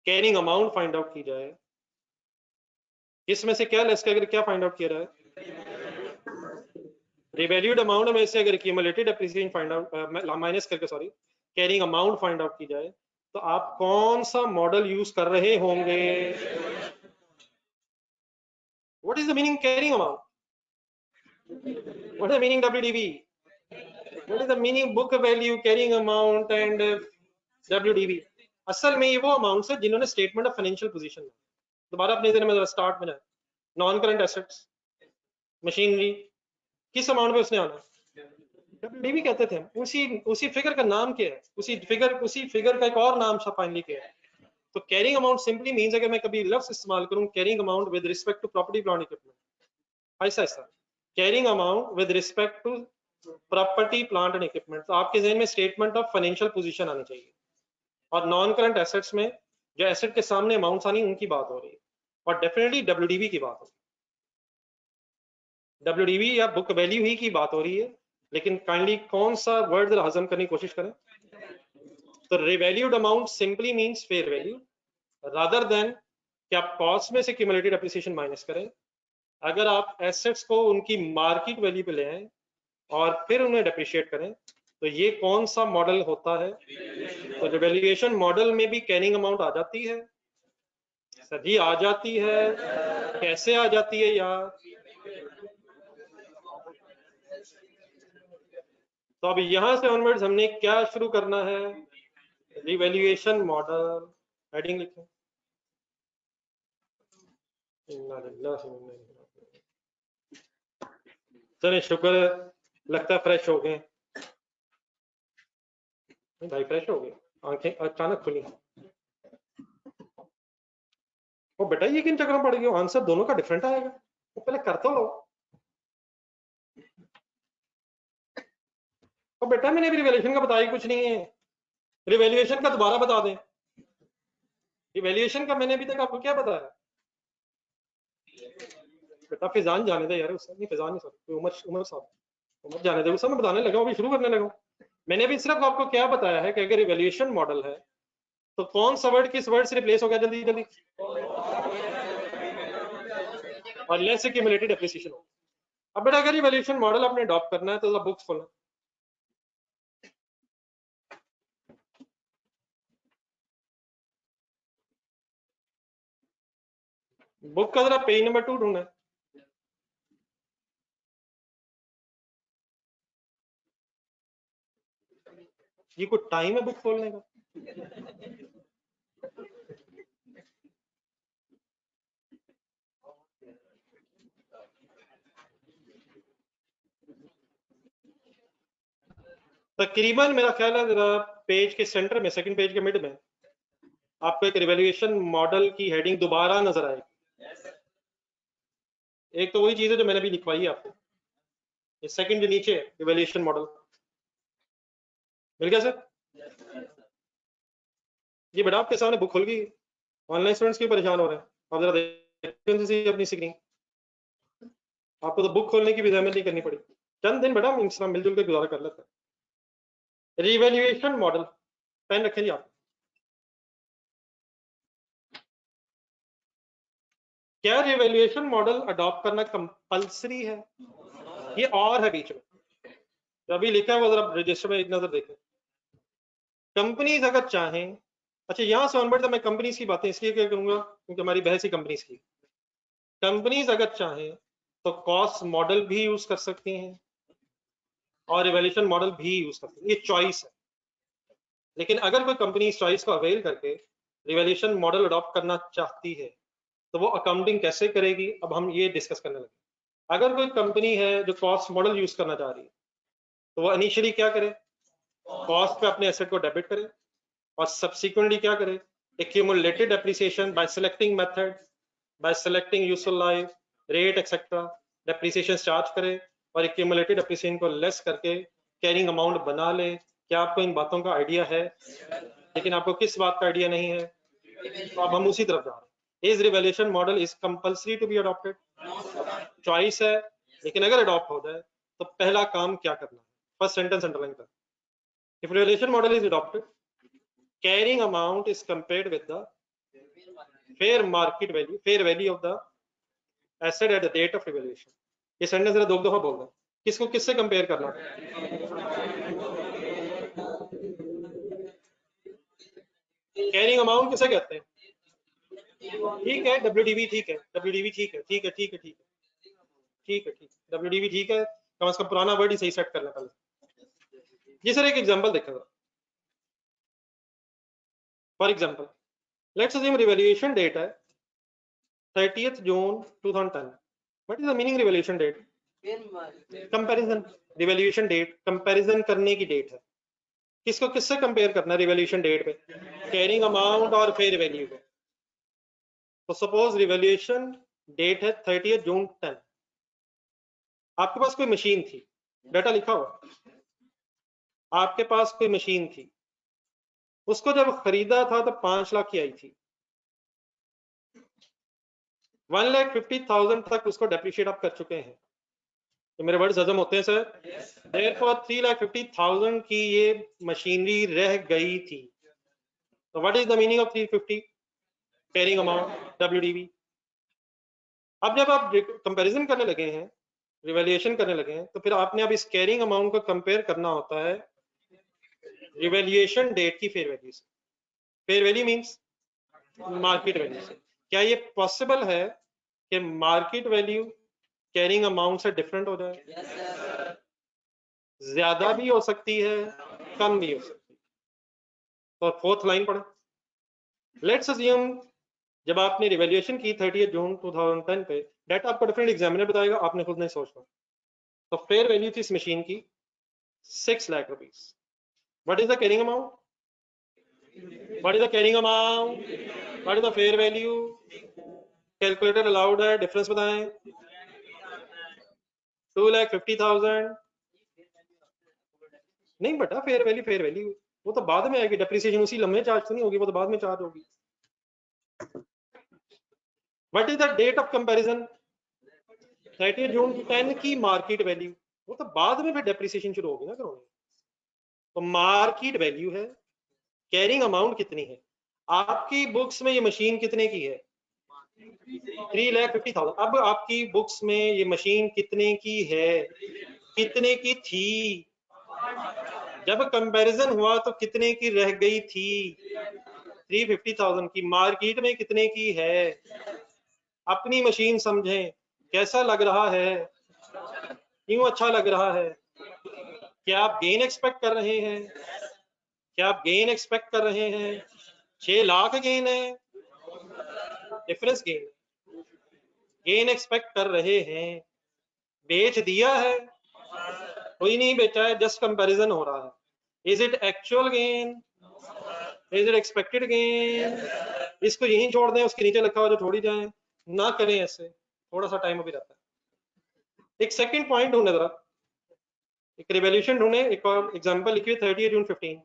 carrying amount find out की जाए, इसमें से क्या लेस करके क्या फाइंड आउट किया जाए, रिवैल्यूड अमाउंट में से अगर accumulated depreciation find out minus करके, sorry, carrying amount find out की जाए, तो आप कौन सा मॉडल यूज कर रहे होंगे? What is the meaning carrying amount? What is the meaning WDV? What is the meaning book value, carrying amount and WDV? असल में ये वो अमाउंट्स है जिन्होंने स्टेटमेंट ऑफ फाइनेंशियल पोजीशन में, दोबारा अपने दिन में स्टार्ट में जाए, नॉन करंट एसेट्स, मशीनरी, किस अमाउंट पे उसने आना, WDV कहते थे। उसी फिगर का नाम क्या है, उसी फिगर का एक और नाम फाइनली क्या है। तो कैरिंग अमाउंट सिंपली मींस, अगर मैं कभी लफ्ज इस्तेमाल करूं carrying amount with respect to property plant equipment, ऐसा ऐसा carrying amount with respect to property plant and equipment, तो आपके जहन में स्टेटमेंट ऑफ फाइनेंशियल पोजीशन आनी चाहिए। और नॉन करंट एसेट्स में जो एसेट के सामने अमाउंट्स आनी, उनकी बात हो रही है, और डेफिनेटली WDV की बात हो रही है। WDV या बुक वैल्यू ही की बात हो रही है, लेकिन काइंडली कौन सा वर्ड हजम करने की कोशिश करें। तो revalued amount simply means fair value, rather than कि आप कॉस्ट में से क्यूमुलेटेड एप्रिसिएशन माइनस करें। अगर आप एसेट्स को उनकी मार्केट वैल्यू पे ले आए और फिर उन्हें डेप्रिशिएट करें, तो ये कौन सा मॉडल होता है? तो रिवैल्यूएशन मॉडल में भी कैरिंग अमाउंट आ जाती है, सभी आ जाती है। कैसे आ जाती है यार? तो अब यहां से ऑनवर्ड्स हमने क्या शुरू करना है, रिवैल्यूएशन मॉडल। हेडिंग लिखें, चलिए शुक्र, लगता है फ्रेश हो गए भाई, फ्रेश हो गए, आंखें अचानक खुली। वो बेटा ये किन चक्करों में पड़ गए, आंसर दोनों का डिफरेंट आएगा, वो पहले कर तो लो। तो बेटा मैंने रिवैल्यूएशन का बताया कुछ नहीं है, रिवैल्यूएशन का दोबारा बता दें। रिवैल्यूएशन का मैंने अभी तक आपको क्या बताया? बेटा फिजान जाने दे यार, उससे नहीं, फिजान नहीं, सर उमर साहब, उमर जाने दे, उससे मैं बताने लगा, अभी शुरू करने लगा। मैंने अभी सिर्फ आपको क्या बताया है कि अगर रिवैल्यूएशन मॉडल है तो कौन सा वर्ड किस वर्ड से रिप्लेस हो गया, जल्दी जल्दी, और लेस एक्यूमुलेटेड एप्रिसिएशन हो। अब बेटा अगर रिवैल्यूएशन मॉडल आपने अडॉप्ट करना है तो बुक्स खोलना, बुक का जरा पेज नंबर 2 ढूंढना है। ये कोई टाइम है बुक खोलने का? तकरीबन मेरा ख्याल है जरा पेज के सेंटर में, सेकंड पेज के मिड में आपको एक रिवैल्यूएशन मॉडल की हेडिंग दोबारा नजर आएगी। एक तो वही चीज है जो मैंने भी लिखवाई है आपको, ये सेकंड जो नीचे है रिवैल्यूएशन मॉडल, मिल गया सर? ये बेटा आपके सामने बुक खुल गई, ऑनलाइन स्टूडेंट्स क्यों परेशान हो रहे हैं? आप जरा देखिए अपनी स्क्रीन, आपको तो बुक खोलने की भी जहमत नहीं करनी पड़ी। चंद दिन बेटा हम इंसान मिलजुल के गुजारा कर लेते हैं। रिवैल्यूएशन मॉडल, पेन रखें जी आप। क्या रिवैल्यूएशन मॉडल अडॉप्ट करना कंपलसरी है? ये और है बीच में, जो अभी लिखा है वो जरा रजिस्टर में एक नजर देखें। कंपनीज अगर चाहें, अच्छा यहाँ से ऑनवर्ड मैं कंपनीज की बातें इसलिए क्या करूंगा क्योंकि हमारी बहस ही कंपनीज की। कंपनीज अगर चाहें तो कॉस्ट मॉडल भी यूज कर सकती हैं और रिवैल्यूएशन मॉडल भी यूज कर सकती हैं, ये चॉइस है। लेकिन अगर कोई कंपनी इस चॉइस को अवेल करके रिवैल्यूएशन मॉडल अडॉप्ट करना चाहती है तो वो अकाउंटिंग कैसे करेगी, अब हम ये डिस्कस करने लगे। अगर कोई कंपनी है जो कॉस्ट मॉडल यूज करना चाह रही है तो वो इनिशियली क्या करे, कॉस्ट पे अपने एसेट को डेबिट करे और सब्सिक्वेंटली क्या करे, accumulated depreciation bye selecting method, bye selecting useful life, rate etcetera, depreciation charge करे और एक्यूमुलेटेड डेप्रिसिएशन को लेस करके कैरिंग अमाउंट बना ले। क्या आपको इन बातों का आइडिया है? लेकिन आपको किस बात का आइडिया नहीं है? तो अब हम उसी तरफ जा रहे हैं। Is revaluation model is compulsory to be adopted? Choice है, लेकिन अगर अडॉप्ट हो जाए तो पहला काम क्या करना है? फर्स्ट सेंटेंस अंडरलाइन कर। If revaluation model is adopted, carrying amount is compared with the fair market value, fair value of the asset at the date of revaluation। ये सेंटेंस जरा दो दफा बोल दो, किसको किससे कंपेयर करना? कैरिंग अमाउंट किसे कहते हैं? ठीक है WDV, ठीक है WDV, ठीक है ठीक है ठीक है ठीक है ठीक है ठीक है WDV ठीक है, कम से कम पुराना वर्ड ही सही सेट करना पहले। जी सर एक एग्जांपल देखा, for example let's assume revaluation date है 30th June 2010। What is the meaning revaluation date? Comparison. Revaluation date comparison करने की डेट है। किसको किससे कंपेयर करना है रिवैल्यूएशन डेट पे? कैरिंग अमाउंट और फेयर वैल्यू पे। तो सपोज रिवैल्यूएशन डेट है 30th June 10। आपके पास कोई मशीन थी, डाटा लिखा हुआ, आपके पास कोई मशीन थी, उसको जब खरीदा था तो 5 लाख की आई थी, 1,50,000 तक उसको डेप्रिशिएट आप कर चुके हैं। तो मेरे वर्ड्स हजम होते हैं सर? देयरफॉर 3,50,000 की ये मशीनरी रह गई थी। तो what is the meaning of 350? Carrying amount WDV। अब जब आप कंपैरिजन करने लगे हैं, रिवैल्यूएशन करने लगे हैं, तो फिर आपने अब इस कैरिंग अमाउंट को कंपेयर करना होता है रिवैल्यूएशन डेट की फेयर वैल्यू से। Fair value means market value से। क्या ये पॉसिबल है कि मार्केट वैल्यू कैरिंग अमाउंट से डिफरेंट हो जाए? yes, ज्यादा भी हो सकती है, कम भी हो सकती है। तो फोर्थ लाइन पढ़े। लेट्स अज्यूम जब आपने रिवैल्यूएशन की 30th June 2010 पे, डाटा आपको डिफरेंट एग्जामिनर बताएगा, आपने खुद नहीं सोचना। तो फेयर वैल्यू थी इस मशीन की 6 lakh rupees. What is the carrying amount? What is the carrying amount? What is the fair value? Calculator allowed है, डिफरेंस बताएं। 2,50,000 नहीं बेटा, फेयर वैल्यू वो तो बाद में आएगी, डेप्रिसिएशन उसी लम्हे चार्ज तो नहीं होगी, वो तो बाद में चार्ज होगी। What is the date of comparison? 30th June 10 की मार्केट वैल्यू, वो तो बाद में फिर डेप्रिसिएशन शुरू होगी ना करोगे। तो मार्केट वैल्यू है, कैरिंग अमाउंट कितनी है? आपकी बुक्स में ये मशीन कितने की है? 3,50,000। अब आपकी बुक्स में ये मशीन कितने की है, कितने की थी? जब कंपैरिजन हुआ तो कितने की रह गई थी? 350,000 की। मार्केट में कितने की है? अपनी मशीन समझें, कैसा लग रहा है? क्यों अच्छा लग रहा है? क्या आप गेन एक्सपेक्ट कर रहे हैं? क्या आप गेन एक्सपेक्ट कर रहे हैं? 6 लाख गेन है, डिफरेंस गेन, गेन एक्सपेक्ट कर रहे हैं, बेच दिया है, कोई नहीं बेचा है, जस्ट कंपैरिजन हो रहा है। Is it actual gain? Is it expected gain? इसको यहीं छोड़ दें, उसके नीचे लिखा हुआ जो छोड़ी जाए, ना करें ऐसे, थोड़ा सा टाइम अभी रहता है। एक सेकंड पॉइंट ढूंढे जरा, एक रिवॉल्यूशन ढूंढे, एक और एग्जांपल लिखिए 30 जून 15,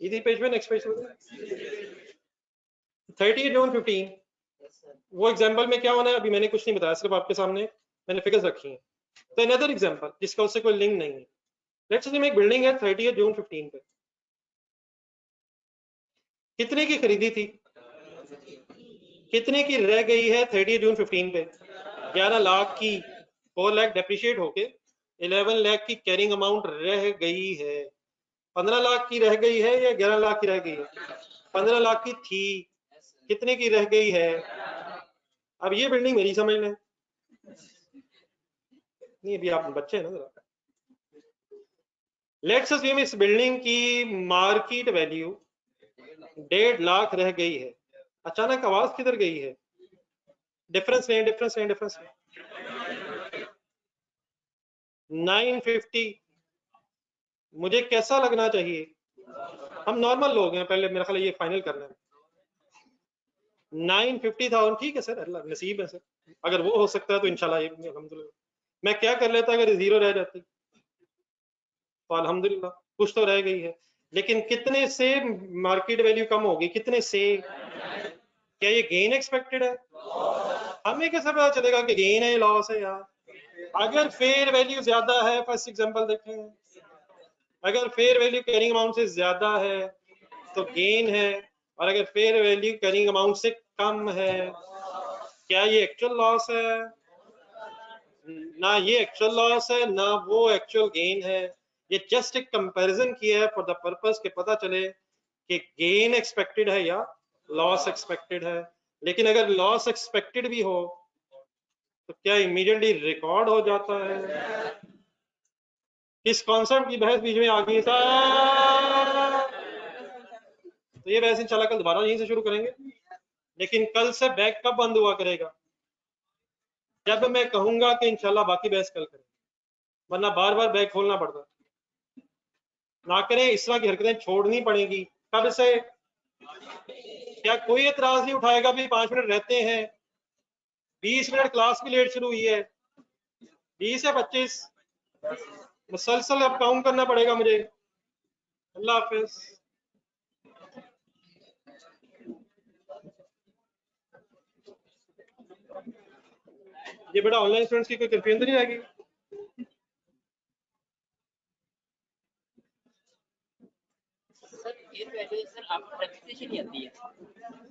इसी पेज पे, नेक्स्ट पेज पे 30 जून 15। वो एग्जांपल में क्या होना है अभी मैंने कुछ नहीं बताया, सिर्फ आपके सामने मैंने फिगर्स रखी हैं। तो अनदर एग्जांपल जिसका उससे कोई लिंक नहीं है, लेट्स से एक बिल्डिंग है 30 जून 15 पे, कितने की खरीदी थी, कितने की रह गई है 30 जून 15 पे? 11 लाख की, 4 लाख डेप्रिशिएट होके 11 लाख की कैरिंग अमाउंट रह गई है। 15 लाख की रह गई है या 11 लाख की रह गई है? 15 लाख की थी, कितने की रह गई है? अब ये बिल्डिंग मेरी समझ लें, नहीं अभी आप बच्चे हैं ना जरा। लेट्स अज्यूम इस बिल्डिंग की मार्केट वैल्यू 1.5 लाख रह गई है। अचानक आवाज किधर गई है? डिफरेंस लें, डिफरेंस लें, डिफरेंस लें। 950 मुझे कैसा लगना चाहिए? हम नॉर्मल लोग हैं, पहले मेरा ख्याल ये फाइनल करना है। 950,000 ठीक है सर, अल्लाह नसीब है सर, अगर वो हो सकता है तो इंशाल्लाह ये अल्हम्दुलिल्लाह। मैं क्या कर लेता अगर जीरो रह जाती, तो अल्हम्दुलिल्लाह कुछ तो रह गई है, लेकिन कितने से मार्केट वैल्यू कम होगी, कितने से? क्या ये गेन एक्सपेक्टेड है? हमें कैसे पता चलेगा कि गेन है लॉस है यार? अगर फेयर वैल्यू ज्यादा है, फर्स्ट एग्जांपल देखें, अगर फेयर वैल्यू कैरिंग अमाउंट से ज्यादा है तो गेन है, और अगर फेयर वैल्यू कैरिंग अमाउंट से कम है, क्या ये एक्चुअल लॉस है? ना ये एक्चुअल लॉस है, ना वो एक्चुअल गेन है। ये जस्ट एक कंपैरिजन किया है फॉर द पर्पस के पता चले कि गेन एक्सपेक्टेड है या लॉस एक्सपेक्टेड है। लेकिन अगर लॉस एक्सपेक्टेड भी हो तो क्या इमीडिएटली रिकॉर्ड हो जाता है? किस कॉन्सेप्ट की बहस बीच में आ गई था? तो ये बहस इंशाल्लाह कल दोबारा यहीं से शुरू करेंगे, लेकिन कल से बैग कब बंद हुआ करेगा? जब मैं कहूंगा कि इंशाल्लाह बाकी बहस कल करें, वरना बार बार बैग खोलना पड़ता ना करें। इस तरह की हरकतें छोड़नी पड़ेगी। कब से? क्या कोई एतराज नहीं उठाएगा भी 5 मिनट रहते हैं? 20 मिनट क्लास भी लेट शुरू हुई है, 20 या 25 मुसलसल अब काउंट करना पड़ेगा मुझे। अल्लाह हाफिज। ये बेटा ऑनलाइन स्टूडेंट्स की कोई कंफ्यूजन तो नहीं आएगी?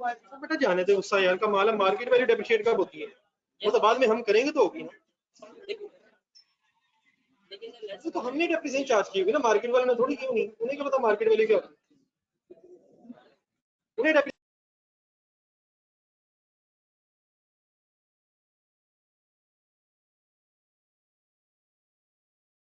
तो बेटा जाने दे, उसका यार का माल है, मार्केट वैल्यू डेप्रिशिएट कब होती है? वो तो बाद में हम करेंगे तो होगी ना। तो हमने डेप्रिसिएशन चार्ज की होगी ना, मार्केट वाले ने थोड़ी की होगी, उन्हें क्या पता मार्केट वैल्यू क्या होती है? उन्हें